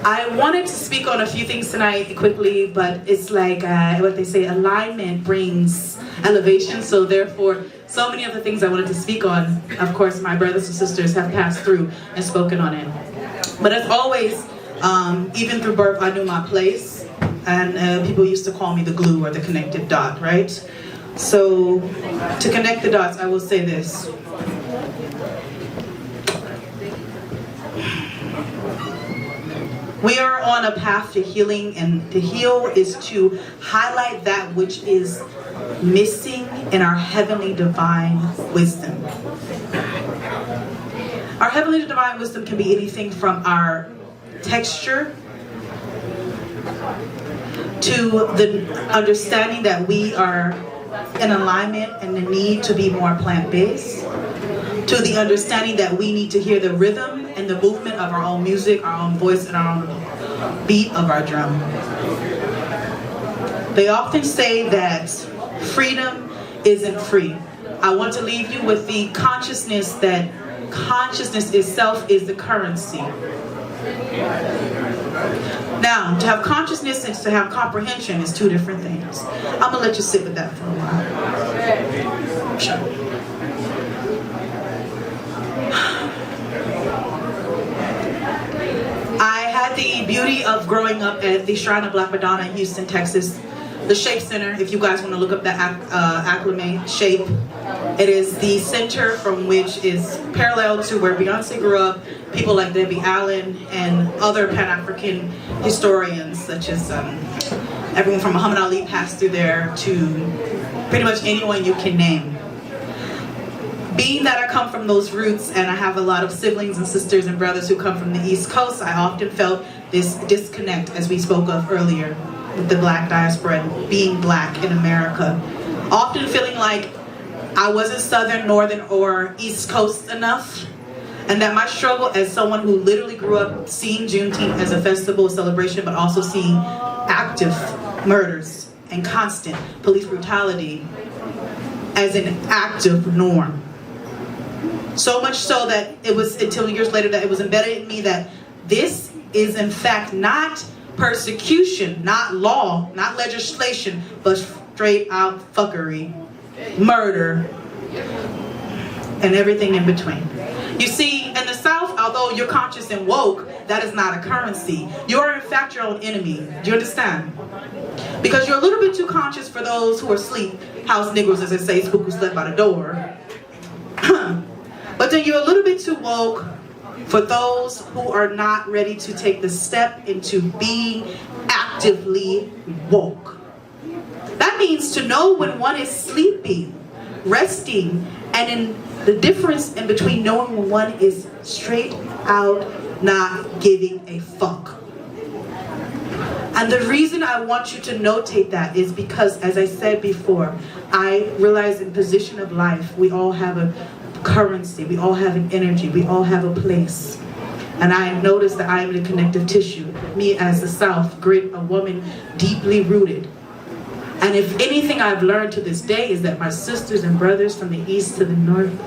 I wanted to speak on a few things tonight quickly, but it's like what they say, alignment brings elevation. So therefore, so many of the things I wanted to speak on, of course, my brothers and sisters have passed through and spoken on it. But as always, even through birth, I knew my place. And people used to call me the glue or the connective dot, right? So to connect the dots, I will say this. We are on a path to healing, and to heal is to highlight that which is missing in our heavenly divine wisdom. Our heavenly divine wisdom can be anything from our texture to the understanding that we are in alignment and the need to be more plant-based, to the understanding that we need to hear the rhythm and the movement of our own music, our own voice, and our own beat of our drum. They often say that freedom isn't free. I want to leave you with the consciousness that consciousness itself is the currency. Now, to have consciousness and to have comprehension is two different things. I'm gonna let you sit with that for a while. Sure. I had the beauty of growing up at the Shrine of Black Madonna in Houston, Texas. The Shape Center, if you guys want to look up the acclimate Shape, it is the center from which is parallel to where Beyonce grew up. People like Debbie Allen and other Pan-African historians, such as everyone from Muhammad Ali passed through there to pretty much anyone you can name. Being that I come from those roots and I have a lot of siblings and sisters and brothers who come from the East Coast, I often felt this disconnect, as we spoke of earlier, with the Black diaspora and being Black in America. Often feeling like I wasn't Southern, Northern, or East Coast enough, and that my struggle as someone who literally grew up seeing Juneteenth as a festival celebration, but also seeing active murders and constant police brutality as an active norm. So much so that it was until years later that it was embedded in me that this is in fact not persecution, not law, not legislation, but straight out fuckery, murder, and everything in between. You see, in the South, although you're conscious and woke, that is not a currency. You are in fact your own enemy. Do you understand? Because you're a little bit too conscious for those who are asleep, house Negroes, as they say, spook who slept by the door. But then you're a little bit too woke for those who are not ready to take the step into being actively woke. That means to know when one is sleeping, resting, and in the difference in between knowing when one is straight out not giving a fuck. And the reason I want you to notate that is because, as I said before, I realize in position of life, we all have a currency, we all have an energy, we all have a place. And I noticed that I am the connective tissue. Me as the South, grit, a woman deeply rooted. And if anything I've learned to this day is that my sisters and brothers from the East to the North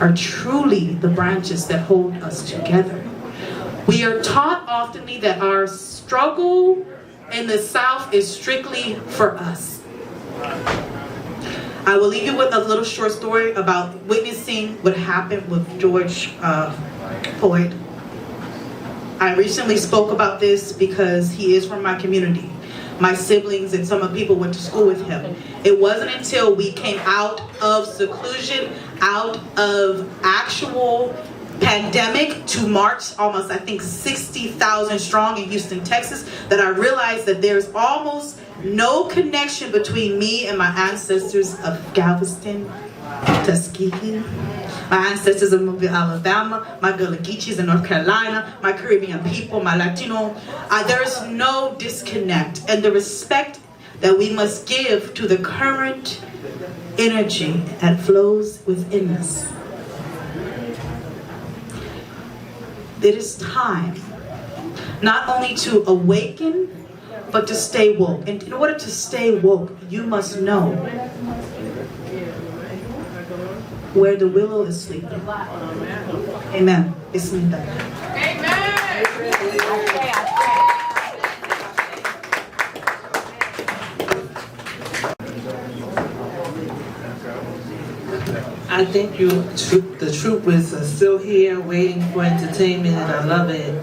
are truly the branches that hold us together. We are taught oftenly that our struggle in the South is strictly for us. I will leave you with a little short story about witnessing what happened with George Floyd. I recently spoke about this because he is from my community. My siblings and some of the people went to school with him. It wasn't until we came out of seclusion, out of actual pandemic to march almost, I think, 60,000 strong in Houston, Texas, that I realized that there's almost no connection between me and my ancestors of Galveston, Tuskegee, my ancestors of Mobile, Alabama, my Gullah Geechees in North Carolina, my Caribbean people, my Latino. There is no disconnect. And the respect that we must give to the current energy that flows within us. It is time not only to awaken, but to stay woke. And in order to stay woke, you must know where the willow is sleeping. Amen. Bismillah. I think the troopers are still here waiting for entertainment, and I love it.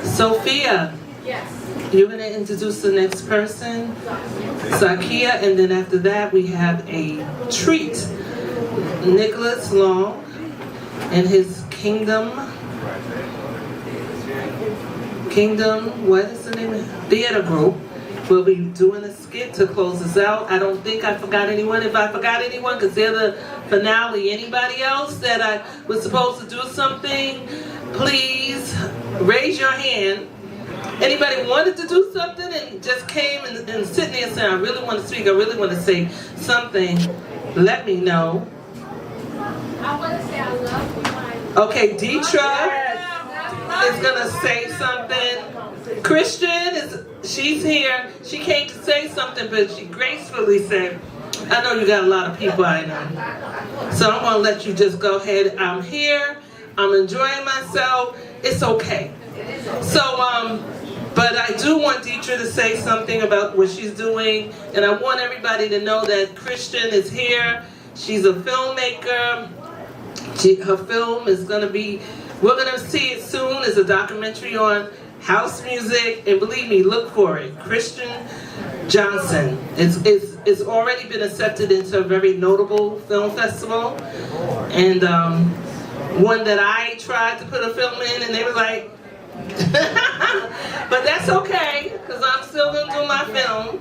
Sophia, you're going to introduce the next person, Zakia, and then after that we have a treat. Nicholas Long and his Kingdom Kingdom, what is the name? Theater Group. We'll be doing a skit to close this out. I don't think I forgot anyone. If I forgot anyone, because they're the finale. Anybody else that I was supposed to do something, please raise your hand. Anybody wanted to do something and just came and sitting there saying, I really want to speak, I really want to say something, let me know. I want to say I love you. Okay, Deetra is going to say something. Christian, she's here. She came to say something, but she gracefully said, I know you got a lot of people I know. So I'm going to let you just go ahead. I'm here. I'm enjoying myself. It's okay. So, but I do want Deetra to say something about what she's doing. And I want everybody to know that Christian is here. She's a filmmaker. Her film is going to be, we're going to see it soon. It's a documentary on house music, and believe me, look for it. Christian Johnson. It's already been accepted into a very notable film festival, and one that I tried to put a film in, and they were like, but that's okay, because I'm still gonna do my film.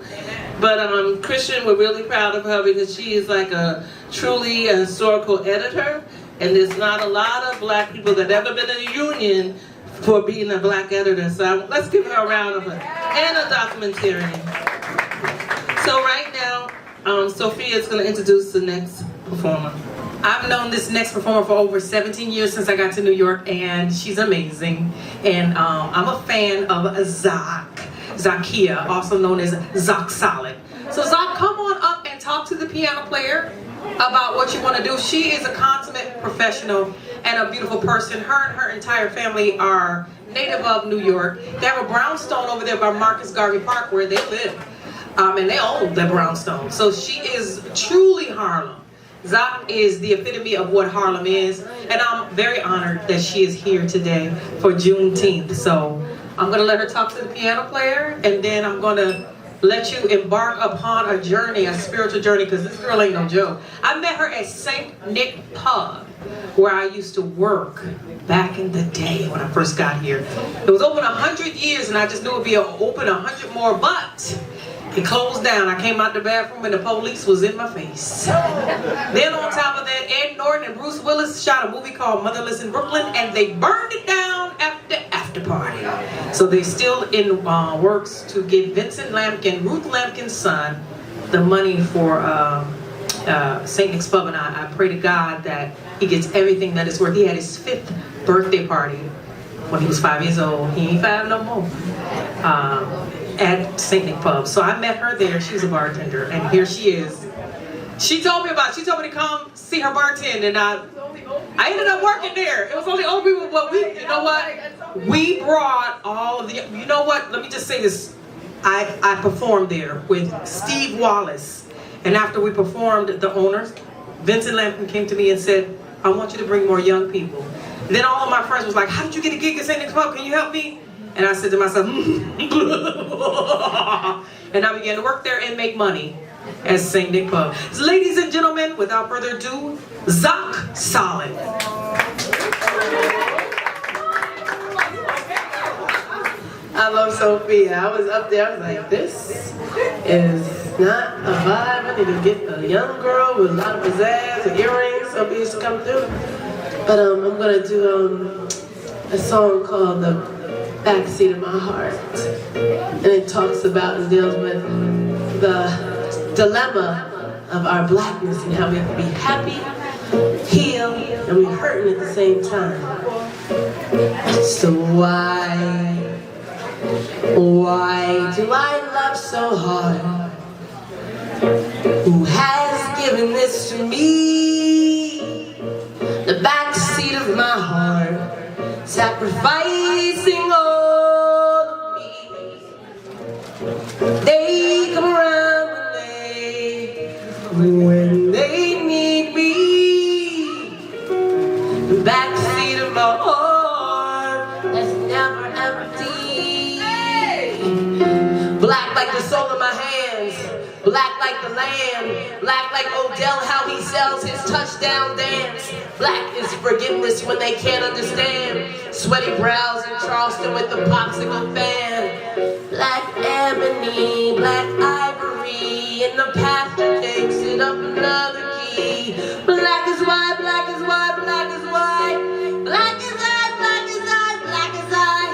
But Christian, we're really proud of her because she is like a truly historical editor, and there's not a lot of black people that have ever been in a union for being a black editor. So let's give her a round of applause. And a documentarian. So right now, Sophia is going to introduce the next performer. I've known this next performer for over 17 years since I got to New York, and she's amazing. And I'm a fan of Zakia, also known as Zoc Solid. So Zoc, come on up and talk to the piano player about what you want to do. She is a consummate professional and a beautiful person. Her and her entire family are native of New York. They have a brownstone over there by Marcus Garvey Park where they live. And they own the brownstone. So she is truly Harlem. Zoc is the epitome of what Harlem is. And I'm very honored that she is here today for Juneteenth. So I'm going to let her talk to the piano player, and then I'm going to let you embark upon a journey, a spiritual journey, because this girl ain't no joke. I met her at St. Nick Pub, where I used to work back in the day when I first got here. It was open 100 years, and I just knew it would be open 100 more, but it closed down. I came out the bathroom, and the police was in my face. Then on top of that, Ed Norton and Bruce Willis shot a movie called Motherless in Brooklyn, and they burned it down after party. So they're still in works to give Vincent Lampkin, Ruth Lampkin's son, the money for St. Nick's Pub, and I pray to God that he gets everything that it's worth. He had his 5th birthday party when he was 5 years old. He ain't 5 no more. At St. Nick Pub. So I met her there. She was a bartender, and here she is. She told me to come see her bartend, and I ended up working there. It was only old people, but you know what? We brought all of the, you know what? Let me just say this. I performed there with Steve Wallace, and after we performed, the owners, Vincent Lampkin, came to me and said, I want you to bring more young people. And then all of my friends was like, how did you get a gig at St. Nick's Pub? Can you help me? And I said to myself, and I began to work there and make money at St. Nick Pub. So ladies and gentlemen, without further ado, Zoc Solid. I love Sophia. I was up there, I was like, this is not a vibe. I need to get a young girl with a lot of pizzazz and earrings. Sophia used to come through. But I'm gonna do a song called The Backseat of My Heart. And it talks about and deals with the dilemma of our blackness and how we have to be happy, heal, and we're hurting at the same time. So why do I love so hard? Who has given this to me? The backseat of my heart, sacrificing all of me. They come around when they need me. The backseat of my heart that's never empty. Black like the soul of my hands, Black like the land, black like Odell, how he sells his touchdown dance. Black is forgiveness when they can't understand. Sweaty brows in Charleston with the popsicle fan. Black ebony, black ivory, and the pastor takes it up another key. Black is white, black is white, black is white. Black is I, black is I, black is I.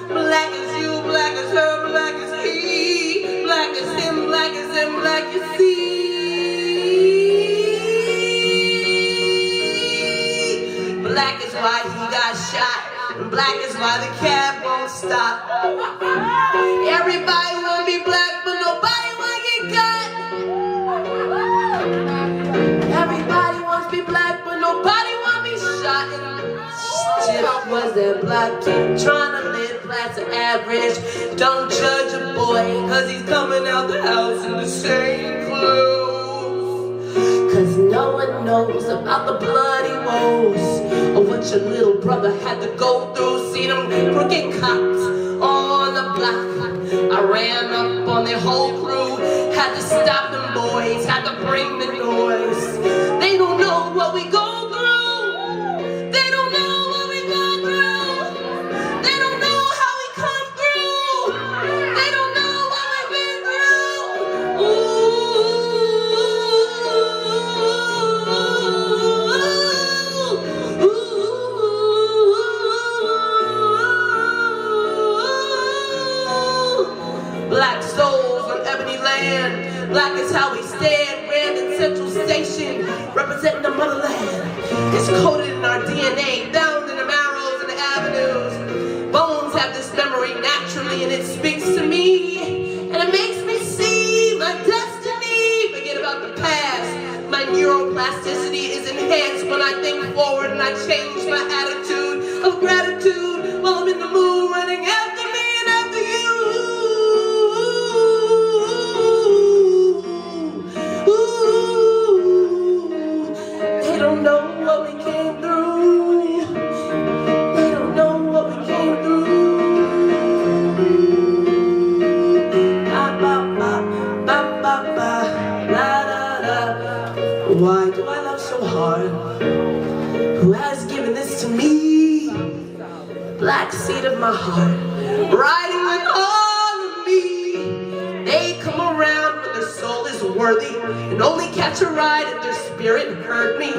Black is you, black is her, black is he. Black is him, black is him, black is he. Black is why he got shot, and black is why the cab won't stop. Everybody wanna be black, but nobody wanna get got. Everybody wants to be black, but nobody wanna be shot. Stiff was that black kid trying to live class average. Don't judge a boy, cause he's coming out the house in the same clothes. Cause no one knows about the bloody woes of what your little brother had to go through. See them crooked cops on the block. I ran up on their whole crew, had to stop them boys, had to bring the noise. They don't know what we go through. They don't know what we go through. They don't know how we come through. They don't know what we've been through. Black souls on ebony land. Black is how we stand. Rand Central Station, representing the motherland. It's coded in our DNA, bound in the marrows and the avenues. Bones have this memory naturally, and it speaks to me, and it makes me see my destiny. Forget about the past. My neuroplasticity is enhanced when I think forward, and I change my attitude of gratitude while I'm in the mood running after me and after you. They don't know what we came through. They don't know what we came through. Ba ba ba ba ba ba la da da. Why do I love so hard? Who has given this to me? Black seed of my heart, riding with all of me. They come around when their soul is worthy, and only catch a ride if their spirit heard me.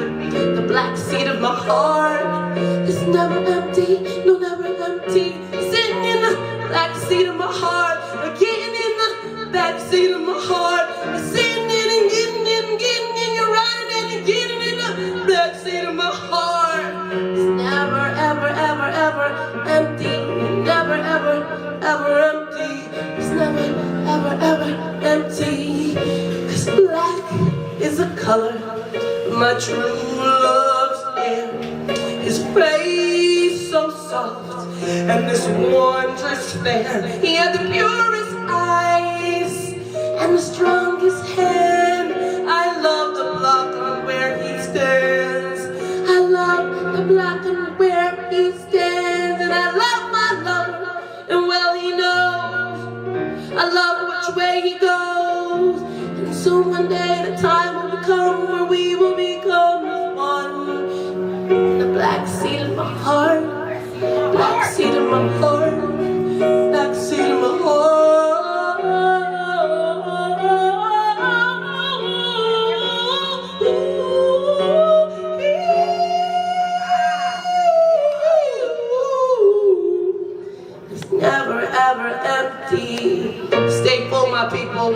The black seed of my heart is never empty, no, never empty. Sitting in the black seed of my heart, getting in the back seat of my heart. Sitting in and getting in, getting in. You're riding in and getting in the black seat of my heart. It's never, ever, ever, ever empty. Never, ever, ever empty. It's never, ever, ever empty. 'Cause black is a color my true love's hair. His face so soft and this wondrous fair. He had the purest eyes and the strongest hand. I love the block on where he stands. I love the block on where he stands. And I love my lover, and well he knows I love which way he goes. And so one day the time will come where we will become one. The black seed of my heart, black seed of my heart, black seed of my heart. It's never ever empty. Stay full, my people.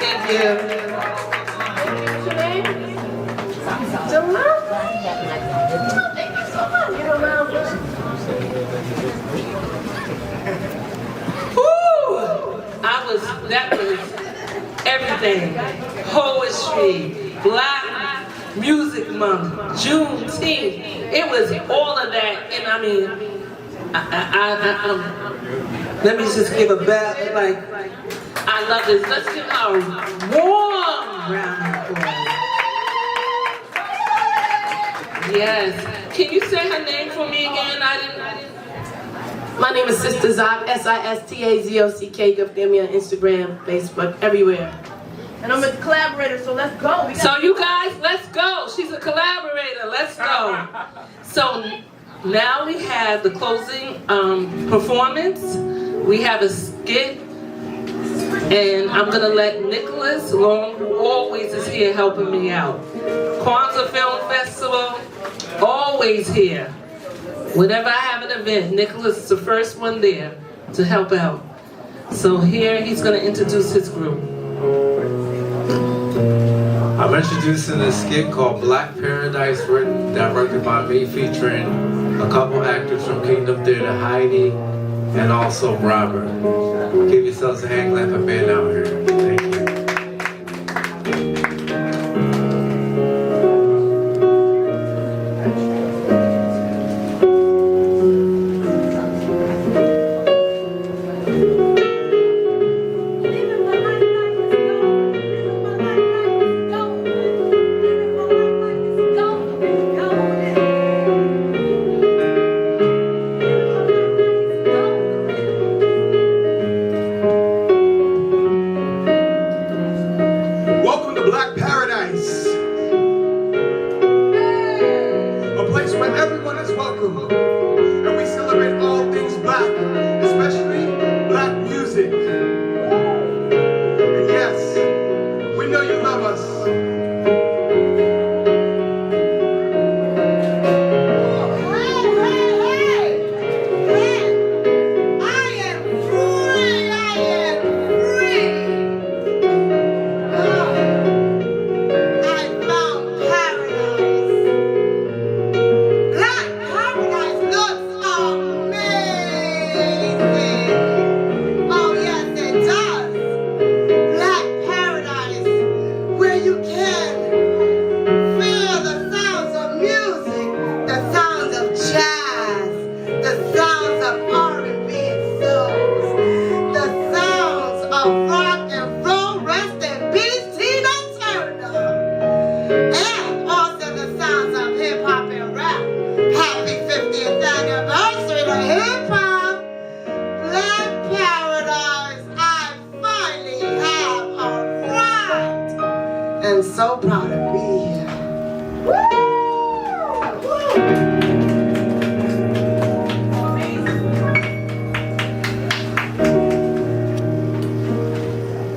Thank you. That was everything. Poetry, Black Music Month, Juneteenth. It was all of that, and I mean, let me just give a back. Like, I love this. Let's give our warm round of applause. Yes. Can you say her name for me again? I didn't. My name is Sister Zock, SISTAZOCK. You can me on Instagram, Facebook, everywhere. And I'm a collaborator, so let's go. So you guys, let's go. She's a collaborator. Let's go. So now we have the closing performance. We have a skit. And I'm going to let Nicholas Long, who always is here helping me out. Kwanzaa Film Festival, always here. Whenever I have an event, Nicholas is the first one there to help out. So here he's going to introduce his group. I'm introducing a skit called Black Paradise, written, directed by me, featuring a couple actors from Kingdom Theater, Heidi, and also Robert. Give yourselves a hand clap for being out here. Thank you.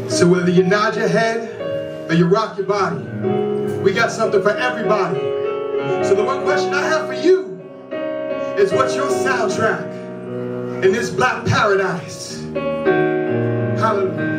So whether you nod your head or you rock your body, we got something for everybody. So the one question I have for you is, what's your soundtrack in this black paradise? Hallelujah.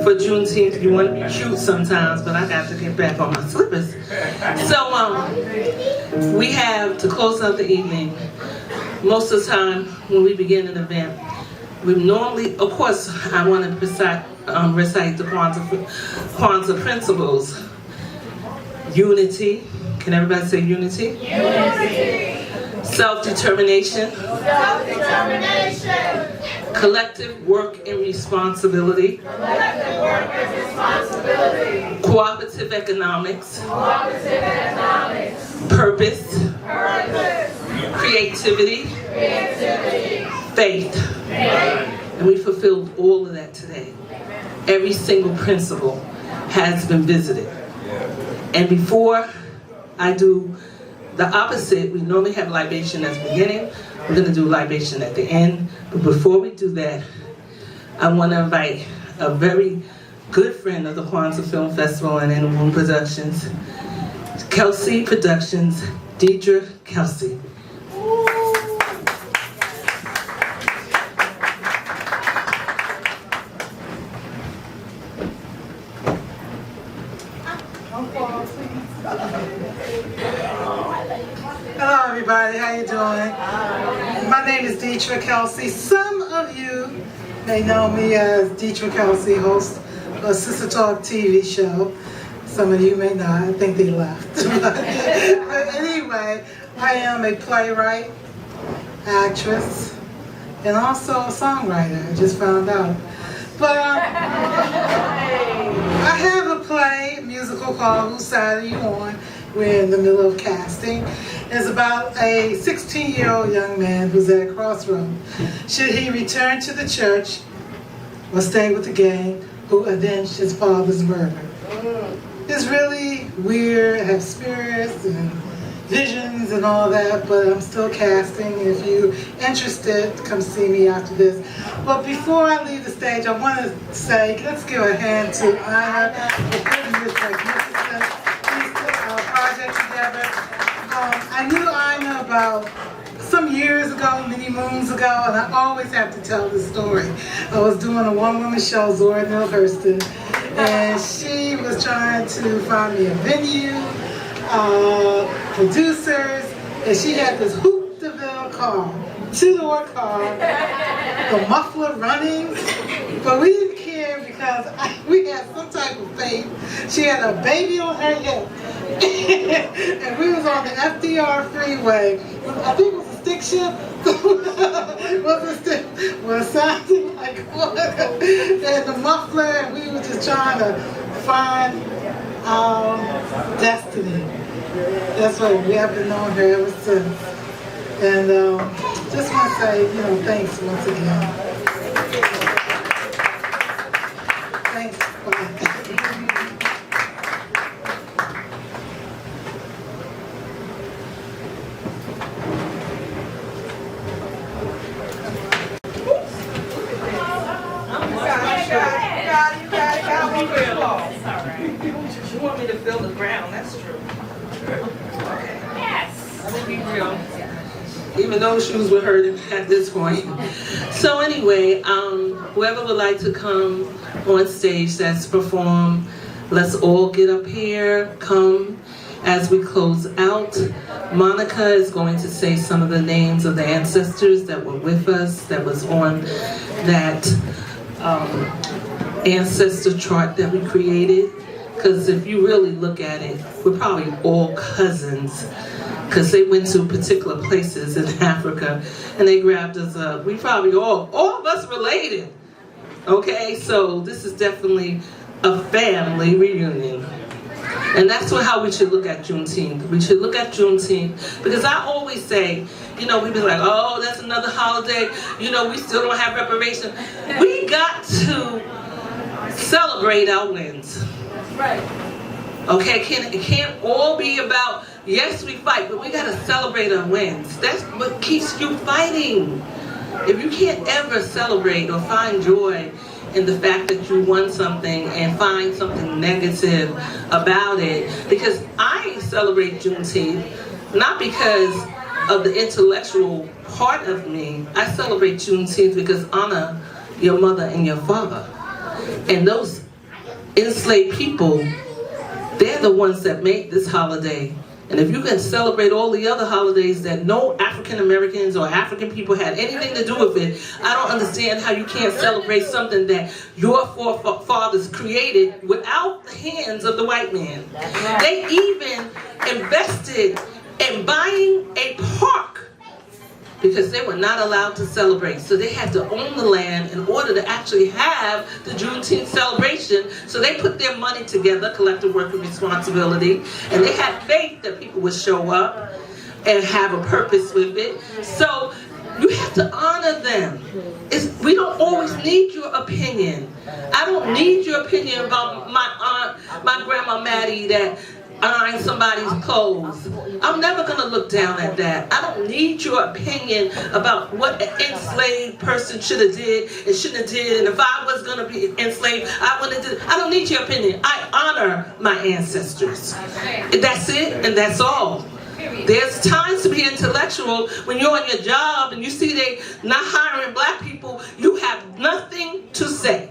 For Juneteenth, you want to be cute sometimes, but I got to get back on my slippers. So we have, to close out the evening, most of the time when we begin an event, we normally, of course, I want to recite the Kwanzaa principles. Unity. Can everybody say unity? Unity. Self-determination. Self-determination. Collective work and responsibility. Collective work and responsibility. Cooperative economics. Cooperative economics. Purpose. Purpose. Creativity. Creativity. Faith. Faith. And we fulfilled all of that today. Every single principle has been visited. And before I do the opposite. We normally have libation at the beginning. We're going to do libation at the end. But before we do that, I want to invite a very good friend of the Kwanzaa Film Festival and Animal Productions, Kelsey Productions, Deidre Kelsey. Hello everybody, how you doing? My name is Deidre Kelsey. Some of you may know me as Deidre Kelsey, host of a Sister Talk TV show. Some of you may not, I think they left. But anyway, I am a playwright, actress, and also a songwriter, I just found out. But I have a play, a musical called Whose Side Are You On? We're in the middle of casting. It's about a 16-year-old young man who's at a crossroad. Should he return to the church or stay with the gang who avenged his father's murder? It's really weird, I have spirits and visions and all that, but I'm still casting. If you're interested, come see me after this. But before I leave the stage, I want to say, let's give a hand to Ina for putting this magnificent project together. I knew Ina about some years ago, many moons ago, and I always have to tell this story. I was doing a one-woman show, Zora Neale Hurston, and she was trying to find me a venue, producers, and she had this Hoop DeVille car, two-door car, the muffler running, but we didn't care because we had some type of faith. She had a baby on her hip, and we was on the FDR freeway. I think it was a stick shift. Was a stick? Well, it sounded like one. And the muffler, and we were just trying to find our destiny. That's what we have been knowing her ever since. And just want to say, thanks once again. Thanks. Bye. You want me to fill the ground, that's true. Yes. Let me be real. Even those shoes were hurting at this point. So anyway, whoever would like to come on stage, that's perform, let's all get up here, come as we close out. Monica is going to say some of the names of the ancestors that were with us, that was on that ancestor chart that we created. Because if you really look at it, we're probably all cousins. Because they went to particular places in Africa and they grabbed us up. We probably all of us related. Okay, so this is definitely a family reunion. And that's how we should look at Juneteenth. We should look at Juneteenth, because I always say, we be like, oh, that's another holiday. We still don't have reparation. We got to celebrate our wins. Right. Okay, it can't all be about, yes, we fight, but we got to celebrate our wins. That's what keeps you fighting. If you can't ever celebrate or find joy in the fact that you won something and find something negative about it, because I celebrate Juneteenth, not because of the intellectual part of me. I celebrate Juneteenth because honor your mother and your father. And those enslaved people, they're the ones that make this holiday. And if you can celebrate all the other holidays that no African Americans or African people had anything to do with it, I don't understand how you can't celebrate something that your forefathers created without the hands of the white man. They even invested in buying a park because they were not allowed to celebrate. So they had to own the land in order to actually have the Juneteenth celebration. So they put their money together, collective worker responsibility, and they had faith that people would show up and have a purpose with it. So you have to honor them. We don't always need your opinion. I don't need your opinion about my aunt, my grandma Maddie, that iron somebody's clothes. I'm never gonna look down at that. I don't need your opinion about what an enslaved person should have did and shouldn't have did, and if I was gonna be enslaved, I wouldn't have did. I don't need your opinion. I honor my ancestors. That's it, and that's all. There's times to be intellectual when you're on your job and you see they not hiring black people, you have nothing to say.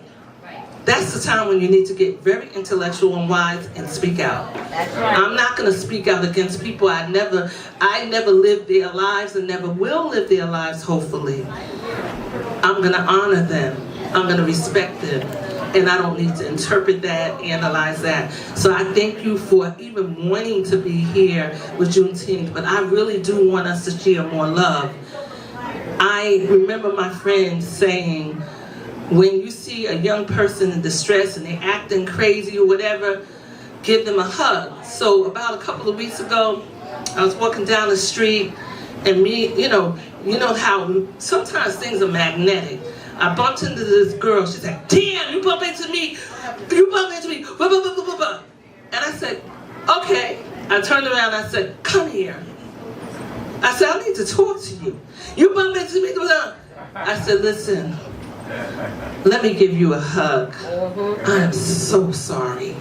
That's the time when you need to get very intellectual and wise and speak out. That's right. I'm not going to speak out against people I never lived their lives and never will live their lives, hopefully. I'm going to honor them. I'm going to respect them. And I don't need to interpret that, analyze that. So I thank you for even wanting to be here with Juneteenth, but I really do want us to share more love. I remember my friend saying, when you see a young person in distress and they're acting crazy or whatever, give them a hug. So about a couple of weeks ago, I was walking down the street and you know how sometimes things are magnetic. I bumped into this girl. She said, "Damn, you bump into me. You bump into me." Blah, blah, blah, blah, blah. And I said, "Okay." I turned around and I said, "Come here." I said, "I need to talk to you. You bump into me." Blah, blah. I said, "Listen, let me give you a hug. I am so sorry."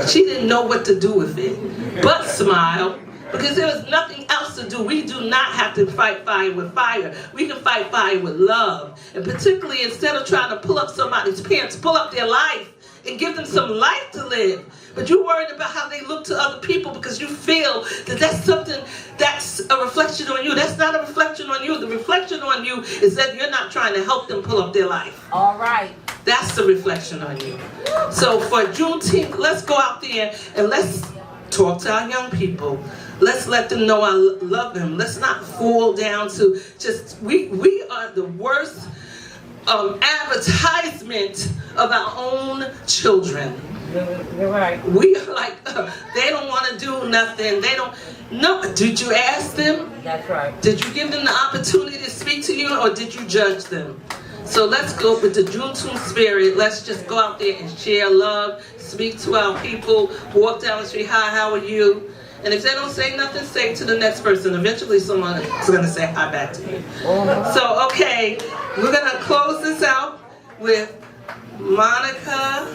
She didn't know what to do with it, but smile. Because there was nothing else to do. We do not have to fight fire with fire. We can fight fire with love. And particularly instead of trying to pull up somebody's pants, pull up their life and give them some life to live. But you're worried about how they look to other people because you feel that that's something that's a reflection on you. That's not a reflection on you. The reflection on you is that you're not trying to help them pull up their life. All right. That's the reflection on you. So for Juneteenth, let's go out there and let's talk to our young people. Let's let them know I love them. Let's not fall down to just, we are the worst advertisement of our own children. You're right. We are like, they don't want to do nothing. They don't, no, did you ask them? That's right. Did you give them the opportunity to speak to you or did you judge them? So let's go with the Juneteenth spirit. Let's just go out there and share love, speak to our people, walk down the street, hi, how are you? And if they don't say nothing, say to the next person. Eventually someone is going to say hi back to you. So, okay, we're going to close this out with Monica.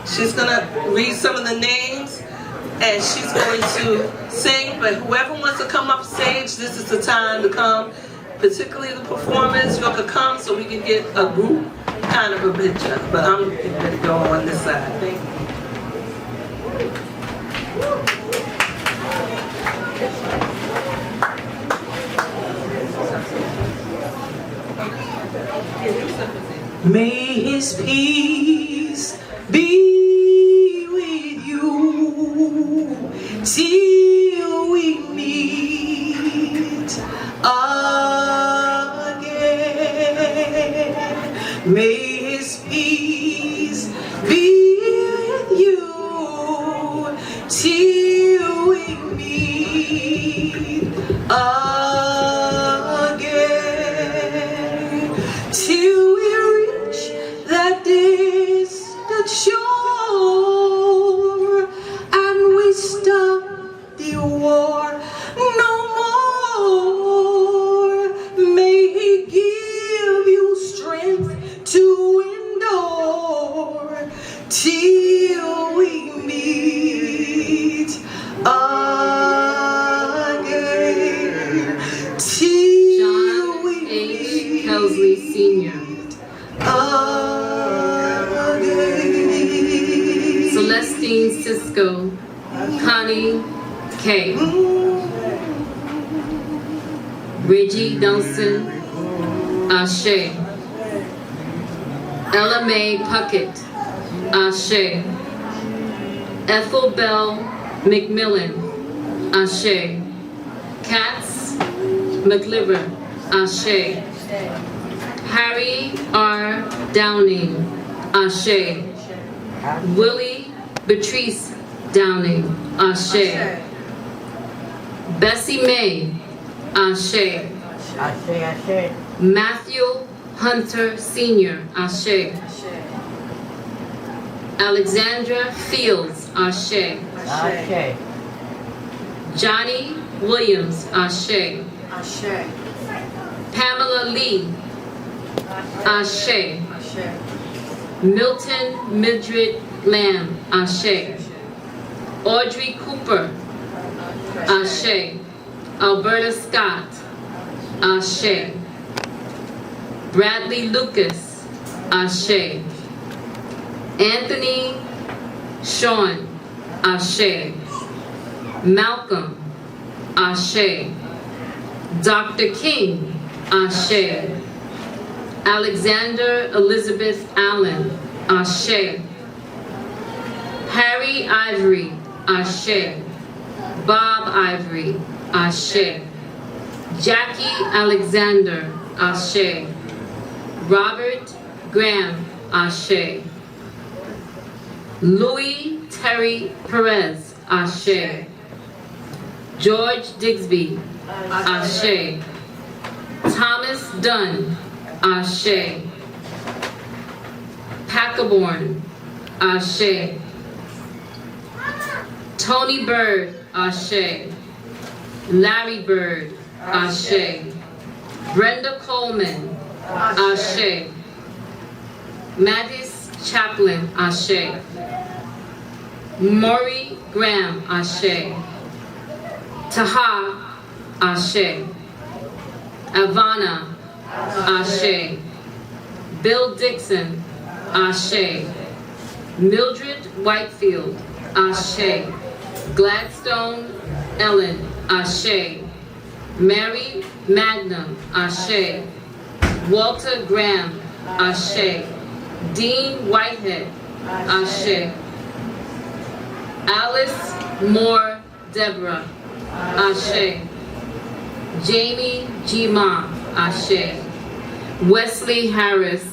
She's going to read some of the names and she's going to sing. But whoever wants to come up stage, this is the time to come. Particularly the performers, you could come so we can get a group kind of a picture. But I'm going to go on this side. Thank you. May his peace be with you till we meet again. May his peace be with you till we meet again. Till we reach that distant shore and we stop the war no more. May he give you strength to endure till we meet again. Till we meet Kelsley Sr. Celestine Cisco, Connie K. Reggie Dunson, Ashe. Ella Mae Puckett, Ashe. Ethel Bell McMillan, Ashe. Katz McLiver, Ashe. Harry R. Downing, Ashe. Willie Beatrice Downing, Ashe. Bessie Mae, Ashe. Matthew Hunter Sr., Ashe. Alexandra Fields, Ashe. Ashe. Johnny Williams, Ashe. Ashe. Pamela Lee, Ashe. Ashe. Milton Mildred Lamb, Ashe. Audrey Cooper, Ashe. Alberta Scott, Ashe. Bradley Lucas, Ashe. Anthony Sean, Ashe. Malcolm, Ashe. Dr. King, Ashe. Alexander Elizabeth Allen, Ashe. Harry Ivory, Ashe. Bob Ivory, Ashe. Jackie Alexander, Ashe. Robert Graham, Ashe. Louis Terry Perez, Ashe. George Digsby, Ashe. Thomas Dunn, Ashe. Packaborn, Ashe. Tony Bird, Ashe. Larry Bird, Ashe. Brenda Coleman, Ashe. Mattis Chaplin, Ashe. Maury Graham, Ashe. Taha, Ashe. Ivana, Ashe. Bill Dixon, Ashe. Mildred Whitefield, Ashe. Gladstone Ellen, Ashe. Mary Magnum, Ashe. Walter Graham, Ashe. Dean Whitehead, Ashe. Alice Moore Deborah, Ashe. Jamie G. Ma, Ashe. Wesley Harris,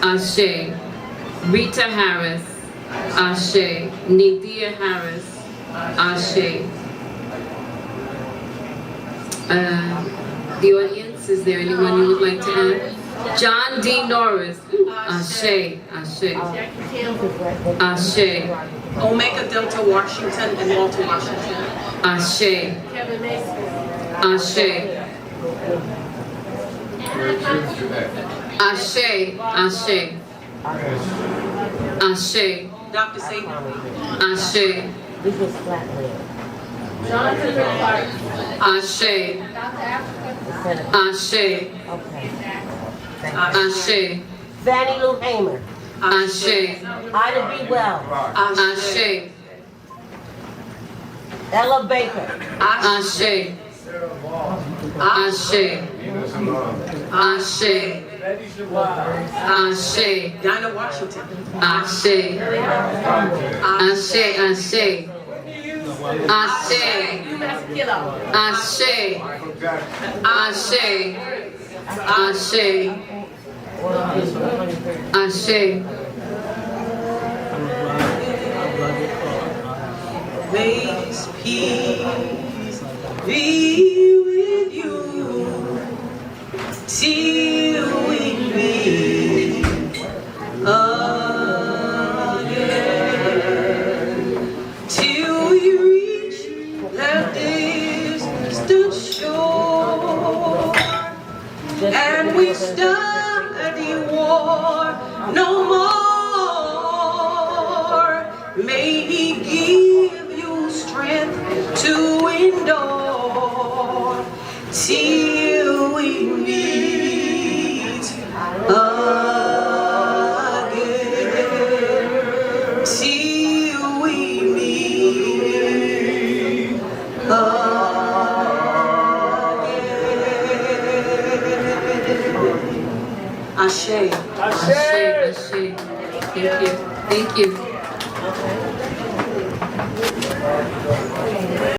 Ashe. Rita Harris, Ashe. Nadia Harris, Ashe. The audience, is there anyone you would like to add? John D. Norris, Ashe, Ashe. Ashe. Omega Delta Washington and Walter Washington. Ashe. Ashe. Ashe. Ashe. Ashe. Dr. Satan. Ashe. This is Flatland. Ashe. Ashe. Okay. Ashe. Fannie Lou Hamer. Ashe. Ida B. Wells. Ashe. Ella Baker. Ashe. Ashe. Ashe. Ashe. Dinah Washington. Ashe. Ashe. Ashe. Ashe. Ashe. Ashe. Ashe. Ashe. May His peace be with you till we meet again, till we reach that distant shore, and we study war no more. May He give you strength to endure till we meet again, till we meet again. Ashe. Ashe. Ashe. Thank you. Thank you.